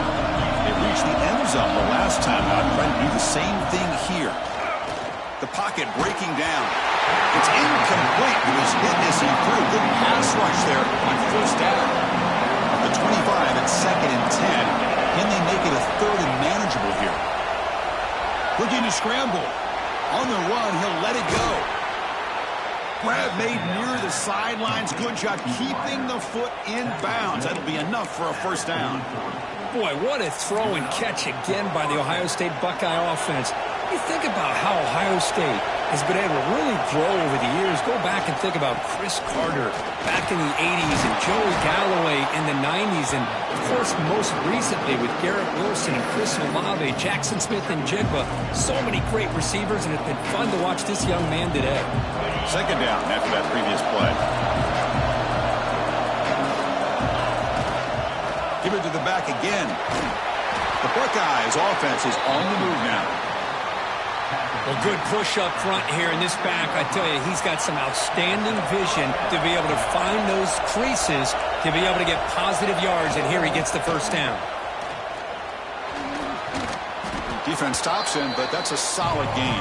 They reached the end zone the last time out, trying to do the same thing here. The pocket breaking down. It's incomplete. It was hit as he threw. Good pass rush there on 1st down. The 25 at 2nd and 10. Can they make it a 3rd and manageable here? Looking to scramble. On the run, he'll let it go. Grab made near the sidelines. Good job keeping the foot in bounds. That'll be enough for a 1st down. Boy, what a throw and catch again by the Ohio State Buckeye offense. You think about how Ohio State has been able to really grow over the years. Go back and think about Chris Carter back in the 80s and Joey Galloway in the 90s. And, of course, most recently with Garrett Wilson and Chris Olave, Jackson Smith and Jigba. So many great receivers, and it's been fun to watch this young man today. 2nd down after that previous play. Give it to the back again. The Buckeyes offense is on the move now. Well, good push up front here in this back. I tell you, he's got some outstanding vision to be able to find those creases to be able to get positive yards, and here he gets the 1st down. Defense stops him, but that's a solid gain.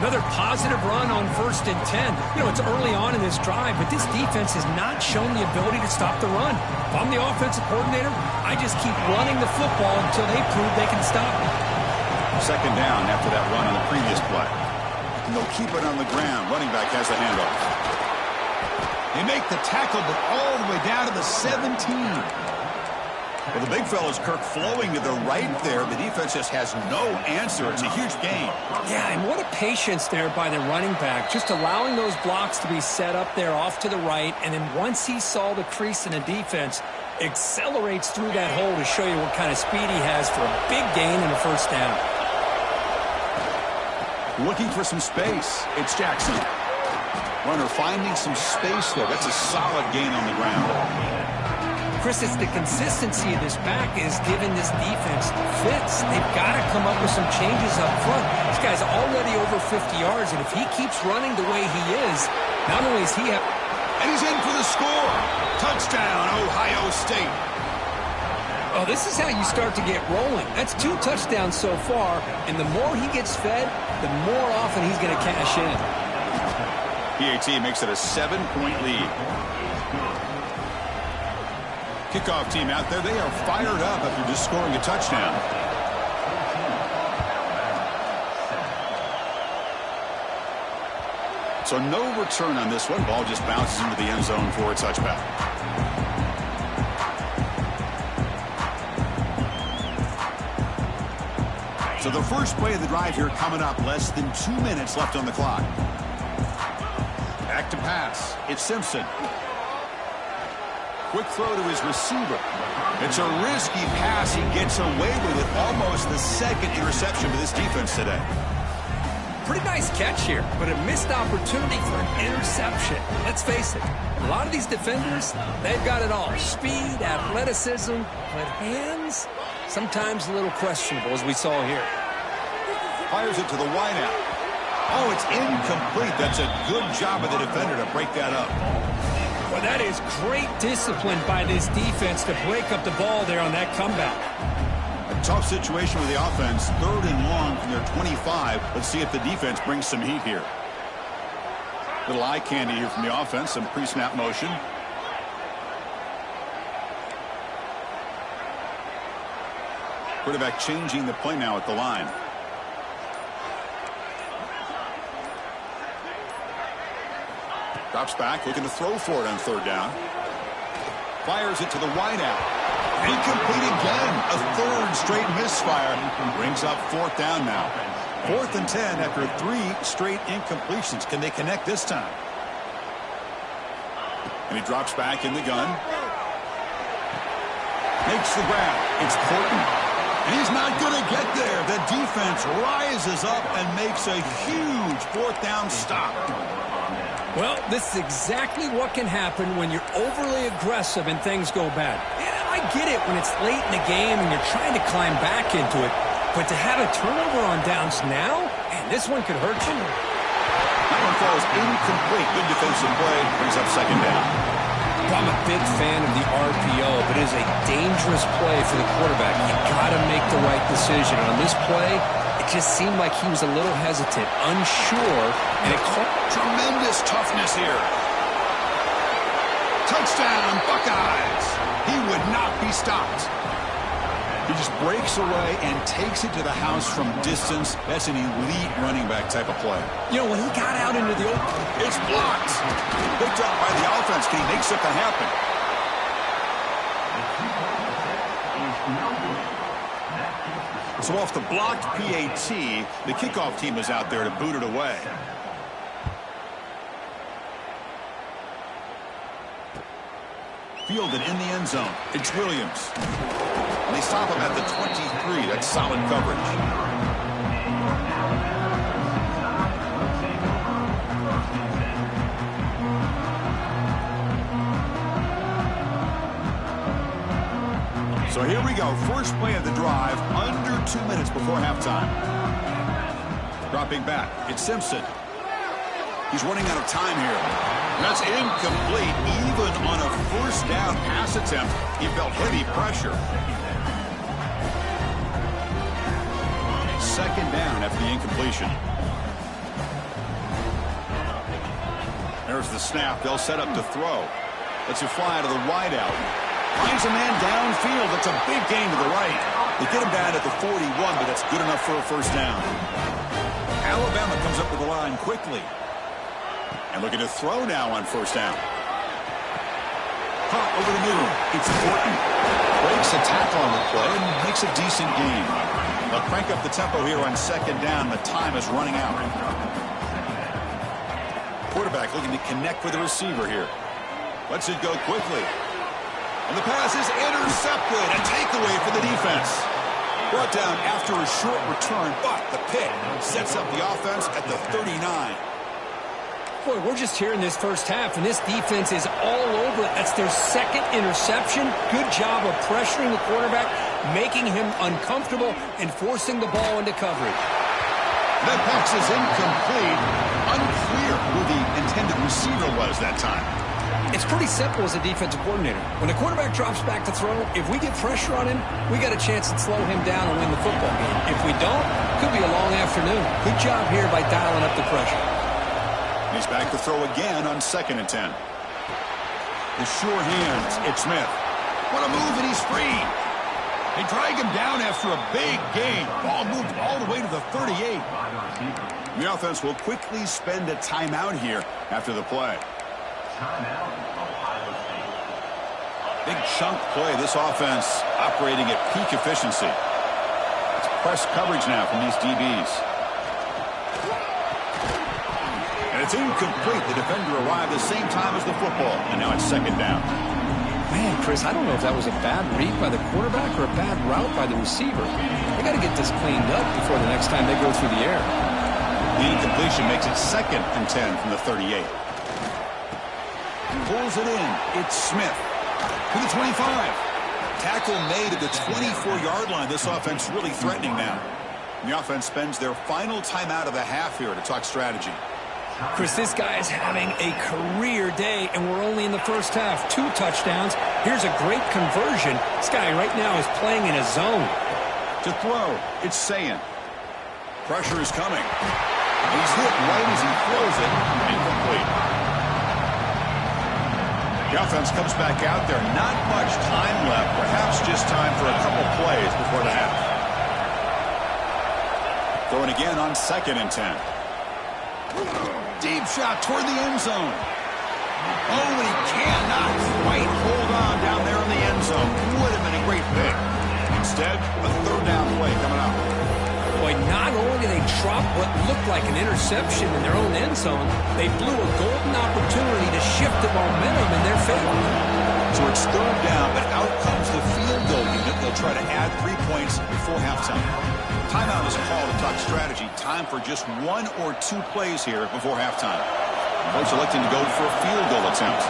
Another positive run on 1st and 10. You know, it's early on in this drive, but this defense has not shown the ability to stop the run. If I'm the offensive coordinator, I just keep running the football until they prove they can stop it. 2nd down after that run on the previous play. And they'll keep it on the ground. Running back has the handoff. They make the tackle, but all the way down to the 17. Well, the big fella's Kirk flowing to the right there. The defense just has no answer. It's a huge gain. Yeah, and what a patience there by the running back. Just allowing those blocks to be set up there off to the right. And then once he saw the crease in the defense, accelerates through that hole to show you what kind of speed he has for a big gain and a 1st down. Looking for some space. It's Jackson. Runner finding some space there. That's a solid gain on the ground. Chris, it's the consistency of this back is giving this defense fits. They've got to come up with some changes up front. This guy's already over 50 yards, and if he keeps running the way he is, not only is he... And he's in for the score. Touchdown, Ohio State. Oh, this is how you start to get rolling. That's 2 touchdowns so far, and the more he gets fed, the more often he's going to cash in. PAT makes it a 7-point lead. Kickoff team out there, they are fired up after just scoring a touchdown. So no return on this one. Ball just bounces into the end zone for a touchback. So the first play of the drive here coming up. Less than 2 minutes left on the clock. Back to pass. It's Simpson. Quick throw to his receiver. It's a risky pass. He gets away with it. Almost the 2nd interception for this defense today. Pretty nice catch here, but a missed opportunity for an interception. Let's face it, a lot of these defenders, they've got it all. Speed, athleticism, but hands, sometimes a little questionable, as we saw here. Fires it to the wideout. Oh, it's incomplete. That's a good job of the defender to break that up. Well, that is great discipline by this defense to break up the ball there on that comeback. Tough situation with the offense. 3rd and long from their 25. Let's see if the defense brings some heat here. Little eye candy here from the offense. Some pre-snap motion. Quarterback changing the play now at the line. Drops back, looking to throw for it on 3rd down. Fires it to the wideout. Incomplete again. A 3rd straight misfire. Brings up 4th down now. 4th and 10 after 3 straight incompletions. Can they connect this time? And he drops back in the gun. Makes the grab. It's Porton. And he's not going to get there. The defense rises up and makes a huge 4th down stop. Well, this is exactly what can happen when you're overly aggressive and things go bad. I get it when it's late in the game and you're trying to climb back into it. But to have a turnover on downs now, man, this one could hurt you. That one falls incomplete. Good defensive play. Brings up 2nd down. I'm a big fan of the RPO, but it is a dangerous play for the quarterback. You got to make the right decision. On this play, it just seemed like he was a little hesitant, unsure, and it caught. Tremendous toughness here. Touchdown, Buckeyes. He would not be stopped. He just breaks away and takes it to the house from distance. That's an elite running back type of play. You know, when he got out into the open, it's blocked. Picked up by the offense. Can he make something happen? So off the blocked PAT, the kickoff team is out there to boot it away. Fielded in the end zone. It's Williams. And they stop him at the 23. That's solid coverage. So here we go. First play of the drive. Under 2 minutes before halftime. Dropping back. It's Simpson. He's running out of time here. That's incomplete. Even on a 1st down pass attempt, he felt heavy pressure. 2nd down after the incompletion. There's the snap. They'll set up to throw. Lets it fly to the wideout. Finds a man downfield. That's a big gain to the right. They get him down at the 41, but that's good enough for a 1st down. Alabama comes up with the line quickly. And looking to throw now on 1st down. Hot over the middle. It's Porton. Breaks a tackle on the play and makes a decent gain. They'll crank up the tempo here on 2nd down. The time is running out. Quarterback looking to connect with the receiver here. Lets it go quickly. And the pass is intercepted. A takeaway for the defense. Brought down after a short return, but the pick sets up the offense at the 39. Boy, we're just here in this first half, and this defense is all over it. That's their 2nd interception. Good job of pressuring the quarterback, making him uncomfortable, and forcing the ball into coverage. That pass is incomplete. Unclear who the intended receiver was that time. It's pretty simple as a defensive coordinator. When the quarterback drops back to throw, if we get pressure on him, we got a chance to slow him down and win the football game. If we don't, could be a long afternoon. Good job here by dialing up the pressure. He's back to throw again on 2nd and 10. The sure hands. It's Smith. What a move, and he's free. They drag him down after a big gain. Ball moved all the way to the 38. The offense will quickly spend a timeout here after the play. Big chunk play. This offense operating at peak efficiency. It's press coverage now from these DBs. And it's incomplete. The defender arrived the same time as the football. And now it's 2nd down. Man, Chris, I don't know if that was a bad read by the quarterback or a bad route by the receiver. They got to get this cleaned up before the next time they go through the air. The incompletion makes it 2nd and 10 from the 38. Pulls it in. It's Smith to the 25. Tackle made at the 24-yard line. This offense really threatening now. And the offense spends their final timeout of the half here to talk strategy. Chris, this guy is having a career day, and we're only in the first half. 2 touchdowns. Here's a great conversion. This guy right now is playing in a zone. To throw, it's Sayin. Pressure is coming. He's hit right as he throws it. Incomplete. The offense comes back out there. Not much time left. Perhaps just time for a couple plays before the half. Throwing again on 2nd and 10. Deep shot toward the end zone. Oh, and he cannot quite hold on down there in the end zone. Would have been a great pick. Instead, a 3rd down play coming up. Boy, not only did they drop what looked like an interception in their own end zone, they blew a golden opportunity to shift the momentum in their favor. So it's 3rd down, but out comes the field goal unit. They'll try to add 3 points before halftime. Timeout is called to talk strategy. Time for just 1 or 2 plays here before halftime. Coach electing to go for a field goal attempt.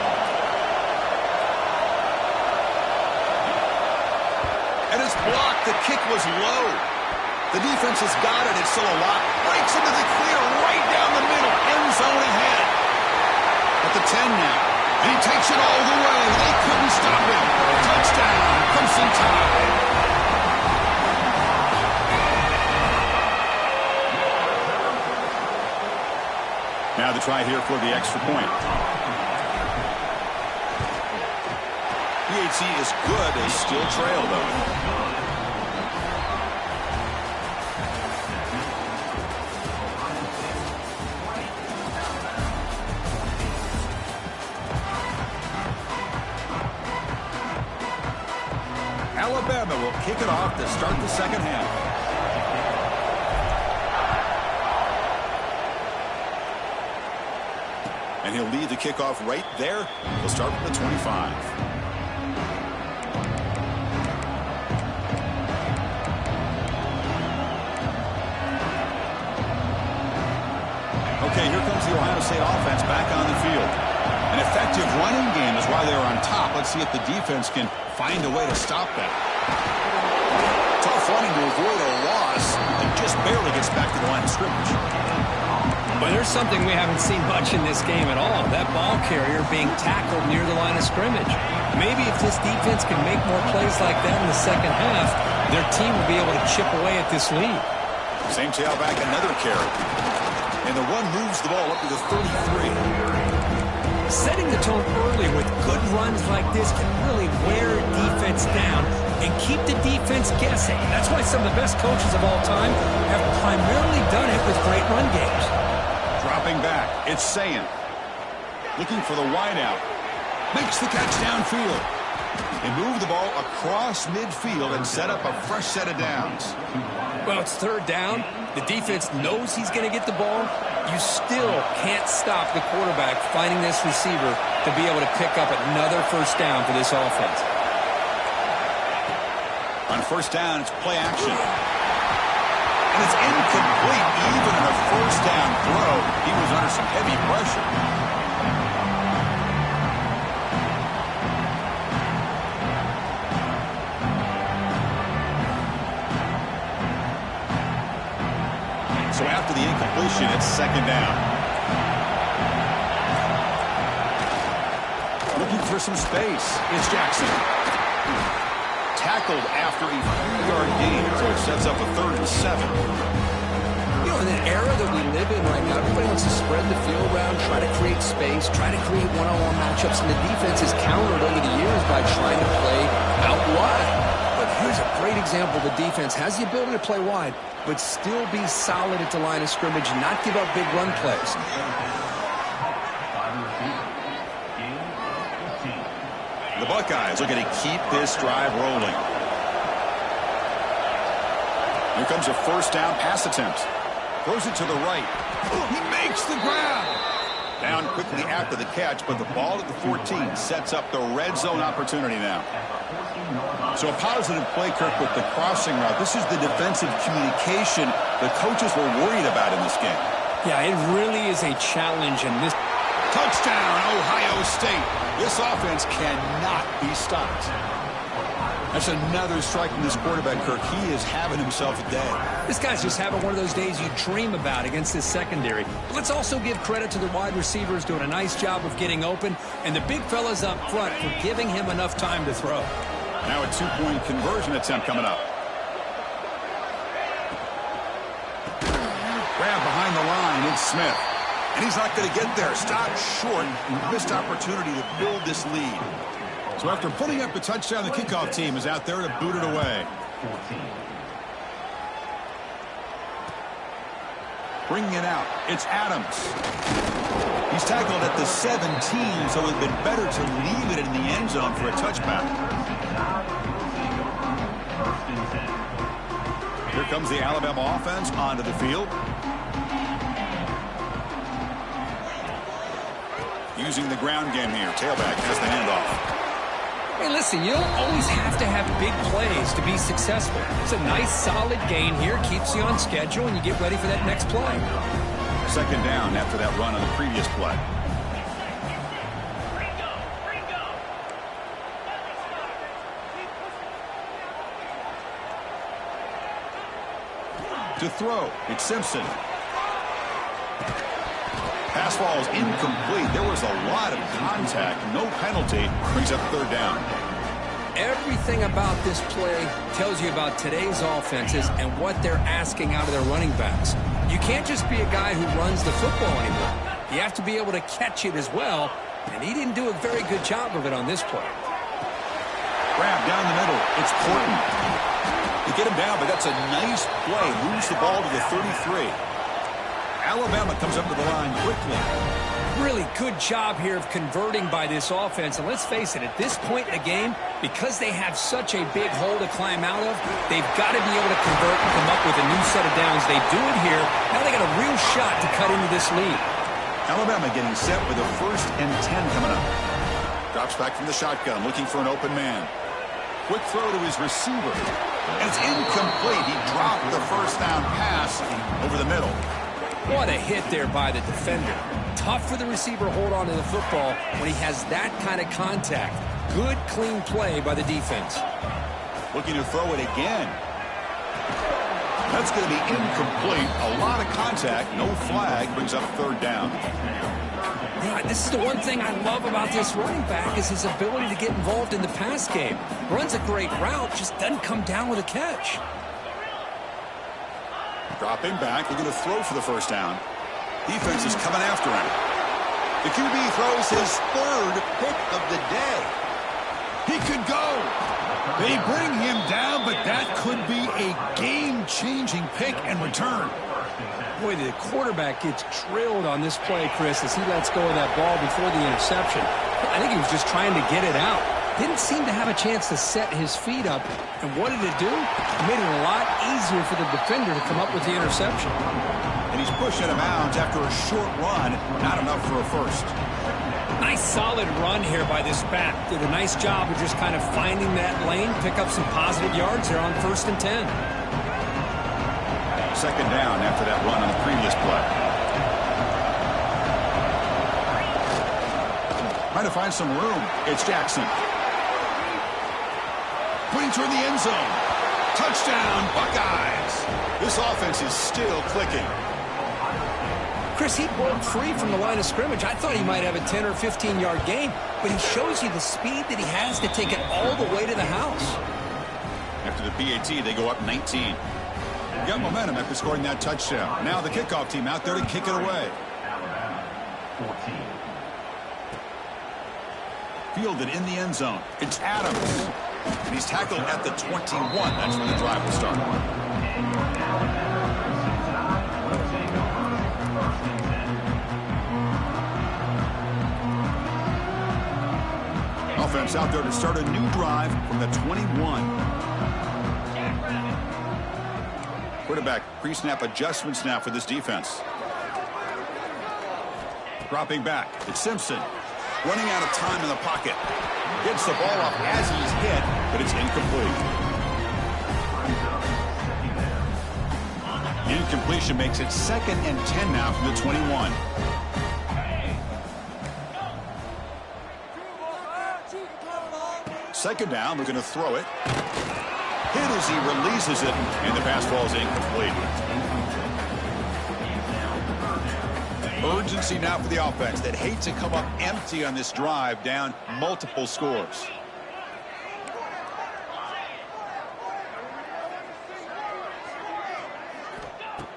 And it's blocked. The kick was low. The defense has got it. It's still a lot. Breaks into the clear right down the middle. End zone ahead. At the 10 now. And he takes it all the way. They couldn't stop him. Touchdown. Crimson Tide. Now the try here for the extra point. PHC is good. They still trail, though. Alabama will kick it off to start the 2nd half. And he'll lead the kickoff right there. He'll start from the 25. Okay, here comes the Ohio State offense back on the field. An effective running game is why they're on top. Let's see if the defense can find a way to stop that. Tough running to avoid a loss and just barely gets back to the line of scrimmage. But there's something we haven't seen much in this game at all. That ball carrier being tackled near the line of scrimmage. Maybe if this defense can make more plays like that in the 2nd half, their team will be able to chip away at this lead. Same tailback, another carry. And the run moves the ball up to the 33. Setting the tone early with good runs like this can really wear defense down and keep the defense guessing. That's why some of the best coaches of all time have primarily done it with great run games. Dropping back, it's Sayin. Looking for the wideout. Makes the catch downfield. They move the ball across midfield and set up a fresh set of downs. Well, it's 3rd down. The defense knows he's going to get the ball. You still can't stop the quarterback finding this receiver to be able to pick up another 1st down for this offense. On 1st down, it's play action. And it's incomplete. Even in a 1st down throw, he was under some heavy pressure. So after the incompletion, it's 2nd down. Looking for some space. It's Jackson. Tackled after a 3-yard gain, so it sets up a 3rd and 7. You know, in an era that we live in right now, everybody wants to spread the field around, try to create space, try to create one-on-one matchups, and the defense is countered over the years by trying to play out wide. But here's a great example. The defense has the ability to play wide, but still be solid at the line of scrimmage and not give up big run plays. The Buckeyes are going to keep this drive rolling. Here comes a 1st down pass attempt. Throws it to the right. He makes the grab. Down quickly after the catch, but the ball at the 14 sets up the red zone opportunity now. So a positive play, Kirk, with the crossing route. This is the defensive communication the coaches were worried about in this game. Yeah, it really is a challenge in this. Touchdown, Ohio State. This offense cannot be stopped. That's another strike from this quarterback, Kirk. He is having himself a day. This guy's just having one of those days you dream about against this secondary. But let's also give credit to the wide receivers doing a nice job of getting open, and the big fellas up front for giving him enough time to throw. Now a 2-point conversion attempt coming up. throwing Smith. And he's not going to get there. Stopped short. Missed opportunity to build this lead. So after putting up the touchdown, the kickoff team is out there to boot it away. Bringing it out, it's Adams. He's tackled at the 17, so it would have been better to leave it in the end zone for a touchback. Here comes the Alabama offense onto the field. Using the ground game here. Tailback has the handoff. Hey, listen, you don't always have to have big plays to be successful. It's a nice, solid gain here. Keeps you on schedule, and you get ready for that next play. Second down after that run on the previous play. To throw, it's Simpson. Pass ball is incomplete. There was a lot of contact. No penalty. Brings up third down. Everything about this play tells you about today's offenses and what they're asking out of their running backs. You can't just be a guy who runs the football anymore. You have to be able to catch it as well, and he didn't do a very good job of it on this play. Grab down the middle. It's Porton. They get him down, but that's a nice play. Moves the ball to the 33. Alabama comes up to the line quickly. Really good job here of converting by this offense. And let's face it, at this point in the game, because they have such a big hole to climb out of, they've got to be able to convert and come up with a new set of downs. They do it here. Now they got a real shot to cut into this lead. Alabama getting set with a 1st and 10 coming up. Drops back from the shotgun, looking for an open man. Quick throw to his receiver. And it's incomplete. He dropped the first down pass over the middle. What a hit there by the defender. Tough for the receiver to hold on to the football when he has that kind of contact. Good, clean play by the defense. Looking to throw it again. That's going to be incomplete. A lot of contact. No flag. Brings up third down. Yeah, this is the one thing I love about this running back is his ability to get involved in the pass game. Runs a great route, just doesn't come down with a catch. Dropping back, looking to throw for the first down. Defense is coming after him. The QB throws his 3rd pick of the day. He could go. They bring him down, but that could be a game-changing pick and return. Boy, the quarterback gets drilled on this play, Chris, as he lets go of that ball before the interception. I think he was just trying to get it out. Didn't seem to have a chance to set his feet up. And what did it do? It made it a lot easier for the defender to come up with the interception. And he's pushed out of bounds after a short run. Not enough for a first. Nice solid run here by this back. Did a nice job of just kind of finding that lane, pick up some positive yards there on 1st and 10. Second down after that run on the previous play. Trying to find some room. It's Jackson. Putting toward the end zone. Touchdown, Buckeyes. This offense is still clicking. Chris, he broke free from the line of scrimmage. I thought he might have a 10 or 15-yard gain, but he shows you the speed that he has to take it all the way to the house. After the PAT, they go up 19. Got momentum after scoring that touchdown. Now the kickoff team out there to kick it away. 14. Fielded in the end zone. It's Adams. And he's tackled at the 21. That's where the drive will start. Offense out there to start a new drive from the 21. Quarterback pre-snap adjustments now for this defense. Dropping back. It's Simpson. Running out of time in the pocket. Gets the ball up as he's hit, but it's incomplete. The incompletion makes it 2nd and 10 now from the 21. Second down, looking to throw it. Hit as he releases it, and the pass ball is incomplete. Urgency now for the offense that hates to come up empty on this drive, down multiple scores.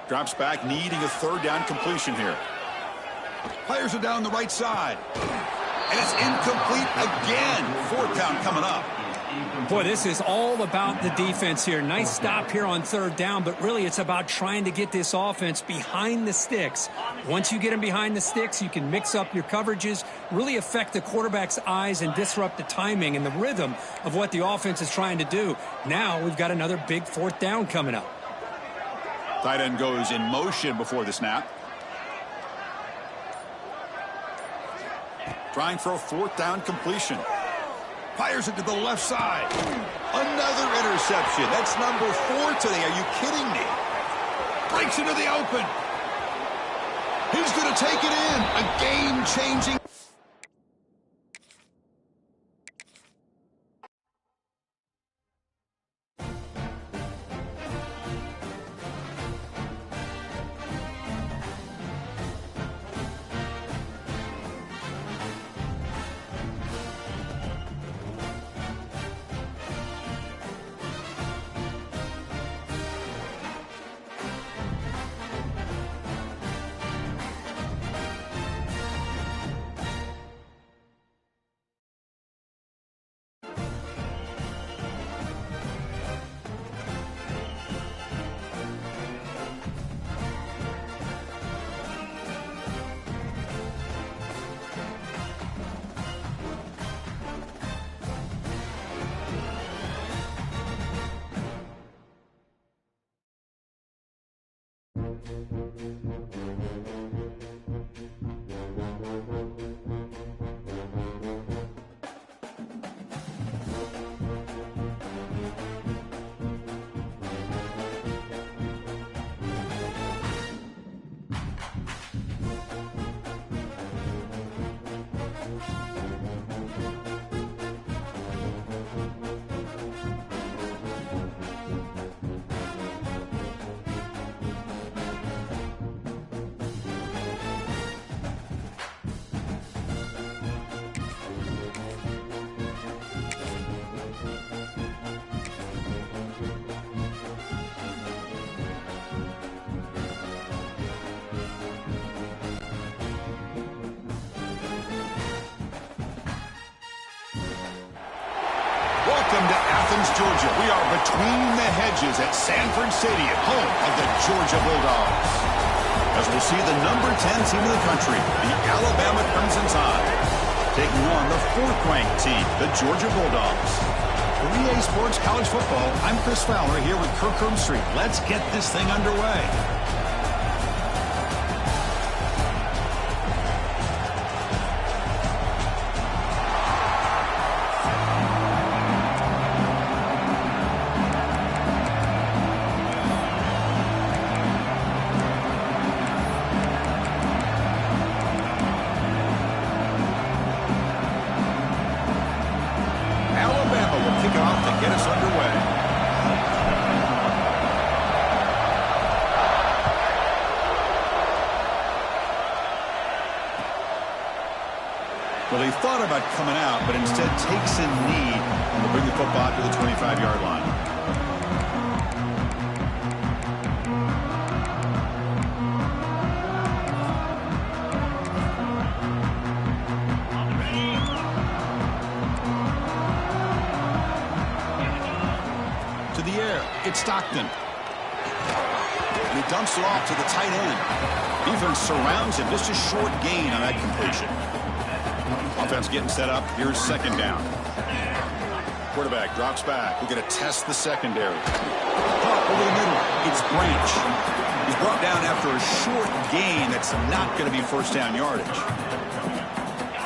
Drops back, needing a third down completion here. Fires it down the right side. And it's incomplete again. Fourth down coming up. Boy, this is all about the defense here. Nice stop here on third down, but really it's about trying to get this offense behind the sticks. Once you get them behind the sticks, you can mix up your coverages, really affect the quarterback's eyes and disrupt the timing and the rhythm of what the offense is trying to do. Now we've got another big fourth down coming up. Tight end goes in motion before the snap. Trying for a fourth down completion. Fires it to the left side. Another interception. That's number 4 today. Are you kidding me? Breaks into the open. He's going to take it in. A game-changing. Welcome to Athens, Georgia. We are between the hedges at Sanford Stadium, home of the Georgia Bulldogs. As we'll see the number 10 team in the country, the Alabama Crimson Tide, taking on the 4th-ranked team, the Georgia Bulldogs. For EA Sports College Football, I'm Chris Fowler here with Kirk Herbstreit. Let's get this thing underway. Well, he thought about coming out, but instead takes a knee and will bring the football to the 25-yard line. To the air, it's Stockton. And he dumps it off to the tight end. Defense surrounds him. Just a short gain on that completion. Offense getting set up. Here's second down. Quarterback drops back. We're going to test the secondary. Pop over the middle. It's Branch. He's brought down after a short gain that's not going to be first down yardage.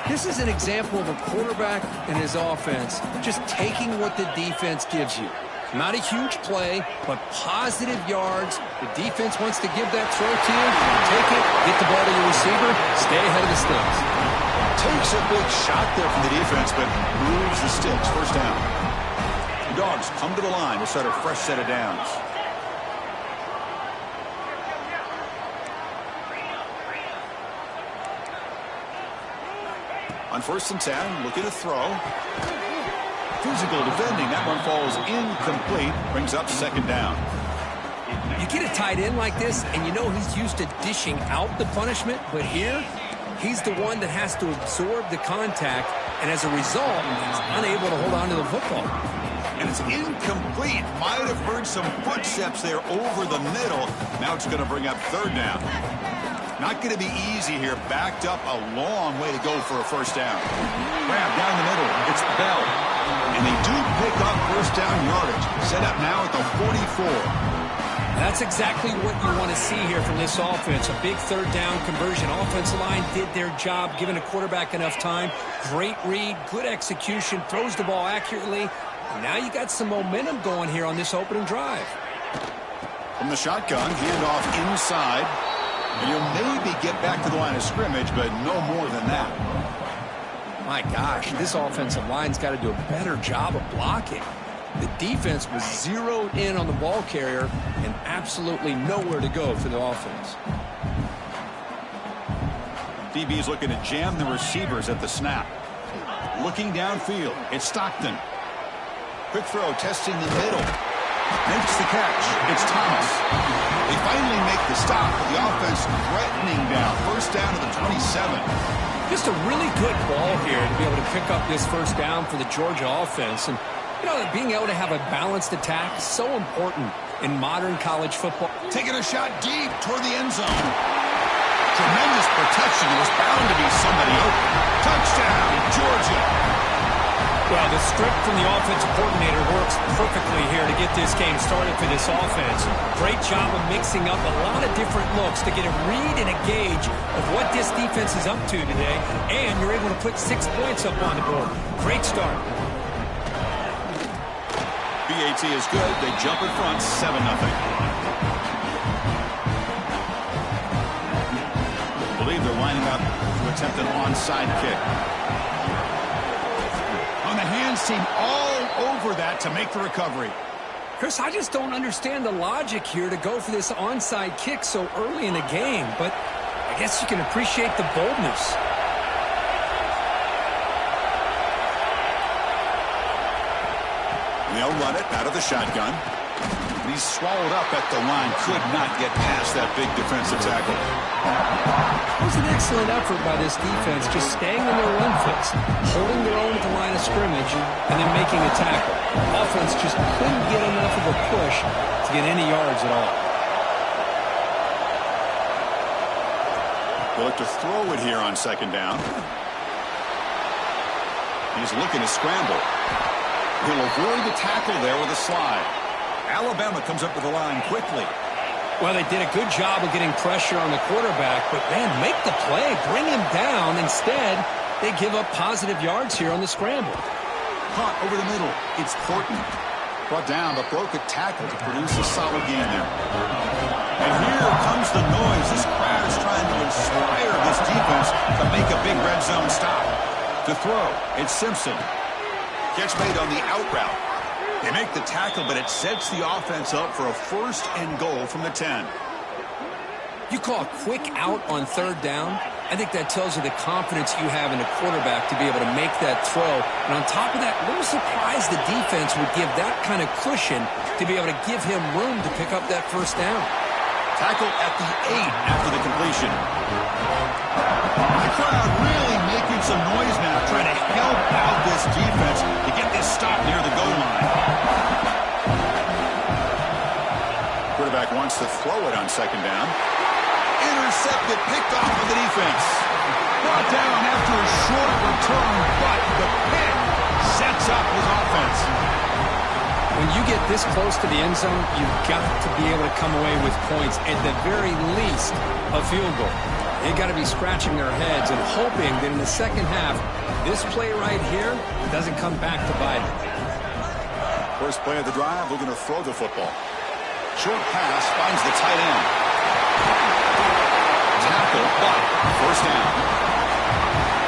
This is an example of a quarterback and his offense just taking what the defense gives you. Not a huge play, but positive yards. The defense wants to give that throw to you. Take it, get the ball to your receiver, stay ahead of the sticks. Takes a big shot there from the defense, but moves the sticks. First down. The Dogs come to the line. We'll start a fresh set of downs. On 1st and 10, looking to throw. Physical defending. That one falls incomplete. Brings up second down. You get a tight end like this, and you know he's used to dishing out the punishment, but here, he's the one that has to absorb the contact, and as a result, he's unable to hold on to the football. And it's incomplete. Might have heard some footsteps there over the middle. Now it's going to bring up third down. Not going to be easy here. Backed up a long way to go for a first down. Grab down the middle. It's Bell. And they do pick up first down yardage. Set up now at the 44. That's exactly what you want to see here from this offense. A big third down conversion. Offensive line did their job, giving a quarterback enough time. Great read, good execution, throws the ball accurately. And now you got some momentum going here on this opening drive. From the shotgun, handoff inside. And you'll maybe get back to the line of scrimmage, but no more than that. My gosh, this offensive line's got to do a better job of blocking. The defense was zeroed in on the ball carrier and absolutely nowhere to go for the offense. DB's looking to jam the receivers at the snap. Looking downfield, it's Stockton. Quick throw, testing the middle. Makes the catch. It's Thomas. They finally make the stop, but the offense threatening down. First down to the 27. Just a really good ball here to be able to pick up this first down for the Georgia offense. And, you know, being able to have a balanced attack is so important in modern college football. Taking a shot deep toward the end zone. Tremendous protection. There was bound to be somebody open. Touchdown, Georgia. Well, the script from the offensive coordinator works perfectly here to get this game started for this offense. Great job of mixing up a lot of different looks to get a read and a gauge of what this defense is up to today, and you're able to put 6 points up on the board. Great start. BAT is good. They jump in front, 7-0. I believe they're lining up to attempt an onside kick. On the hands team all over that to make the recovery. Chris, I just don't understand the logic here to go for this onside kick so early in the game, but I guess you can appreciate the boldness. They'll run it out of the shotgun. He's swallowed up at the line. Could not get past that big defensive tackle. It was an excellent effort by this defense, just staying in their run fits, holding their own at the line of scrimmage, and then making a tackle. Offense just couldn't get enough of a push to get any yards at all. They'll look to throw it here on second down. He's looking to scramble. He'll avoid the tackle there with a slide. Alabama comes up with the line quickly. Well, they did a good job of getting pressure on the quarterback, but, man, make the play, bring him down. Instead, they give up positive yards here on the scramble. Caught over the middle. It's Portman. Brought down, but broke a tackle to produce a solid gain there. And here comes the noise. This crowd is trying to inspire this defense to make a big red zone stop. To throw, it's Simpson. Catch made on the out route. They make the tackle, but it sets the offense up for a first and goal from the 10. You call a quick out on third down? I think that tells you the confidence you have in a quarterback to be able to make that throw. And on top of that, a little surprised the defense would give that kind of cushion to be able to give him room to pick up that first down. Tackle at the 8 after the completion. The crowd really making some noise now, trying to help out this defense to get this stop near the goal line. Quarterback wants to throw it on second down. Intercepted, picked off of the defense. Brought down after a short return, but the pick sets up his offense. When you get this close to the end zone, you've got to be able to come away with points, at the very least, a field goal. They've got to be scratching their heads and hoping that in the second half, this play right here doesn't come back to bite them. First play of the drive, they're going to throw the football. Short pass finds the tight end. Tackle, but first down.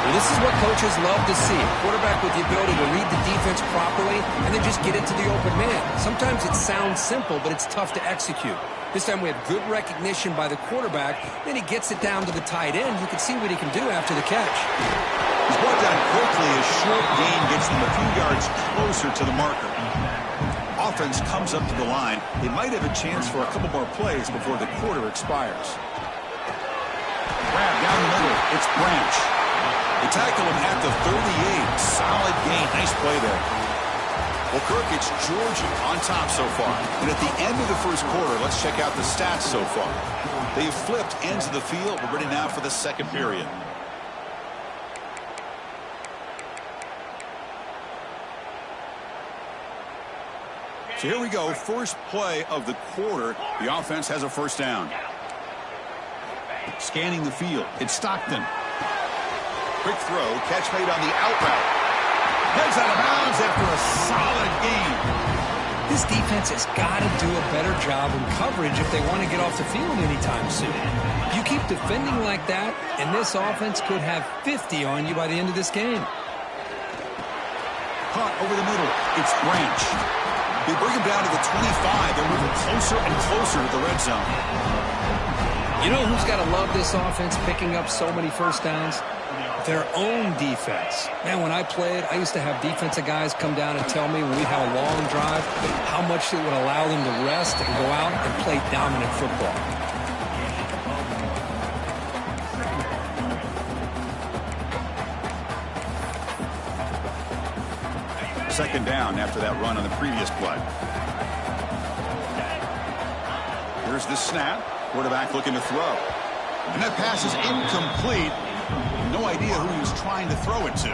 Well, this is what coaches love to see. A quarterback with the ability to read the defense properly and then just get it to the open man. Sometimes it sounds simple, but it's tough to execute. This time we have good recognition by the quarterback. Then he gets it down to the tight end. You can see what he can do after the catch. He's brought down quickly. A short gain gets them a few yards closer to the marker. offense comes up to the line, they might have a chance for a couple more plays before the quarter expires. Grab down the middle. It's Branch. They tackle him at the 38. Solid gain. Nice play there. Well, Kirk, it's Georgia on top so far. And at the end of the first quarter, let's check out the stats so far. They've flipped ends of the field. We're ready now for the second period. So here we go. First play of the quarter. The offense has a first down. Scanning the field. It's Stockton. Quick throw. Catch made on the out route. Heads out of bounds after a solid game. This defense has got to do a better job in coverage if they want to get off the field anytime soon. You keep defending like that, and this offense could have 50 on you by the end of this game. Caught over the middle. It's Branch. They bring him down to the 25. They're moving closer and closer to the red zone. You know who's got to love this offense picking up so many first downs? Their own defense. Man, when I played, I used to have defensive guys come down and tell me when we had a long drive how much it would allow them to rest and go out and play dominant football. Second down after that run on the previous play. Here's the snap. Quarterback looking to throw. And that pass is incomplete. No idea who he was trying to throw it to.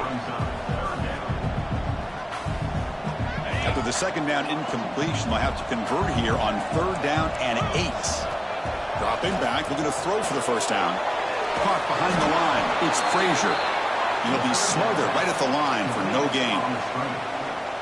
After the second down incompletion, they'll have to convert here on third down and 8. Dropping back, looking to throw for the first down. Caught behind the line. It's Frazier. He'll be smothered right at the line for no gain.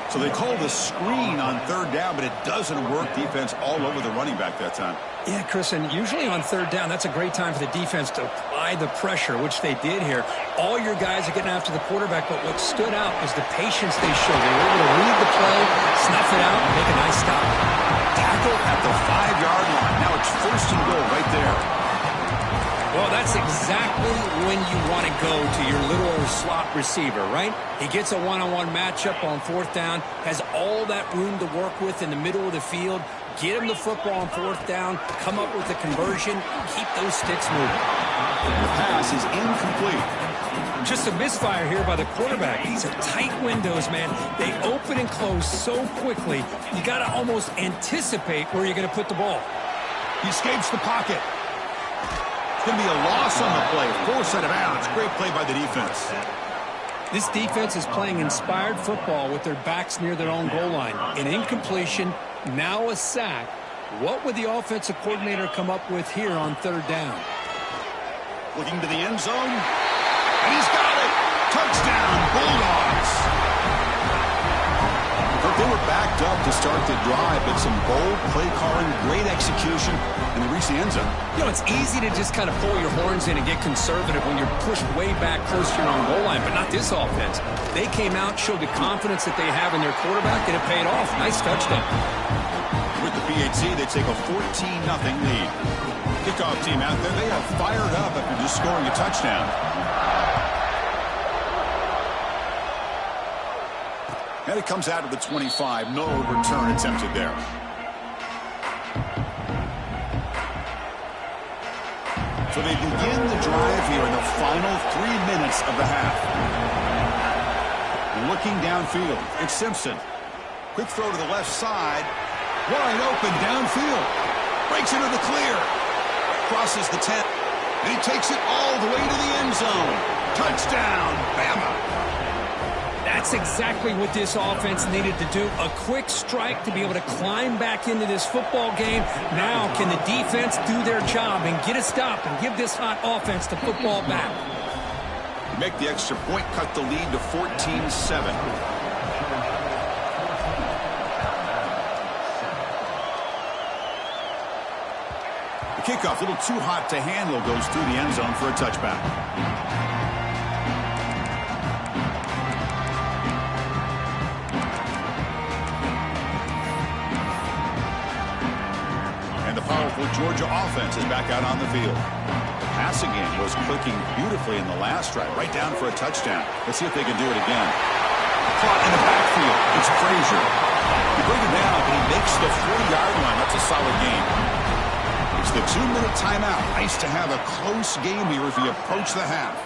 So they called a screen on third down, but it doesn't work. Defense all over the running back that time. Yeah, Chris, and usually on third down, that's a great time for the defense to apply the pressure, which they did here. All your guys are getting after the quarterback, but what stood out was the patience they showed. They were able to read the play, snuff it out, and make a nice stop. Tackle at the 5-yard line. Now it's first and goal right there. Well, that's exactly when you want to go to your little old slot receiver, right? He gets a one-on-one matchup on fourth down, has all that room to work with in the middle of the field. Get him the football on fourth down, come up with a conversion, keep those sticks moving. The pass is incomplete. Just a misfire here by the quarterback. These are tight windows, man. They open and close so quickly, you got to almost anticipate where you're going to put the ball. He escapes the pocket. It's going to be a loss on the play. Force out of bounds. Great play by the defense. This defense is playing inspired football with their backs near their own goal line. An incompletion, now a sack. What would the offensive coordinator come up with here on third down? Looking to the end zone. And he's got it. Touchdown, Bulldogs. But they were backed up to start the drive, but some bold play calling, great execution, and they reached the end zone. You know, it's easy to just kind of pull your horns in and get conservative when you're pushed way back close to your own goal line, but not this offense. They came out, showed the confidence that they have in their quarterback, and it paid off. Nice touchdown. With the PHC, they take a 14-0 lead. Kickoff team out there, they are fired up after just scoring a touchdown. And it comes out of the 25. No return attempted there. So they begin the drive here in the final 3 minutes of the half. Looking downfield, it's Simpson. Quick throw to the left side. Wide open downfield. Breaks into the clear. Crosses the 10. And he takes it all the way to the end zone. Touchdown, Bama. That's exactly what this offense needed to do. A quick strike to be able to climb back into this football game. Now can the defense do their job and get a stop and give this hot offense the football back? Make the extra point, cut the lead to 14-7. The kickoff, a little too hot to handle, goes through the end zone for a touchback. Powerful Georgia offense is back out on the field. The passing game was clicking beautifully in the last drive, right down for a touchdown. Let's see if they can do it again. Caught in the backfield. It's Frazier. He bring it down, but he makes the 40-yard line. That's a solid game. It's the 2-minute timeout. Nice to have a close game here as we approach the half.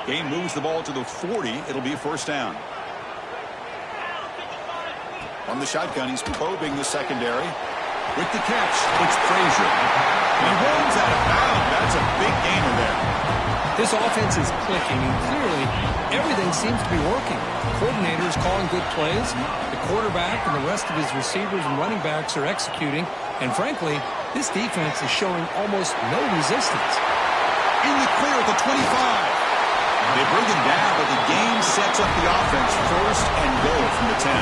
Game moves the ball to the 40. It'll be a first down. On the shotgun, he's probing the secondary. With the catch, it's Frazier. He runs out of bounds. That's a big gain in there. This offense is clicking, and clearly everything seems to be working. The coordinator is calling good plays. The quarterback and the rest of his receivers and running backs are executing. And frankly, this defense is showing almost no resistance. In the clear at the 25. They bring him down, but the game sets up the offense first and goal from the 10.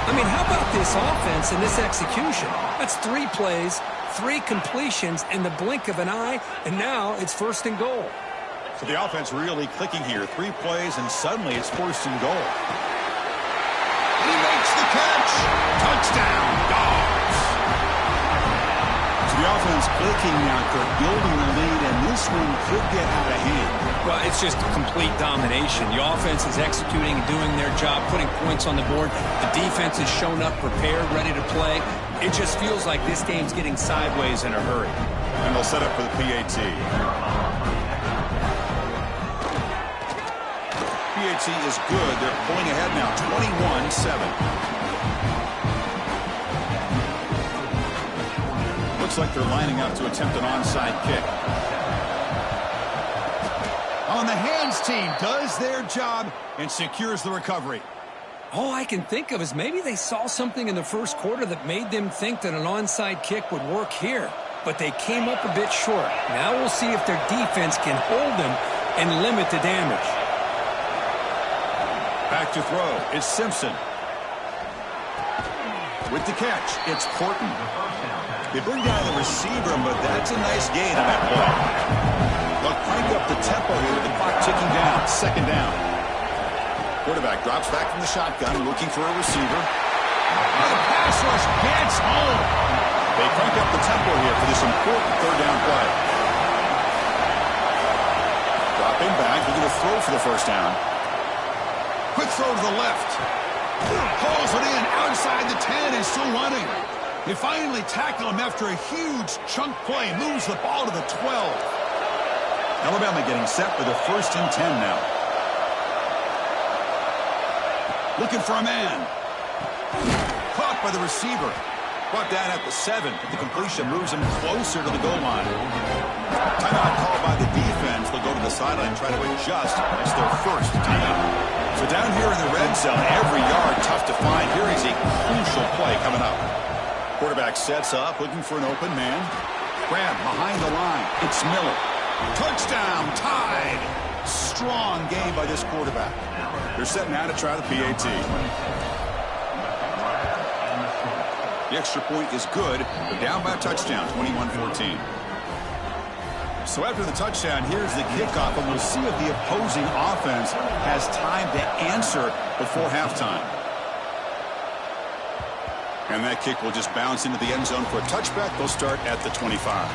I mean, how about this offense and this execution? That's 3 plays, 3 completions in the blink of an eye, and now it's first and goal. So the offense really clicking here. 3 plays, and suddenly it's first and goal. And he makes the catch. Touchdown, Dogs. So the offense clicking now, Kirk, building the lead, and this one could get out of hand. Well, it's just complete domination. The offense is executing and doing their job, putting points on the board. The defense has shown up, prepared, ready to play. It just feels like this game's getting sideways in a hurry. And they'll set up for the PAT. PAT is good. They're pulling ahead now, 21-7. Looks like they're lining up to attempt an onside kick. On the hands team does their job and secures the recovery. All I can think of is maybe they saw something in the first quarter that made them think that an onside kick would work here. But they came up a bit short. Now we'll see if their defense can hold them and limit the damage. Back to throw. It's Simpson. With the catch, it's Horton. They bring down the receiver, but that's a nice gain on that play. They'll crank up the tempo here with the clock ticking down. Second down. Quarterback drops back from the shotgun, looking for a receiver. The pass rush gets home. They crank up the tempo here for this important third down play. Dropping back, looking to throw for the first down. Quick throw to the left. Pulls it in outside the 10 and still running. They finally tackle him after a huge chunk play. Moves the ball to the 12. Alabama getting set for the first and 10 now. Looking for a man. Caught by the receiver. Brought down at the 7, but the completion moves him closer to the goal line. Timeout called by the defense. They'll go to the sideline and try to adjust. It's their first timeout. So down here in the red zone, every yard tough to find. Here is a crucial play coming up. Quarterback sets up, looking for an open man. Grab behind the line. It's Miller. Touchdown, tied. Strong game by this quarterback. They're set now to try the PAT. The extra point is good. They're down by a touchdown, 21-14. So after the touchdown, here's the kickoff, and we'll see if the opposing offense has time to answer before halftime. And that kick will just bounce into the end zone for a touchback. They'll start at the 25.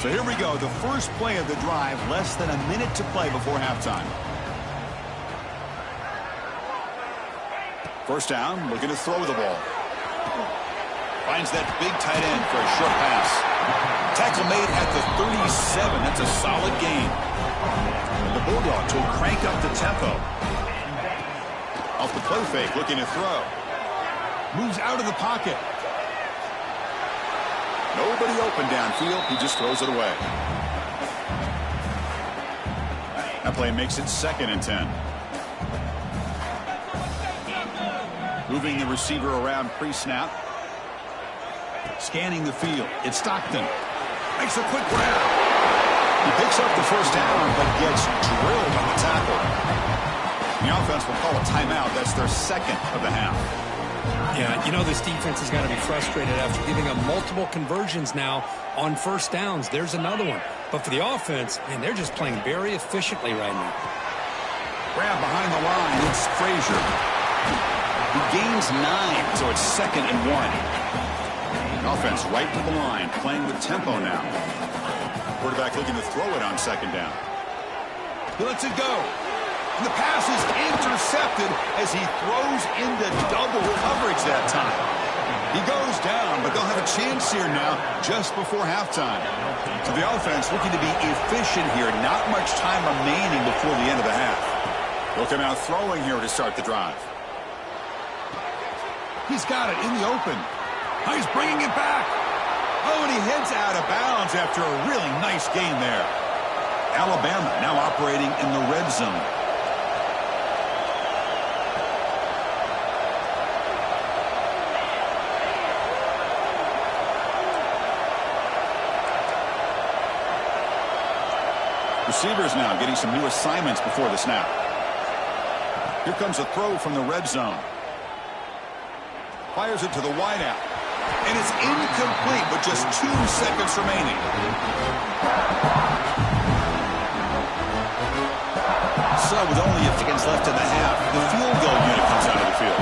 So here we go, the first play of the drive, less than a minute to play before halftime. First down, looking to throw the ball. Finds that big tight end for a short pass. Tackle made at the 37, that's a solid gain. And the Bulldogs will crank up the tempo. Off the play fake, looking to throw. Moves out of the pocket. Nobody open downfield. He just throws it away. That play makes it 2nd and 10. Moving the receiver around pre-snap. Scanning the field. It's Stockton. Makes a quick grab. He picks up the first down, but gets drilled on the tackle. The offense will call a timeout. That's their 2nd of the half. Yeah, you know this defense has got to be frustrated after giving up multiple conversions now on first downs. There's another one. But for the offense, man, they're just playing very efficiently right now. Grab behind the line. It's Frazier. He gains 9, so it's 2nd and 1. The offense right to the line, playing with tempo now. Quarterback looking to throw it on 2nd down. He lets it go. And the pass is intercepted as he throws into double coverage that time. He goes down, but they'll have a chance here now just before halftime. So the offense looking to be efficient here. Not much time remaining before the end of the half. They'll come out throwing here to start the drive. He's got it in the open. Oh, he's bringing it back. Oh, and he heads out of bounds after a really nice gain there. Alabama now operating in the red zone. Receivers now getting some new assignments before the snap. Here comes a throw from the red zone. Fires it to the wideout. And it's incomplete with just 2 seconds remaining. So with only a few seconds left in the half, the field goal unit comes out of the field.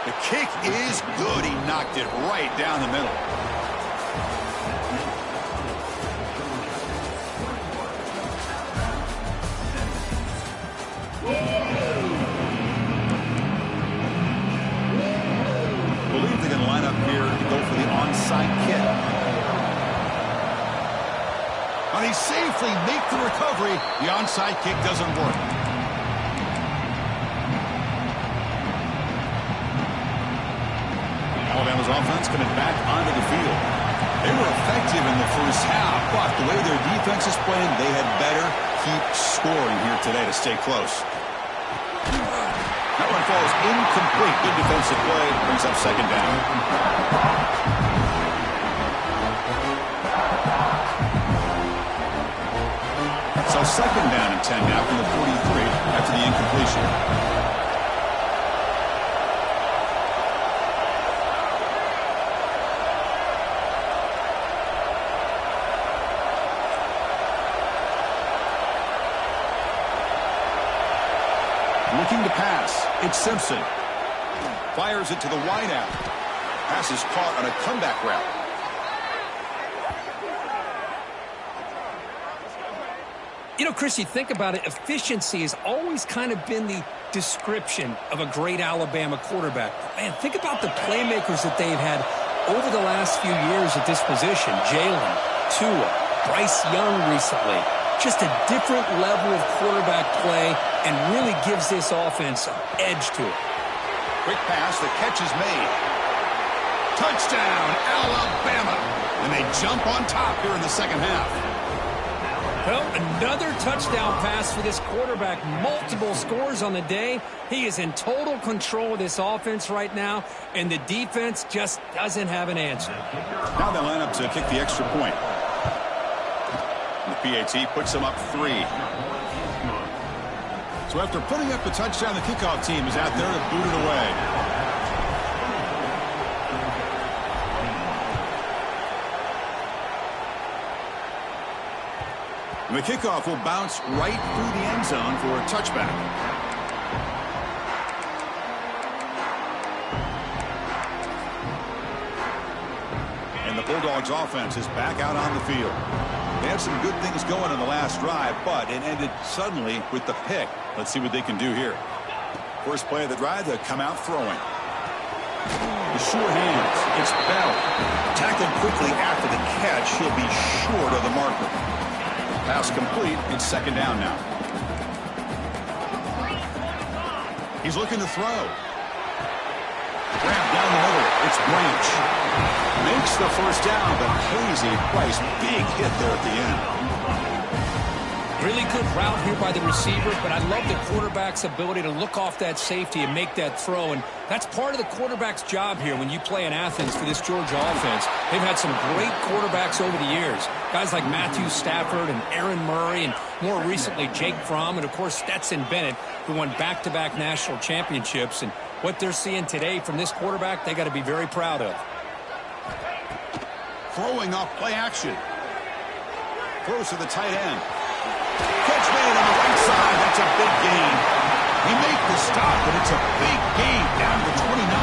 The kick is good. He knocked it right down the middle. Believe they can line up here to go for the onside kick. And he safely makes the recovery. The onside kick doesn't work. Alabama's offense coming back onto the field. They were effective in the first half, but the way their defense is playing, they had better keep scoring here today to stay close. That one falls incomplete. Good defensive play. Brings up second down. So second down and 10 now from the 43 after the incompletion. Looking to pass. It's Simpson. Fires it to the wideout. Pass is caught on a comeback route. You know, Chris, you think about it, efficiency has always kind of been the description of a great Alabama quarterback. But man, think about the playmakers that they've had over the last few years at this position. Jalen, Tua, Bryce Young recently. Just a different level of quarterback play and really gives this offense an edge to it. Quick pass, the catch is made. Touchdown, Alabama. And they jump on top here in the second half. Well, another touchdown pass for this quarterback. Multiple scores on the day. He is in total control of this offense right now, and the defense just doesn't have an answer. Now they line up to kick the extra point. The PAT puts them up 3. So after putting up the touchdown, the kickoff team is out there to boot it away. The kickoff will bounce right through the end zone for a touchback. And the Bulldogs offense is back out on the field. They had some good things going in the last drive, but it ended suddenly with the pick. Let's see what they can do here. First play of the drive, they come out throwing. The sure hands. It's Bell. Tackled quickly after the catch. He'll be short of the marker. Pass complete. It's second down now. He's looking to throw. Grab down the middle. It's Branch. Makes the first down, but pays a price. Big hit there at the end. Really good route here by the receiver, but I love the quarterback's ability to look off that safety and make that throw, and that's part of the quarterback's job here when you play in Athens for this Georgia offense. They've had some great quarterbacks over the years, guys like Matthew Stafford and Aaron Murray, and more recently Jake Fromm, and of course Stetson Bennett, who won back-to-back national championships, and what they're seeing today from this quarterback, they got to be very proud of. Throwing off play action. Throws to the tight end. Catch made on the right side. That's a big gain. He made the stop, but it's a big gain down to 29.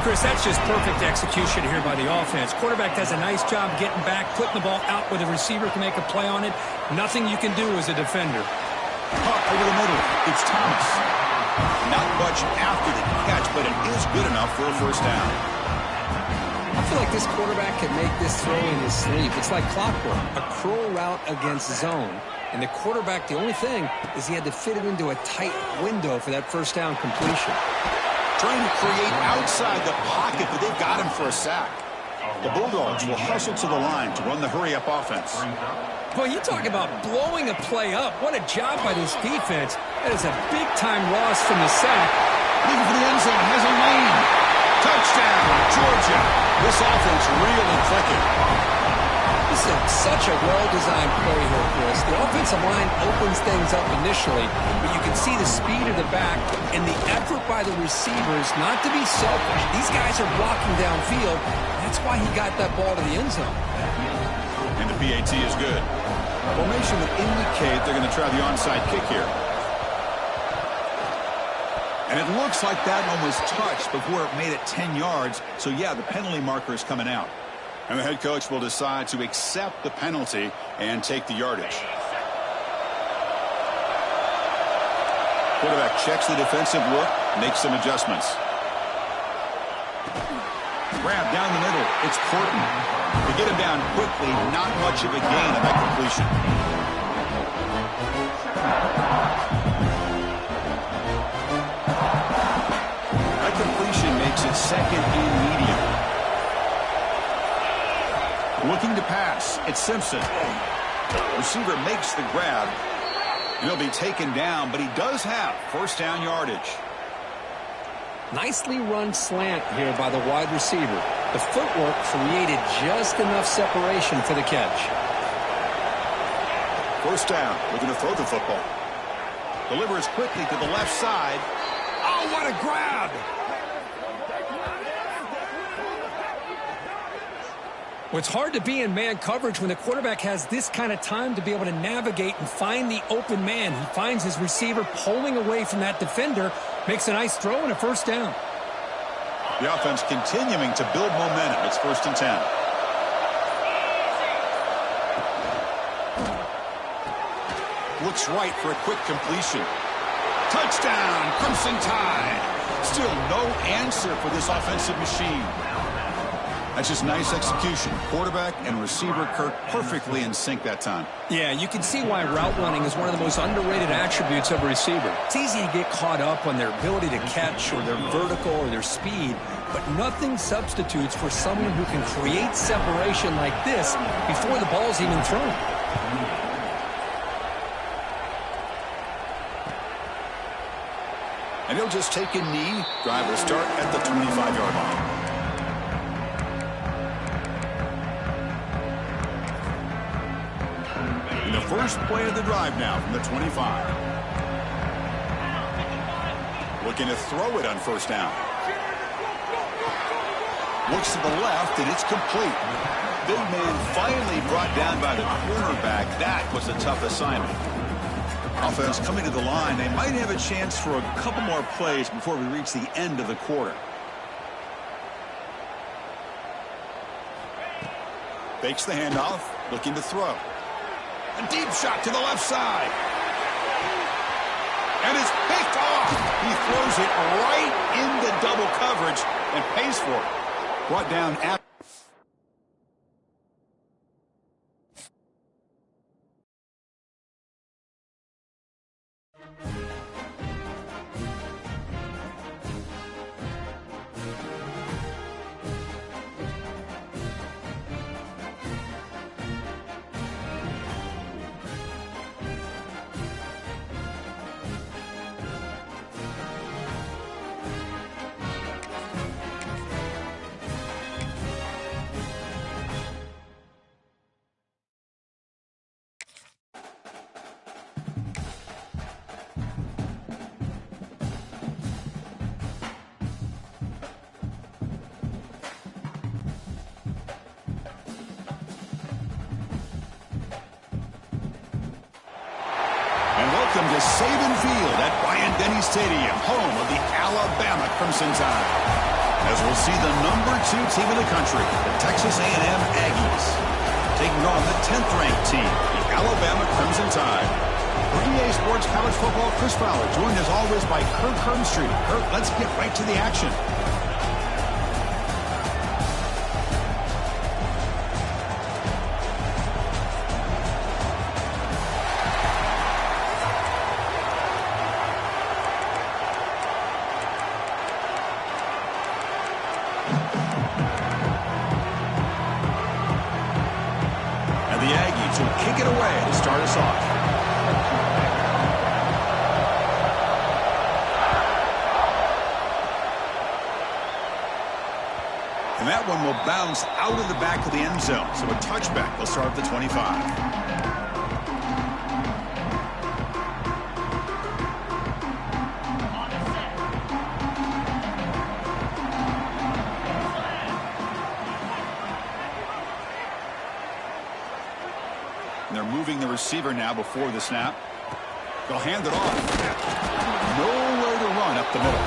Chris, that's just perfect execution here by the offense. Quarterback does a nice job getting back, putting the ball out where the receiver can make a play on it. Nothing you can do as a defender. Caught over the middle. It's Thomas. Not much after the catch, but it is good enough for a first down. I feel like this quarterback can make this throw in his sleep. It's like clockwork, a curl route against zone. And the quarterback, the only thing is he had to fit it into a tight window for that first down completion. Trying to create outside the pocket, but they've got him for a sack. The Bulldogs will hustle to the line to run the hurry-up offense. Boy, you talk about blowing a play up. What a job by this defense. That is a big-time loss from the sack. Looking for the end zone, has a lane. Touchdown, Georgia. This offense really clicking. This is such a well-designed play here, Chris. The offensive line opens things up initially, but you can see the speed of the back and the effort by the receivers not to be selfish. These guys are blocking downfield. That's why he got that ball to the end zone. And the PAT is good. Formation would indicate they're going to try the onside kick here. And it looks like that one was touched before it made it 10 yards. So, yeah, the penalty marker is coming out. And the head coach will decide to accept the penalty and take the yardage. Quarterback checks the defensive look, makes some adjustments. Grab down the middle. It's Porton. To get him down quickly, not much of a gain on that completion. That completion makes it second and medium. Looking to pass. It's Simpson. Receiver makes the grab. He'll be taken down, but he does have first down yardage. Nicely run slant here by the wide receiver. The footwork created just enough separation for the catch. First down. Looking to throw the football. Delivers quickly to the left side. Oh, what a grab! Well, it's hard to be in man coverage when the quarterback has this kind of time to be able to navigate and find the open man. He finds his receiver pulling away from that defender, makes a nice throw and a first down. The offense continuing to build momentum. It's 1st and 10. Looks right for a quick completion. Touchdown, Crimson Tide. Still no answer for this offensive machine. That's just nice execution. Quarterback and receiver Kirk perfectly in sync that time. Yeah, you can see why route running is one of the most underrated attributes of a receiver. It's easy to get caught up on their ability to catch or their vertical or their speed, but nothing substitutes for someone who can create separation like this before the ball's even thrown. And he'll just take a knee. Drive will start at the 25-yard line. The first play of the drive now from the 25. Looking to throw it on first down. Looks to the left, and it's complete. Big man finally brought down by the cornerback. That was a tough assignment. Offense coming to the line. They might have a chance for a couple more plays before we reach the end of the quarter. Fakes the handoff, looking to throw. A deep shot to the left side. And it's picked off. He throws it right into double coverage and pays for it. Brought down after. Welcome to Saban Field at Bryant-Denny Stadium, home of the Alabama Crimson Tide. As we'll see the #2 team in the country, the Texas A&M Aggies, taking on the 10th-ranked team, the Alabama Crimson Tide. For EA Sports College Football, Chris Fowler, joined as always by Kirk Herbstreit. Kirk, let's get right to the action. And the Aggies will kick it away to start us off. And that one will bounce out of the back of the end zone. So a touchback will start at the 25. And they're moving the receiver now before the snap. They'll hand it off. Nowhere to run up the middle.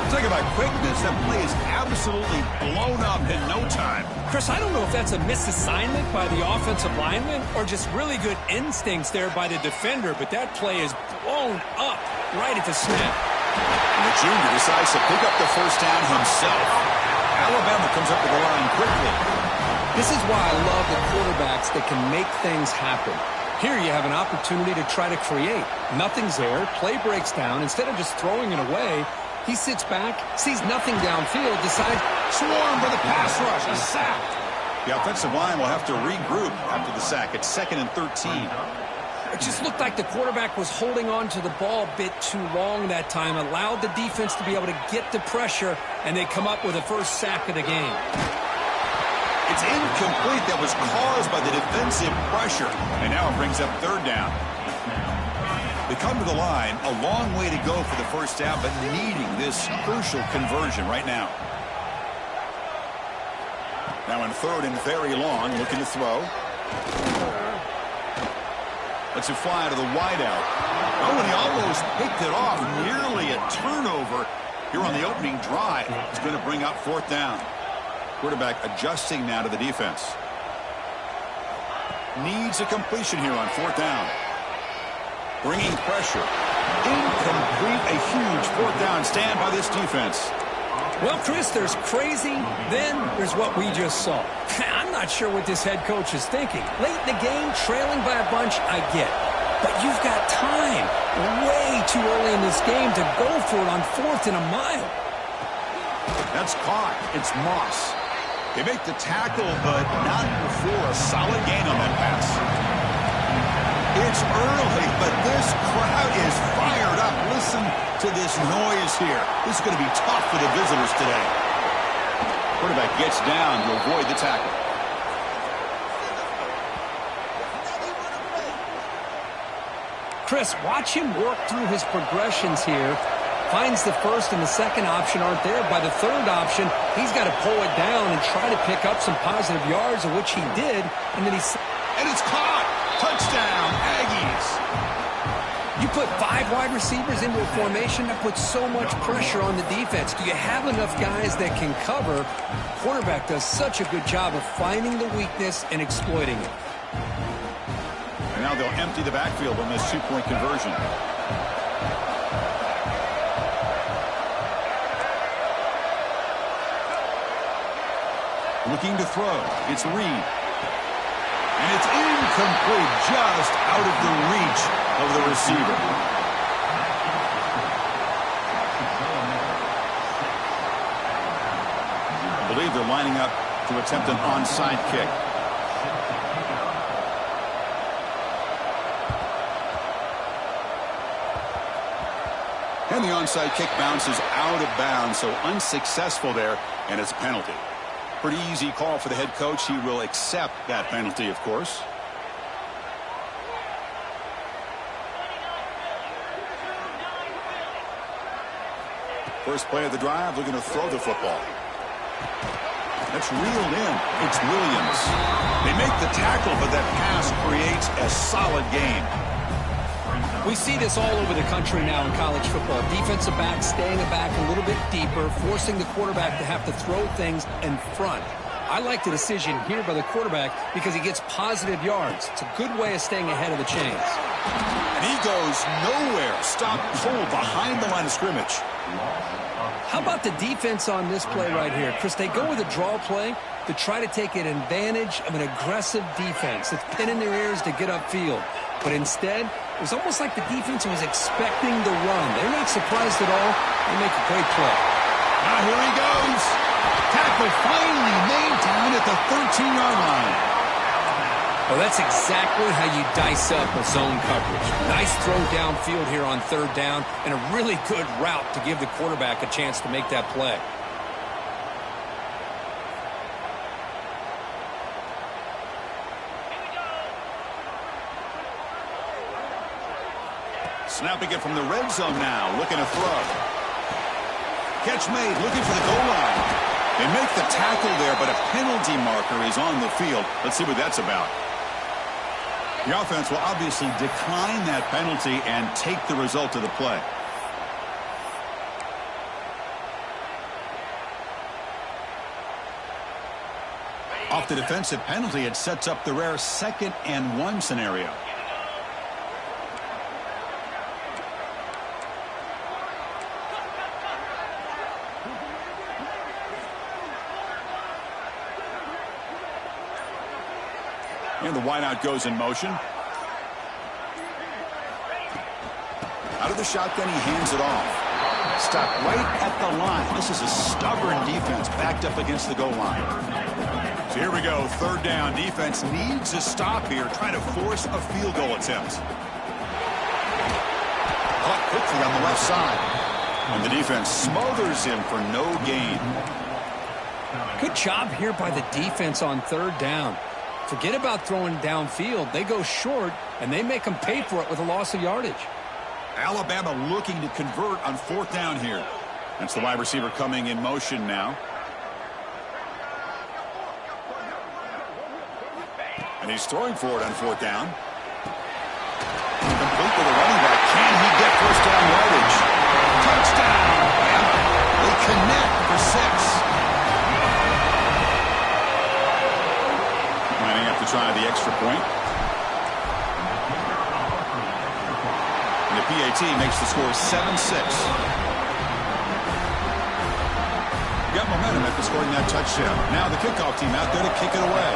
Talk about quickness. That play is absolutely blown up in no time. Chris, I don't know if that's a misassignment by the offensive lineman or just really good instincts there by the defender, but that play is blown up right at the snap. And the junior decides to pick up the first down himself. Alabama comes up to the line quickly. This is why I love the quarterbacks that can make things happen. Here you have an opportunity to try to create. Nothing's there. Play breaks down. Instead of just throwing it away, he sits back, sees nothing downfield, decides, Swarm for the pass rush, a sack. The offensive line will have to regroup after the sack. It's 2nd and 13. it just looked like the quarterback was holding on to the ball a bit too long that time, allowed the defense to be able to get the pressure, and they come up with the first sack of the game. It's incomplete. That was caused by the defensive pressure. And now it brings up 3rd down. They come to the line, a long way to go for the first down, but needing this crucial conversion right now. Now in 3rd and very long, looking to throw. Lets it fly to the wideout. Oh, and he almost picked it off. Nearly a turnover here on the opening drive. It's going to bring up 4th down. Quarterback adjusting now to the defense. Needs a completion here on 4th down. Bringing pressure. Incomplete. A huge 4th down stand by this defense. Well, Chris, there's crazy, then there's what we just saw. I'm not sure what this head coach is thinking. Late in the game, trailing by a bunch, I get. But you've got time. Way too early in this game to go for it on 4th and a mile. That's caught. It's Moss. They make the tackle, but not before a solid gain on that pass. It's early, but this crowd is fired up. Listen to this noise here. This is going to be tough for the visitors today. Quarterback gets down to avoid the tackle. Chris, watch him work through his progressions here. Finds the 1st and the 2nd option aren't there. By the 3rd option, he's got to pull it down and try to pick up some positive yards, of which he did. And then And it's caught. Touchdown, Aggies. You put 5 wide receivers into a formation, that puts so much pressure on the defense. Do you have enough guys that can cover? Quarterback does such a good job of finding the weakness and exploiting it. And now they'll empty the backfield on this 2-point conversion. Looking to throw. It's Reed. And it's incomplete, just out of the reach of the receiver. I believe they're lining up to attempt an onside kick. And the onside kick bounces out of bounds, so unsuccessful there, and it's a penalty. Pretty easy call for the head coach. He will accept that penalty, of course. First play of the drive, looking to throw the football. That's reeled in. It's Williams. They make the tackle, but that pass creates a solid gain. We see this all over the country now in college football. Defensive backs staying back a little bit deeper, forcing the quarterback to have to throw things in front. I like the decision here by the quarterback because he gets positive yards. It's a good way of staying ahead of the chains. And he goes nowhere. Stop pulled behind the line of scrimmage. How about the defense on this play right here? Chris, they go with a draw play to try to take an advantage of an aggressive defense. It's pinning their ears to get upfield. But instead, it was almost like the defense was expecting the run. They're not surprised at all. They make a great play. Now here he goes. Tackle finally made down at the 13-yard line. Well, that's exactly how you dice up a zone coverage. Nice throw downfield here on third down, and a really good route to give the quarterback a chance to make that play. Snapping it from the red zone now, looking to throw. Catch made, looking for the goal line. They make the tackle there, but a penalty marker is on the field. Let's see what that's about. The offense will obviously decline that penalty and take the result of the play. Off the defensive penalty, it sets up the rare 2nd and 1 scenario. And the wideout goes in motion. Out of the shotgun, he hands it off. Stop right at the line. This is a stubborn defense backed up against the goal line. So here we go, 3rd down. Defense needs a stop here, trying to force a field goal attempt. Caught quickly on the left side. And the defense smothers him for no gain. Good job here by the defense on 3rd down. Forget about throwing downfield. They go short, and they make them pay for it with a loss of yardage. Alabama looking to convert on 4th down here. That's the wide receiver coming in motion now. And he's throwing for it on 4th down. Complete with a running back. Can he get first down yardage? Touchdown! And they connect for 6. Lining up to try the extra point. And the PAT makes the score 7-6. Got momentum after scoring that touchdown. Now the kickoff team out there to kick it away.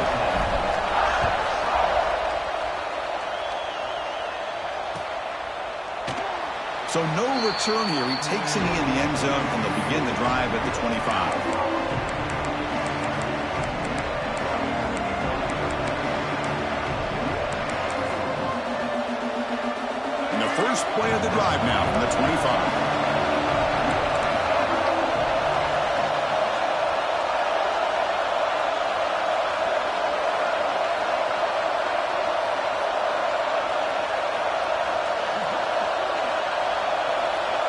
So no return here. He takes a knee in the end zone, and they'll begin the drive at the 25. First play of the drive now from the 25.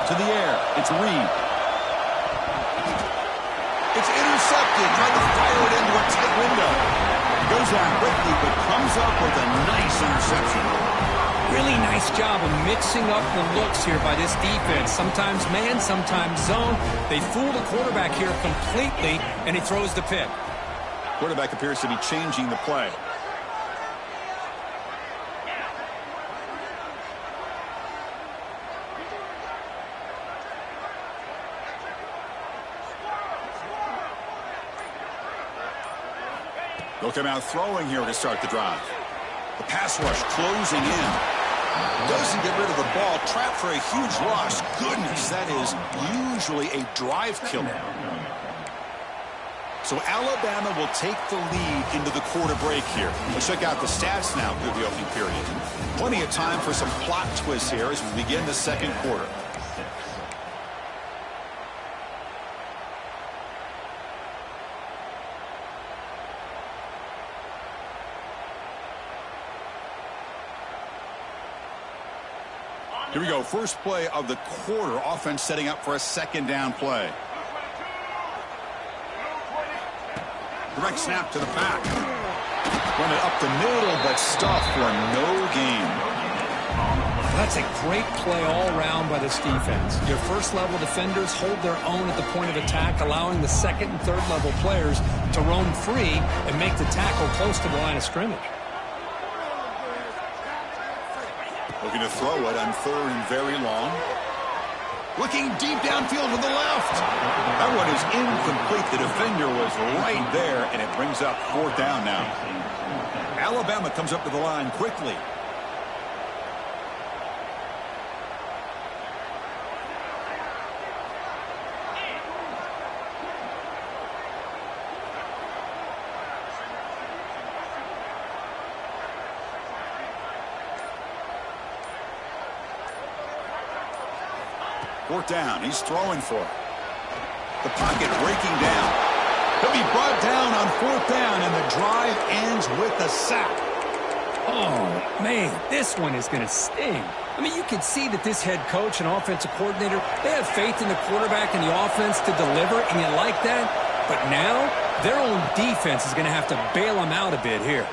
To the air, it's Reed. It's intercepted, trying to fire it into a tight window. It goes out quickly, but comes up with a nice interception. Really nice job of mixing up the looks here by this defense. Sometimes man, sometimes zone. They fool the quarterback here completely, and he throws the pick. Quarterback appears to be changing the play. They'll come out throwing here to start the drive. The pass rush closing in. Doesn't get rid of the ball. Trapped for a huge loss. Goodness, that is usually a drive killer. So Alabama will take the lead into the quarter break here. Let's check out the stats now through the opening period. Plenty of time for some plot twists here as we begin the 2nd quarter. Here we go, first play of the quarter. Offense setting up for a 2nd down play. Direct snap to the back. Run it up the middle, but stuffed for no gain. That's a great play all around by this defense. Your first-level defenders hold their own at the point of attack, allowing the second and third-level players to roam free and make the tackle close to the line of scrimmage. Looking to throw it on third and very long. Looking deep downfield to the left. That one is incomplete. The defender was right there, and it brings up fourth down now. Alabama comes up to the line quickly. Fourth down. He's throwing for it. The pocket breaking down. He'll be brought down on fourth down, and the drive ends with a sack. Oh, man, this one is going to sting. I mean, you can see that this head coach and offensive coordinator, they have faith in the quarterback and the offense to deliver, and you like that. But now, their own defense is going to have to bail them out a bit here.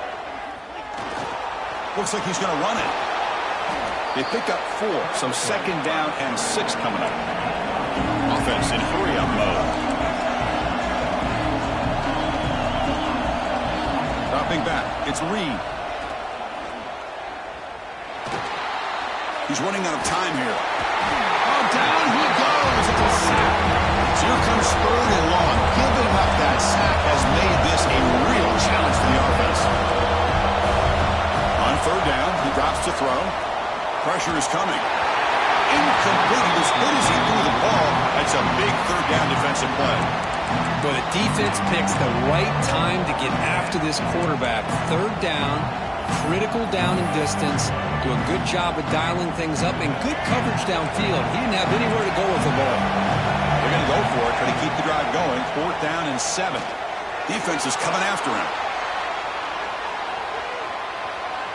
Looks like he's going to run it. They pick up 4, so second down and 6 coming up. Offense in hurry-up mode. Dropping back, it's Reed. He's running out of time here. Oh, down he goes. It's a sack. So here comes third and long. Giving up that sack has made this a real challenge for the offense. On third down, he drops to throw. Pressure is coming. Incomplete. As good as he threw the ball, that's a big third down defensive play. But the defense picks the right time to get after this quarterback. Third down, critical down and distance. Do a good job of dialing things up and good coverage downfield. He didn't have anywhere to go with the ball. They're going to go for it, but to keep the drive going. Fourth down and 7. Defense is coming after him.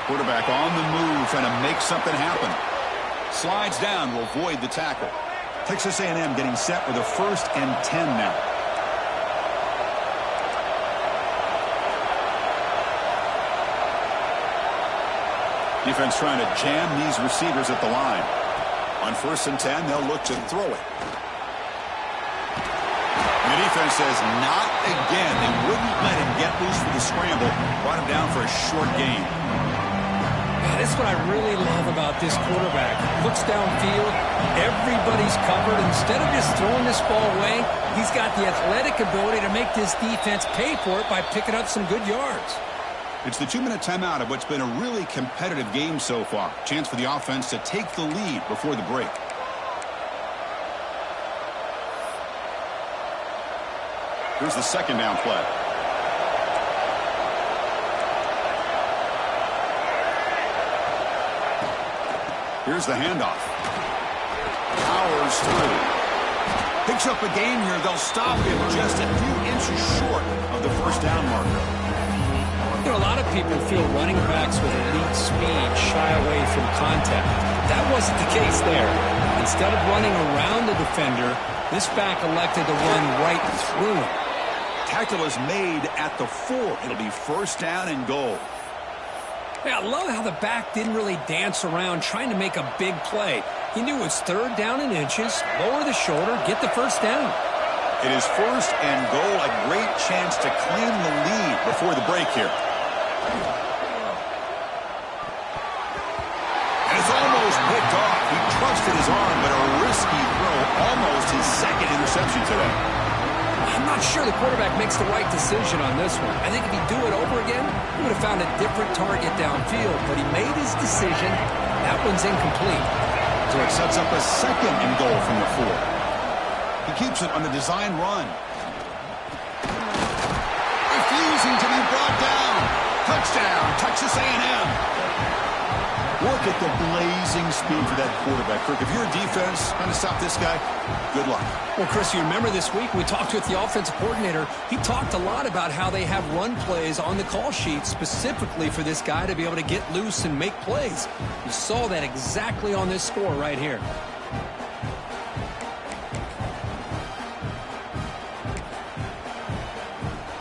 Quarterback on the move, trying to make something happen. Slides down, will avoid the tackle. Texas A&M getting set with a 1st and 10 now. Defense trying to jam these receivers at the line. On 1st and 10, they'll look to throw it. And the defense says, not again. They wouldn't let him get loose for the scramble. Brought him down for a short gain. Man, this is what I really love about this quarterback. Looks downfield, everybody's covered. Instead of just throwing this ball away, he's got the athletic ability to make this defense pay for it by picking up some good yards. It's the 2-minute timeout of what's been a really competitive game so far. Chance for the offense to take the lead before the break. Here's the second down play. Here's the handoff. Powers through. Picks up a game here. They'll stop him just a few inches short of the first down marker. You know, a lot of people feel running backs with elite speed shy away from contact. That wasn't the case there. Instead of running around the defender, this back elected to run right through him. Tackle is made at the 4. It'll be 1st down and goal. Yeah, I love how the back didn't really dance around trying to make a big play. He knew it was 3rd down and inches, lower the shoulder, get the 1st down. It is 1st and goal, a great chance to claim the lead before the break here. And it's almost picked off. He trusted his arm, but a risky throw, almost his 2nd interception today. I'm not sure the quarterback makes the right decision on this one. I think if he'd do it over again, he would have found a different target downfield, but he made his decision. That one's incomplete. So it sets up a 2nd and goal from the 4. He keeps it on the design run. Refusing to be brought down. Touchdown, Texas A&M. Look at the blazing speed for that quarterback. Kirk, if you're a defense trying to stop this guy, good luck. Well, Chris, you remember this week we talked with the offensive coordinator. He talked a lot about how they have run plays on the call sheet specifically for this guy to be able to get loose and make plays. You saw that exactly on this score right here.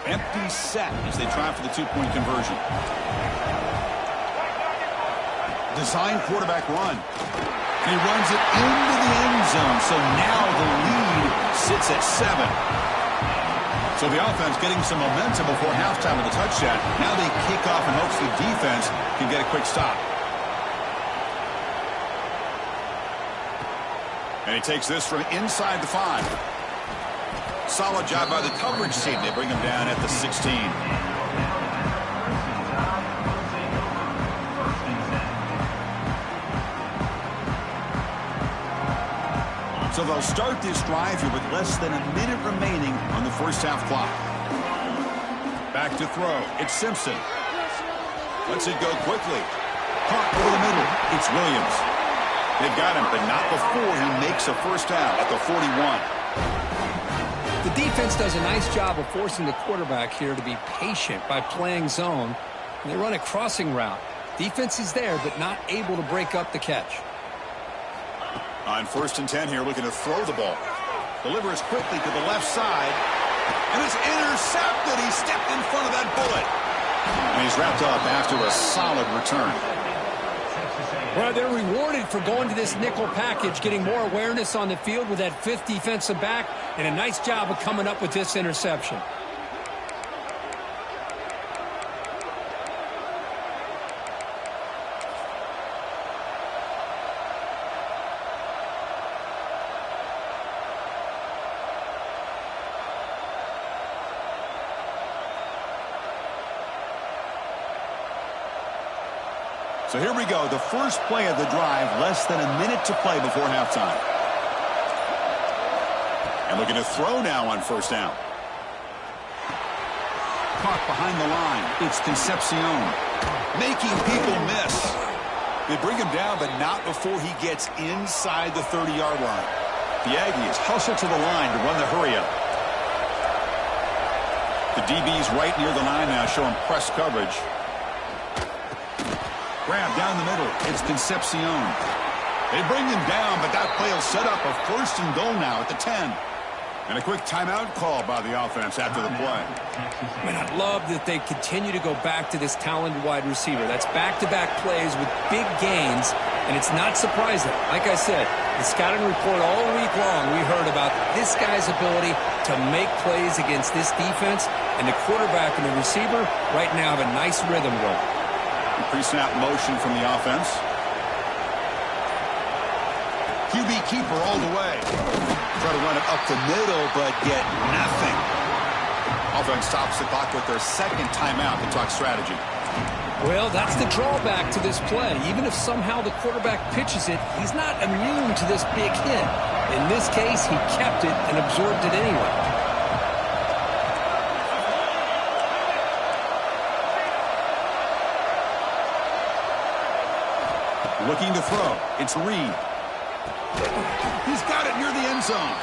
Empty set as they try for the 2-point conversion. Design quarterback run. And he runs it into the end zone. So now the lead sits at 7. So the offense getting some momentum before halftime with the touchdown. Now they kick off in hopes the defense can get a quick stop. And he takes this from inside the 5. Solid job by the coverage team. They bring him down at the 16. So they'll start this drive here with less than a minute remaining on the first half clock. Back to throw. It's Simpson. Lets it go quickly. Caught over the middle. It's Williams. They've got him, but not before he makes a first down at the 41. The defense does a nice job of forcing the quarterback here to be patient by playing zone. And they run a crossing route. Defense is there, but not able to break up the catch. On 1st and 10 here, looking to throw the ball. Delivers quickly to the left side. And it's intercepted. He stepped in front of that bullet. And he's wrapped up after a solid return. Well, they're rewarded for going to this nickel package, getting more awareness on the field with that 5th defensive back, and a nice job of coming up with this interception. So here we go, the first play of the drive, less than a minute to play before halftime. And looking to throw now on 1st down. Caught behind the line. It's Concepcion. Making people miss. They bring him down, but not before he gets inside the 30-yard line. The Aggies hustle to the line to run the hurry-up. The DB's right near the line now, showing press coverage. Grab down the middle. It's Concepcion. They bring him down, but that play will set up a 1st and goal now at the 10. And a quick timeout call by the offense after the play. Man, I love that they continue to go back to this talented wide receiver. That's back-to-back plays with big gains, and it's not surprising. Like I said, the scouting report all week long, we heard about this guy's ability to make plays against this defense, and the quarterback and the receiver right now have a nice rhythm going. Pre-snap motion from the offense. QB keeper all the way. Try to run it up the middle, but get nothing. Offense stops the clock with their 2nd timeout to talk strategy. Well, that's the drawback to this play. Even if somehow the quarterback pitches it, he's not immune to this big hit. In this case, he kept it and absorbed it anyway. Looking to throw. It's Reed. He's got it near the end zone.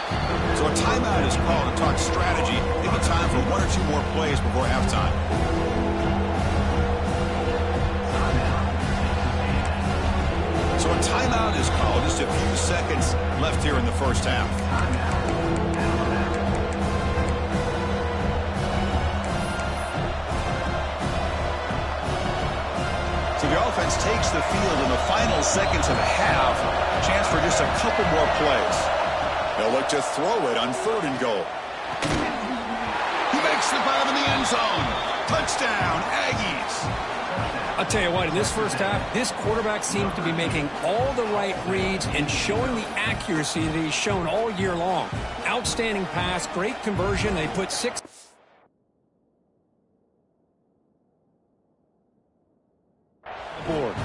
So a timeout is called to talk strategy. Maybe time for 1 or 2 more plays before halftime. So a timeout is called. Just a few seconds left here in the first half. So the offense takes the field in the final seconds of the half. Chance for just a couple more plays. They'll look to throw it on 3rd and goal. He makes the dive in the end zone. Touchdown, Aggies. I'll tell you what, in this first half, this quarterback seems to be making all the right reads and showing the accuracy that he's shown all year long. Outstanding pass, great conversion. They put 6... board.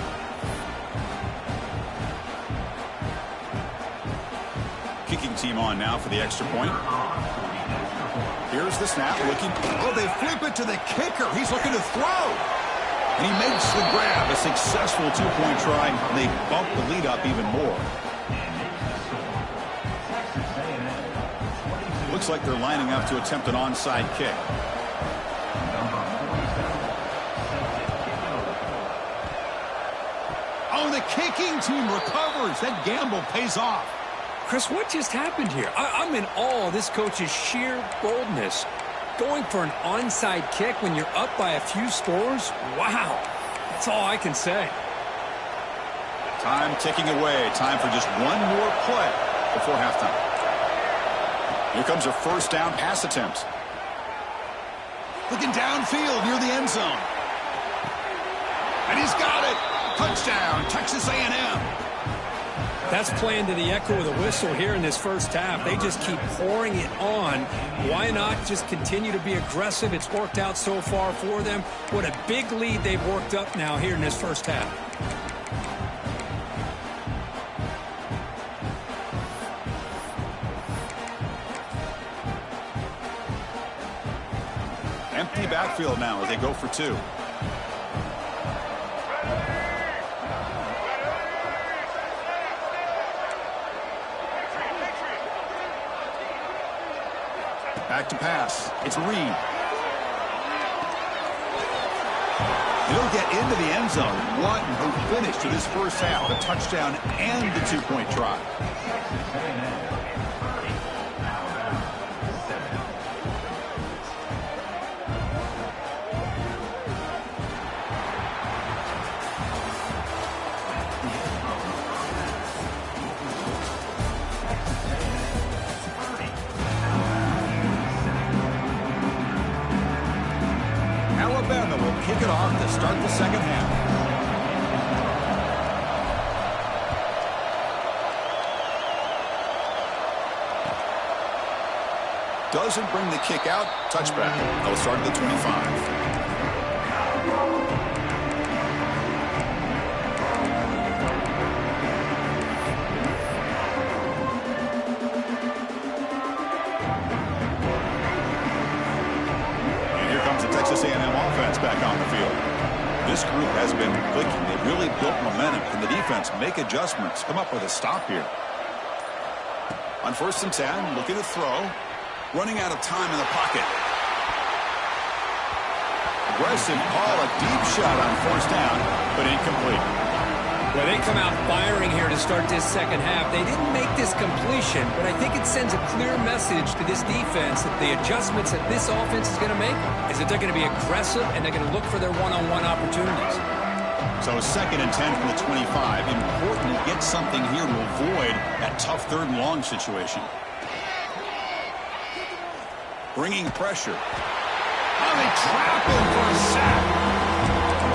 Kicking team on now for the extra point. Here's the snap. Looking. Oh, they flip it to the kicker. He's looking to throw. And he makes the grab. A successful 2-point try. And they bump the lead up even more. Looks like they're lining up to attempt an onside kick. Oh, the kicking team recovers. That gamble pays off. Chris, what just happened here? I'm in awe of this coach's sheer boldness. Going for an onside kick when you're up by a few scores? Wow. That's all I can say. Time ticking away. Time for just one more play before halftime. Here comes a first down pass attempt. Looking downfield near the end zone. And he's got it. Touchdown, Texas A&M. That's playing to the echo of the whistle here in this first half. They just keep pouring it on. Why not just continue to be aggressive? It's worked out so far for them. What a big lead they've worked up now here in this first half. Empty backfield now as they go for two. Back to pass. It's Reed. He'll get into the end zone. What a finish to this first half. A touchdown and the two-point try. Alabama will kick it off to start the second half. Doesn't bring the kick out. Touchback. They'll start at the 25. Texas A&M offense back on the field. This group has been clicking. They've really built momentum. Can the defense make adjustments? Come up with a stop here. On 1st and 10, looking to throw. Running out of time in the pocket. Aggressive call, a deep shot on 1st down, but incomplete. Well, they come out firing here to start this second half. They didn't make this completion, but I think it sends a clear message to this defense that the adjustments that this offense is going to make is that they're going to be aggressive and they're going to look for their one-on-one opportunities. So 2nd and 10 from the 25. Important to get something here to avoid that tough 3rd and long situation. Bringing pressure. Oh, they trap him for a sack.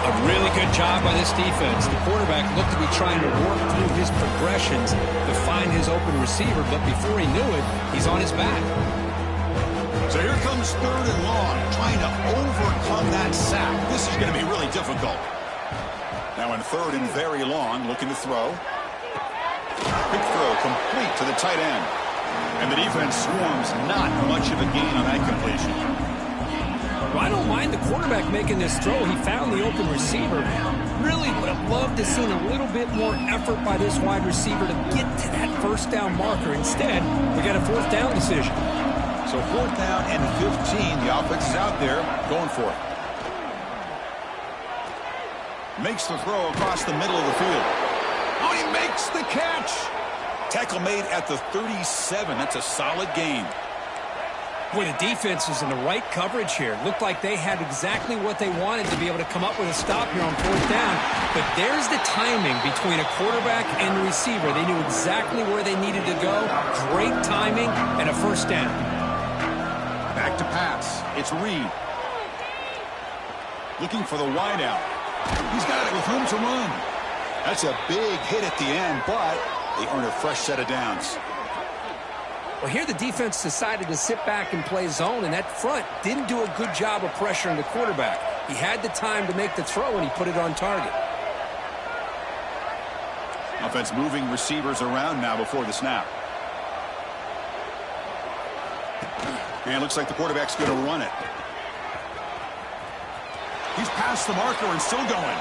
A really good job by this defense. The quarterback looked to be trying to work through his progressions to find his open receiver, but before he knew it, he's on his back. So here comes 3rd and long, trying to overcome that sack. This is going to be really difficult. Now in 3rd and very long, looking to throw. Quick throw complete to the tight end. And the defense swarms, not much of a gain on that completion. Well, I don't mind the quarterback making this throw. He found the open receiver. Really would have loved to see a little bit more effort by this wide receiver to get to that 1st down marker. Instead, we got a 4th down decision. So 4th down and 15. The offense is out there going for it. Makes the throw across the middle of the field. Oh, he makes the catch. Tackle made at the 37. That's a solid gain. Boy, the defense is in the right coverage here. Looked like they had exactly what they wanted to be able to come up with a stop here on 4th down. But there's the timing between a quarterback and the receiver. They knew exactly where they needed to go. Great timing and a 1st down. Back to pass. It's Reed. Looking for the wideout. He's got it with room to run. That's a big hit at the end, but they earn a fresh set of downs. Well, here the defense decided to sit back and play zone, and that front didn't do a good job of pressuring the quarterback. He had the time to make the throw, and he put it on target. Offense moving receivers around now before the snap. And it looks like the quarterback's going to run it. He's past the marker and still going.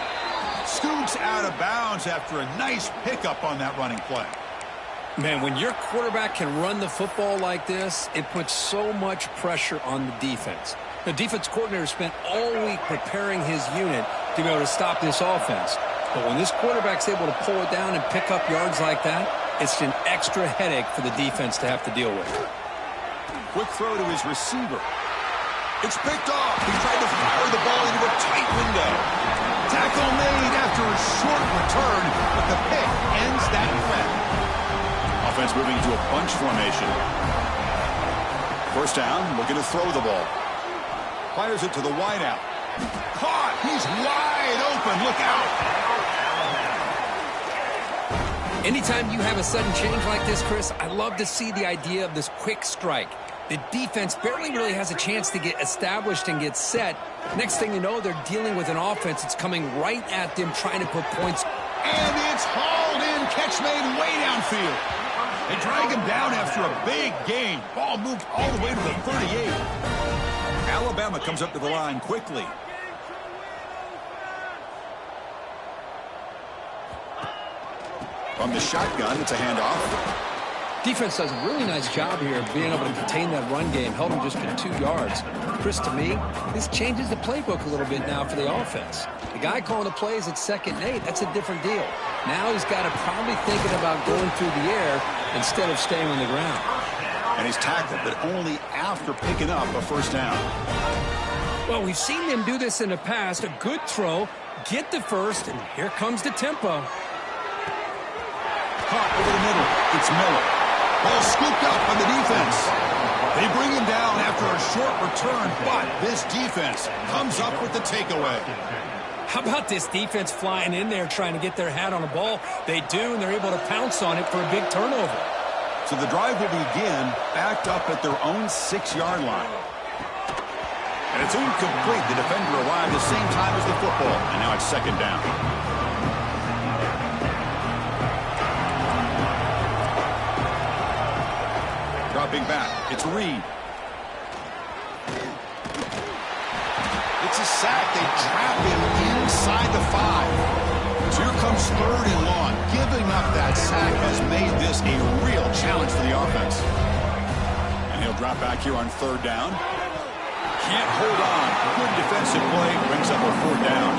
Scoots out of bounds after a nice pickup on that running play. Man, when your quarterback can run the football like this, it puts so much pressure on the defense. The defense coordinator spent all week preparing his unit to be able to stop this offense. But when this quarterback's able to pull it down and pick up yards like that, it's an extra headache for the defense to have to deal with. Quick throw to his receiver. It's picked off. He tried to fire the ball into a tight window. Tackle made after a short return, but the pick ends that threat. Offense moving to a bunch formation. First down, looking to throw the ball. Fires it to the wideout. Caught. He's wide open. Look out. Anytime you have a sudden change like this, Chris, I love to see the idea of this quick strike. The defense barely really has a chance to get established and get set. Next thing you know, they're dealing with an offense that's coming right at them, trying to put points. And it's hauled in. Catch made way downfield. They drag him down after a big gain. Ball moved all the way to the 38. Alabama comes up to the line quickly. From the shotgun, it's a handoff. Defense does a really nice job here of being able to contain that run game, held him just for 2 yards. Chris, to me, this changes the playbook a little bit now for the offense. The guy calling the plays at 2nd and 8, that's a different deal. Now he's got to probably thinking about going through the air instead of staying on the ground. And he's tackled, but only after picking up a first down. Well, we've seen them do this in the past. A good throw, get the first, and here comes the tempo. Caught over the middle. It's Miller. Ball scooped up on the defense. They bring him down after a short return, but this defense comes up with the takeaway. How about this defense flying in there trying to get their hat on the ball? They do, and they're able to pounce on it for a big turnover. So the drive will begin backed up at their own 6-yard line. And it's incomplete. The defender arrived the same time as the football, and now it's 2nd down. Dropping back, it's Reed. It's a sack. They trap him inside the 5. So here comes 3rd and long. Giving up that sack has made this a real challenge for the offense. And he'll drop back here on 3rd down. Can't hold on. Good defensive play, brings up a 4th down.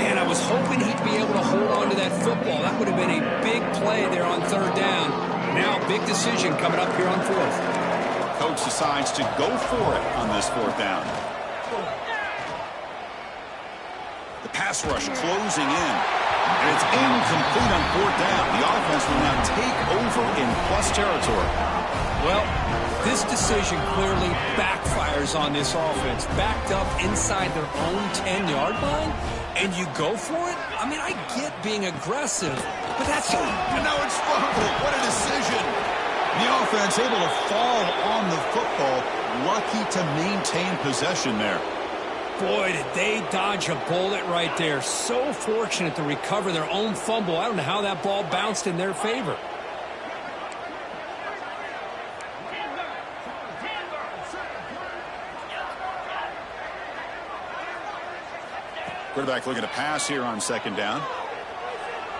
And I was hoping he'd be able to hold on to that football. That would have been a big play there on 3rd down. Now, big decision coming up here on 4th. Coach decides to go for it on this 4th down. The pass rush closing in. And it's incomplete on 4th down. The offense will now take over in plus territory. Well, this decision clearly backfires on this offense. Backed up inside their own 10-yard line, and you go for it? I mean, I get being aggressive, but that's... And now it's fumbled. What a decision. The offense able to fall on the football. Lucky to maintain possession there. Boy, did they dodge a bullet right there. So fortunate to recover their own fumble. I don't know how that ball bounced in their favor. Quarterback looking to pass here on 2nd down.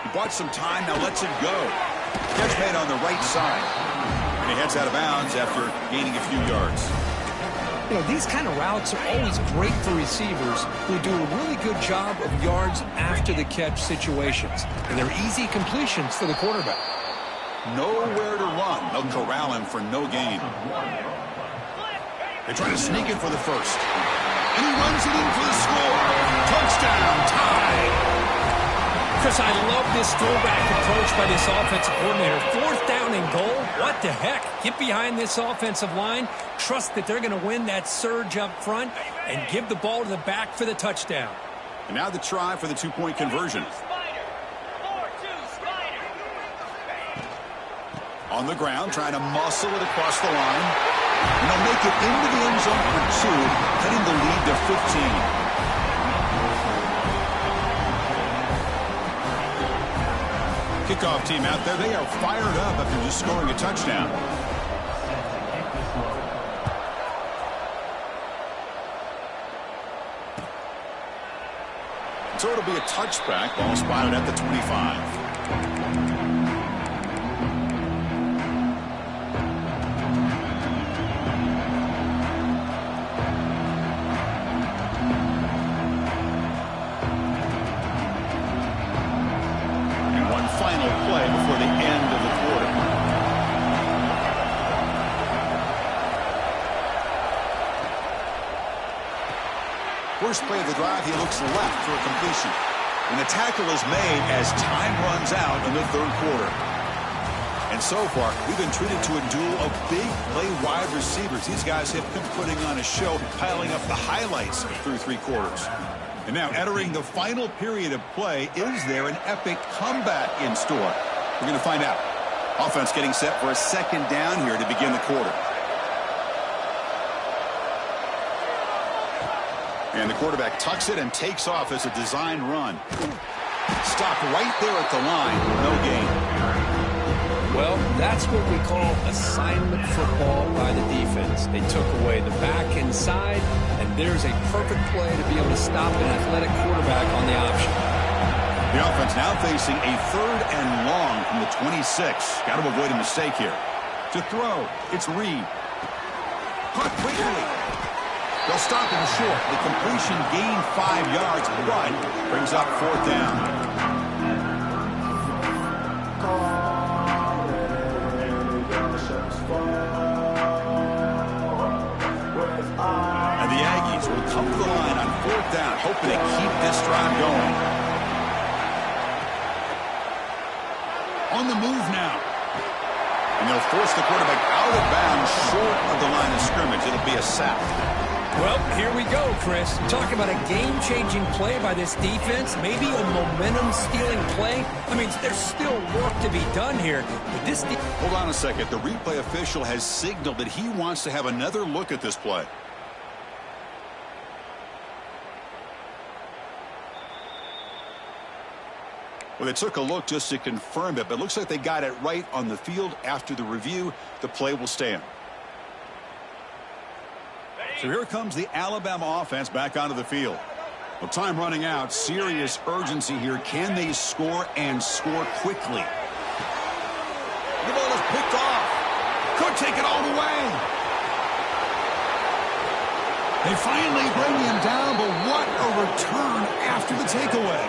He bought some time, now lets it go. Catch made on the right side. And he heads out of bounds after gaining a few yards. You know, these kind of routes are always great for receivers who do a really good job of yards after the catch situations. And they're easy completions for the quarterback. Nowhere to run. They'll corral him for no gain. They try to sneak it for the first. And he runs it in for the score. Touchdown, tie. Chris, I love this throwback approach by this offensive coordinator. 4th down and goal. What the heck? Get behind this offensive line. Trust that they're going to win that surge up front and give the ball to the back for the touchdown. And now the try for the 2-point conversion. On the ground, trying to muscle it across the line. And they'll make it into the end zone for 2, cutting the lead to 15. Kickoff team out there, they are fired up after just scoring a touchdown. So it'll be a touchback, ball spotted at the 25. Final play before the end of the quarter. First play of the drive, he looks left for a completion. And the tackle is made as time runs out in the third quarter. And so far, we've been treated to a duel of big play wide receivers. These guys have been putting on a show, piling up the highlights through three quarters. And now entering the final period of play, is there an epic comeback in store? We're going to find out. Offense getting set for a second down here to begin the quarter. And the quarterback tucks it and takes off as a design run. Stopped right there at the line. No gain. Well, that's what we call assignment football by the defense. They took away the back inside, and there's a perfect play to be able to stop an athletic quarterback on the option. The offense now facing a 3rd and long from the 26. Got to avoid a mistake here. To throw, it's Reed. Caught quickly. They'll stop him short. The completion gained 5 yards, but brings up 4th down. And the Aggies will come to the line on 4th down, hoping to keep this drive going. On the move now. And they'll force the quarterback out of bounds short of the line of scrimmage. It'll be a sack. Well, here we go, Chris. Talk about a game-changing play by this defense. Maybe a momentum-stealing play. I mean, there's still work to be done here. But this Hold on a second. The replay official has signaled that he wants to have another look at this play. Well, they took a look just to confirm it, but it looks like they got it right on the field. After the review, the play will stand. So here comes the Alabama offense back onto the field. Well, time running out. Serious urgency here. Can they score and score quickly? The ball is picked off. Could take it all the way. They finally bring him down, but what a return after the takeaway.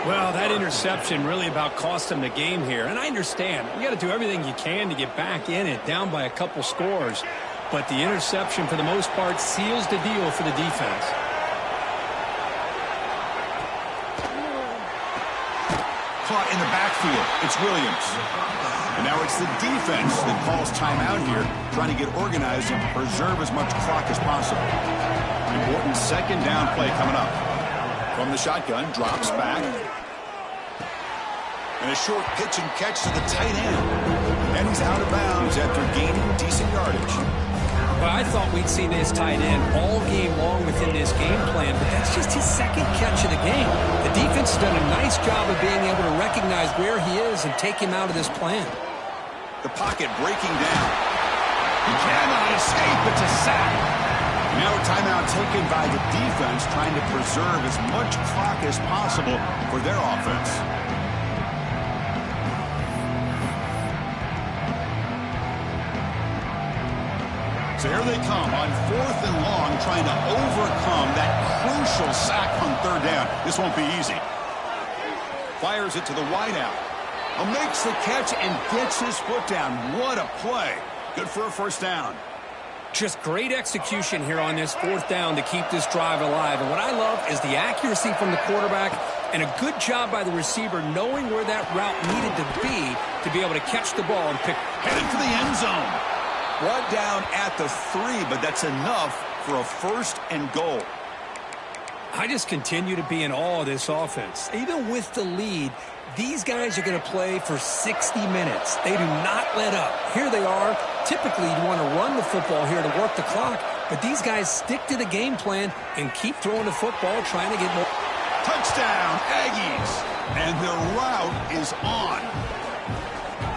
Well, that interception really about cost them the game here. And I understand. You got to do everything you can to get back in it, down by a couple scores. But the interception, for the most part, seals the deal for the defense. Caught in the backfield. It's Williams. And now it's the defense that calls timeout here, trying to get organized and preserve as much clock as possible. Important second down play coming up. From the shotgun, drops back. And a short pitch and catch to the tight end. And he's out of bounds after gaining decent yardage. Well, I thought we'd see this tight end all game long within this game plan, but that's just his second catch of the game. The defense has done a nice job of being able to recognize where he is and take him out of this plan. The pocket breaking down. He cannot escape. It's a sack. Now a timeout taken by the defense, trying to preserve as much clock as possible for their offense. So here they come on 4th and long, trying to overcome that crucial sack on 3rd down. This won't be easy. Fires it to the wideout. Makes the catch and gets his foot down. What a play. Good for a 1st down. Just great execution here on this 4th down to keep this drive alive. And what I love is the accuracy from the quarterback and a good job by the receiver knowing where that route needed to be able to catch the ball and pick. Headed for the end zone. Brought down at the 3, but that's enough for a 1st and goal. I just continue to be in awe of this offense. Even with the lead, these guys are going to play for 60 minutes. They do not let up. Here they are. Typically, you want to run the football here to work the clock, but these guys stick to the game plan and keep throwing the football, trying to get more. Touchdown, Aggies. And the route is on.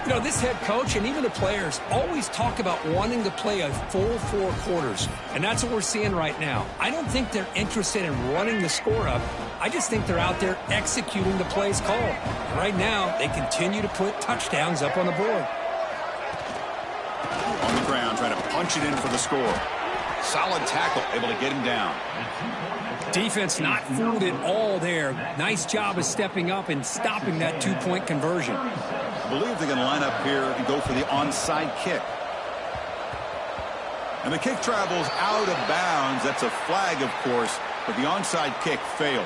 You know, this head coach and even the players always talk about wanting to play a full 4 quarters, and that's what we're seeing right now. I don't think they're interested in running the score up. I just think they're out there executing the plays called. And right now, they continue to put touchdowns up on the board. On the ground, trying to punch it in for the score. Solid tackle, able to get him down. Defense not fooled at all there. Nice job of stepping up and stopping that 2-point conversion. I believe they're going to line up here and go for the onside kick. And the kick travels out of bounds. That's a flag, of course, but the onside kick fails.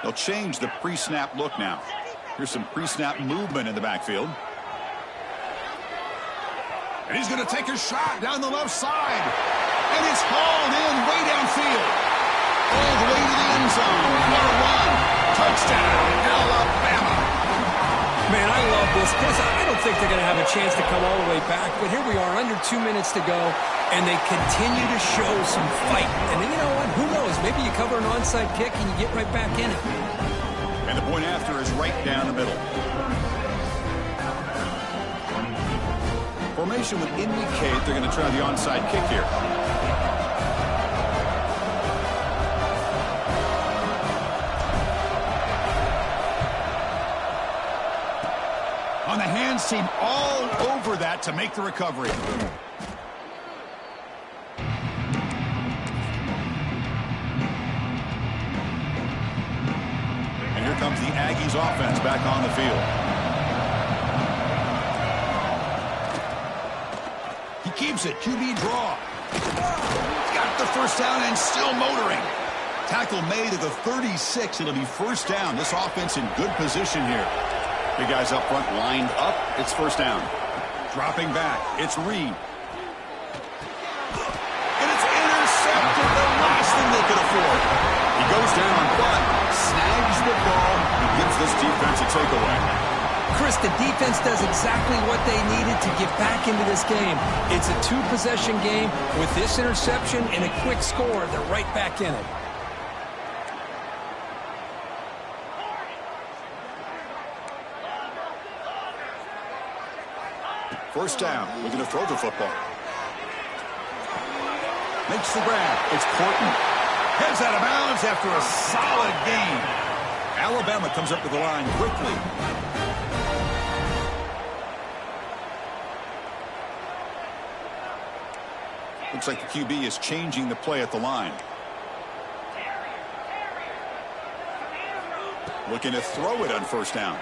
They'll change the pre-snap look now. Here's some pre-snap movement in the backfield. And he's going to take a shot down the left side. And it's hauled in way downfield. All the way to the end zone. What a run. Touchdown, Alabama. Man, I love this because I don't think they're going to have a chance to come all the way back. But here we are, under 2 minutes to go, and they continue to show some fight. And then, you know what? Who knows? Maybe you cover an onside kick and you get right back in it. And the point after is right down the middle. Formation would indicate they're going to try the onside kick here. On the hands team, all over that to make the recovery. And here comes the Aggies offense back on the field. He keeps it. QB draw. Got the first down and still motoring. Tackle made at the 36. It'll be first down. This offense in good position here. Big guys up front lined up. It's first down. Dropping back. It's Reed. And it's intercepted. The last thing they could afford. He goes down, but snags the ball and gives this defense a takeaway. Chris, the defense does exactly what they needed to get back into this game. It's a two-possession game. With this interception and a quick score, they're right back in it. First down. Looking to throw the football. Makes the grab. It's Porton. Heads out of bounds after a solid game. Alabama comes up to the line quickly. Looks like the QB is changing the play at the line. Looking to throw it on first down.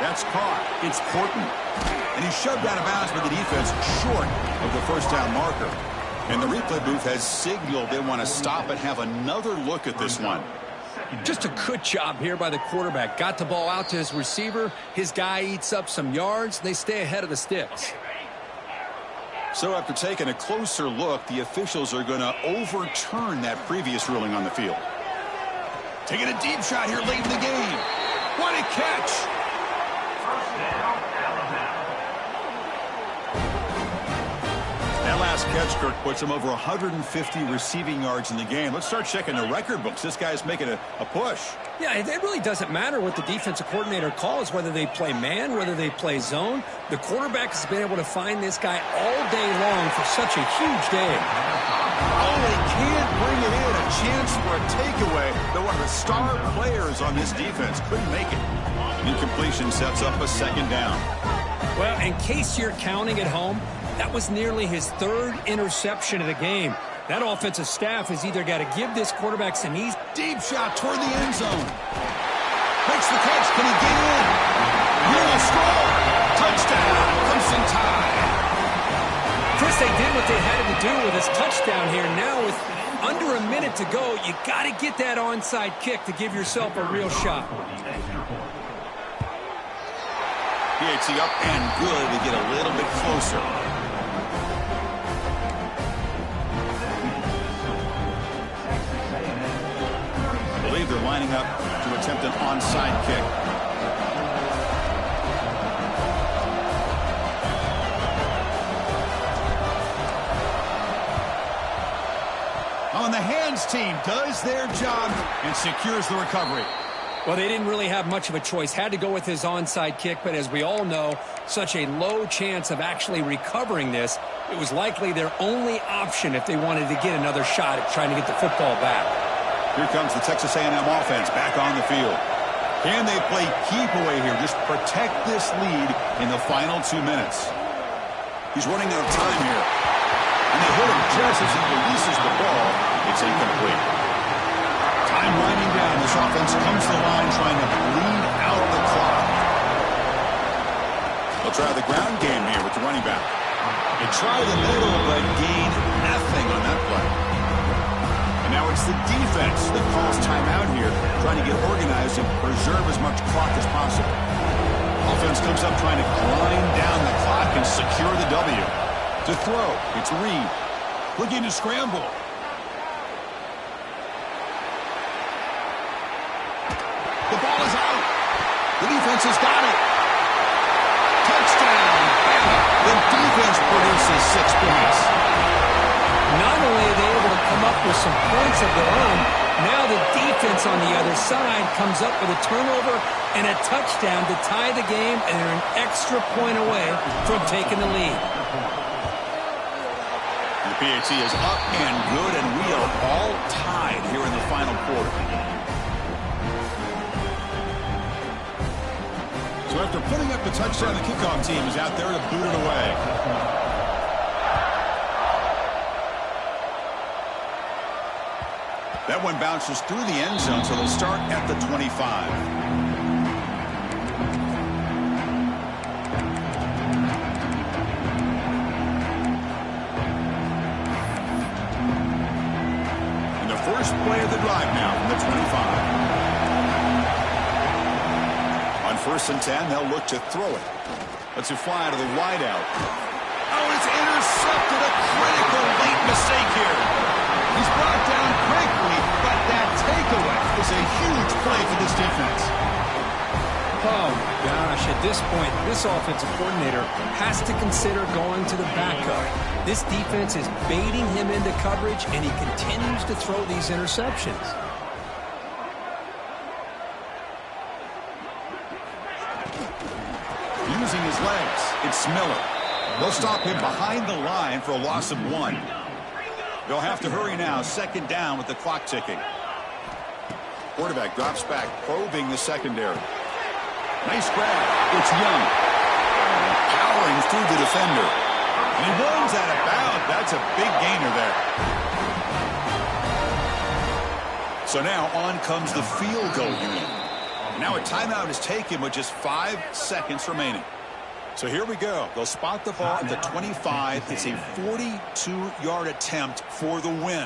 That's caught. It's Porton. And he's shoved out of bounds by the defense short of the first down marker. And the replay booth has signaled they want to stop and have another look at this one. Just a good job here by the quarterback. Got the ball out to his receiver. His guy eats up some yards. They stay ahead of the sticks. So after taking a closer look, the officials are going to overturn that previous ruling on the field. Taking a deep shot here late in the game. What a catch. That last catch, Kirk, puts him over 150 receiving yards in the game. Let's start checking the record books. This guy's making a push. Yeah, it really doesn't matter what the defensive coordinator calls, whether they play man, whether they play zone. The quarterback has been able to find this guy all day long for such a huge day. Oh, they can't bring it in. A chance for a takeaway. They're one of the star players on this defense. Couldn't make it. Incompletion sets up a second down. Well, in case you're counting at home, that was nearly his third interception of the game. That offensive staff has either got to give this quarterback some ease. Deep shot toward the end zone. Makes the catch. Can he get in? Will score. Touchdown. Clemson Tide. Chris, they did what they had to do with his touchdown here. Now with under a minute to go, you got to get that onside kick to give yourself a real shot. PHC up and good to get a little bit closer. I believe they're lining up to attempt an onside kick. On the hands team does their job and secures the recovery. Well, they didn't really have much of a choice. Had to go with his onside kick, but as we all know, such a low chance of actually recovering this. It was likely their only option if they wanted to get another shot at trying to get the football back. Here comes the Texas A&M offense back on the field. Can they play keep away here? Just protect this lead in the final 2 minutes. He's running out of time here. And they hit him just as he releases the ball. It's incomplete. Time winding down. This offense comes to the line trying to bleed out the clock. They'll try the ground game here with the running back. They try the middle, but gain nothing on that play. And now it's the defense that calls timeout here, trying to get organized and preserve as much clock as possible. Offense comes up trying to grind down the clock and secure the W. To throw, it's Reed. Looking to scramble. The ball is out. The defense has got it. Touchdown. The defense produces 6 points. Not only are they able to come up with some points of their own, now the defense on the other side comes up with a turnover and a touchdown to tie the game, and they're an extra point away from taking the lead. The PAT is up and good, and we are all tied here in the final quarter. So after putting up the touchdown, the kickoff team is out there to boot it away. That one bounces through the end zone, so they'll start at the 25. And the first play of the drive now from the 25. On 1st and 10, they'll look to throw it. Let's it fly out of the wideout. Oh, it's intercepted. A critical late mistake here. He's brought down quickly, but that takeaway is a huge play for this defense. Oh, my gosh. At this point, this offensive coordinator has to consider going to the backup. This defense is baiting him into coverage, and he continues to throw these interceptions. Using his legs, it's Miller. They'll stop him behind the line for a loss of 1. They'll have to hurry now. 2nd down with the clock ticking. Quarterback drops back, probing the secondary. Nice grab. It's Young. Powering through the defender. And he runs out of bounds. That's a big gainer there. So now on comes the field goal unit. Now a timeout is taken with just 5 seconds remaining. So here we go. They'll spot the ball at the 25. It's a 42-yard attempt for the win.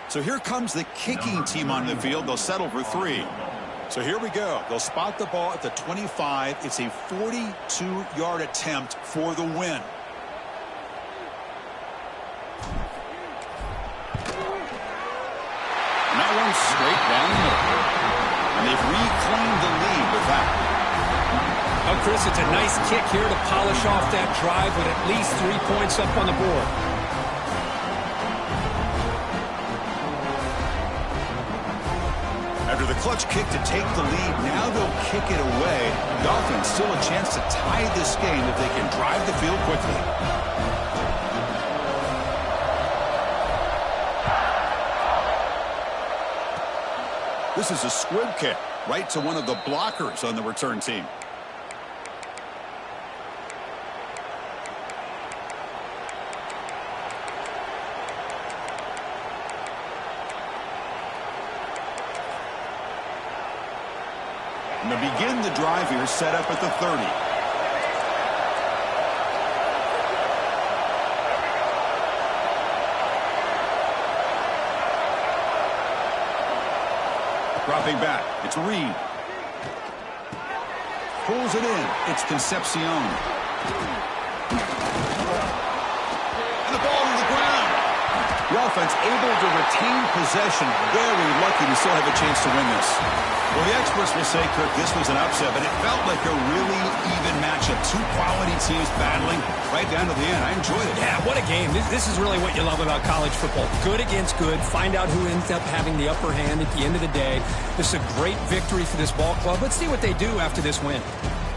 So here comes the kicking team on the field. They'll settle for 3. So here we go. They'll spot the ball at the 25. It's a 42-yard attempt for the win. And that one's straight down the middle. And they've reclaimed the lead with that. Oh, Chris, it's a nice kick here to polish off that drive with at least 3 points up on the board. After the clutch kick to take the lead, now they'll kick it away. The offense still a chance to tie this game if they can drive the field quickly. This is a squib kick right to one of the blockers on the return team. And to begin the drive here, set up at the 30. Dropping back, it's Reed. Pulls it in, it's Concepcion. And the ball to the ground. The offense able to retain possession. Very lucky to still have a chance to win this. Well, the experts will say, Kirk, this was an upset, but it felt like a really even matchup. 2 quality teams battling right down to the end. I enjoyed it. Yeah, what a game. This is really what you love about college football. Good against good. Find out who ends up having the upper hand at the end of the day. This is a great victory for this ball club. Let's see what they do after this win.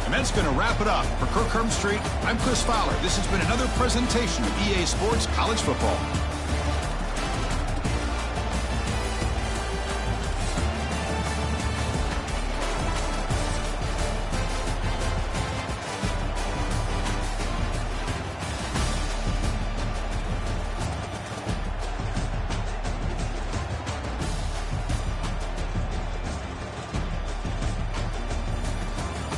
And that's going to wrap it up. For Kirk Hermstreet, I'm Chris Fowler. This has been another presentation of EA Sports College Football.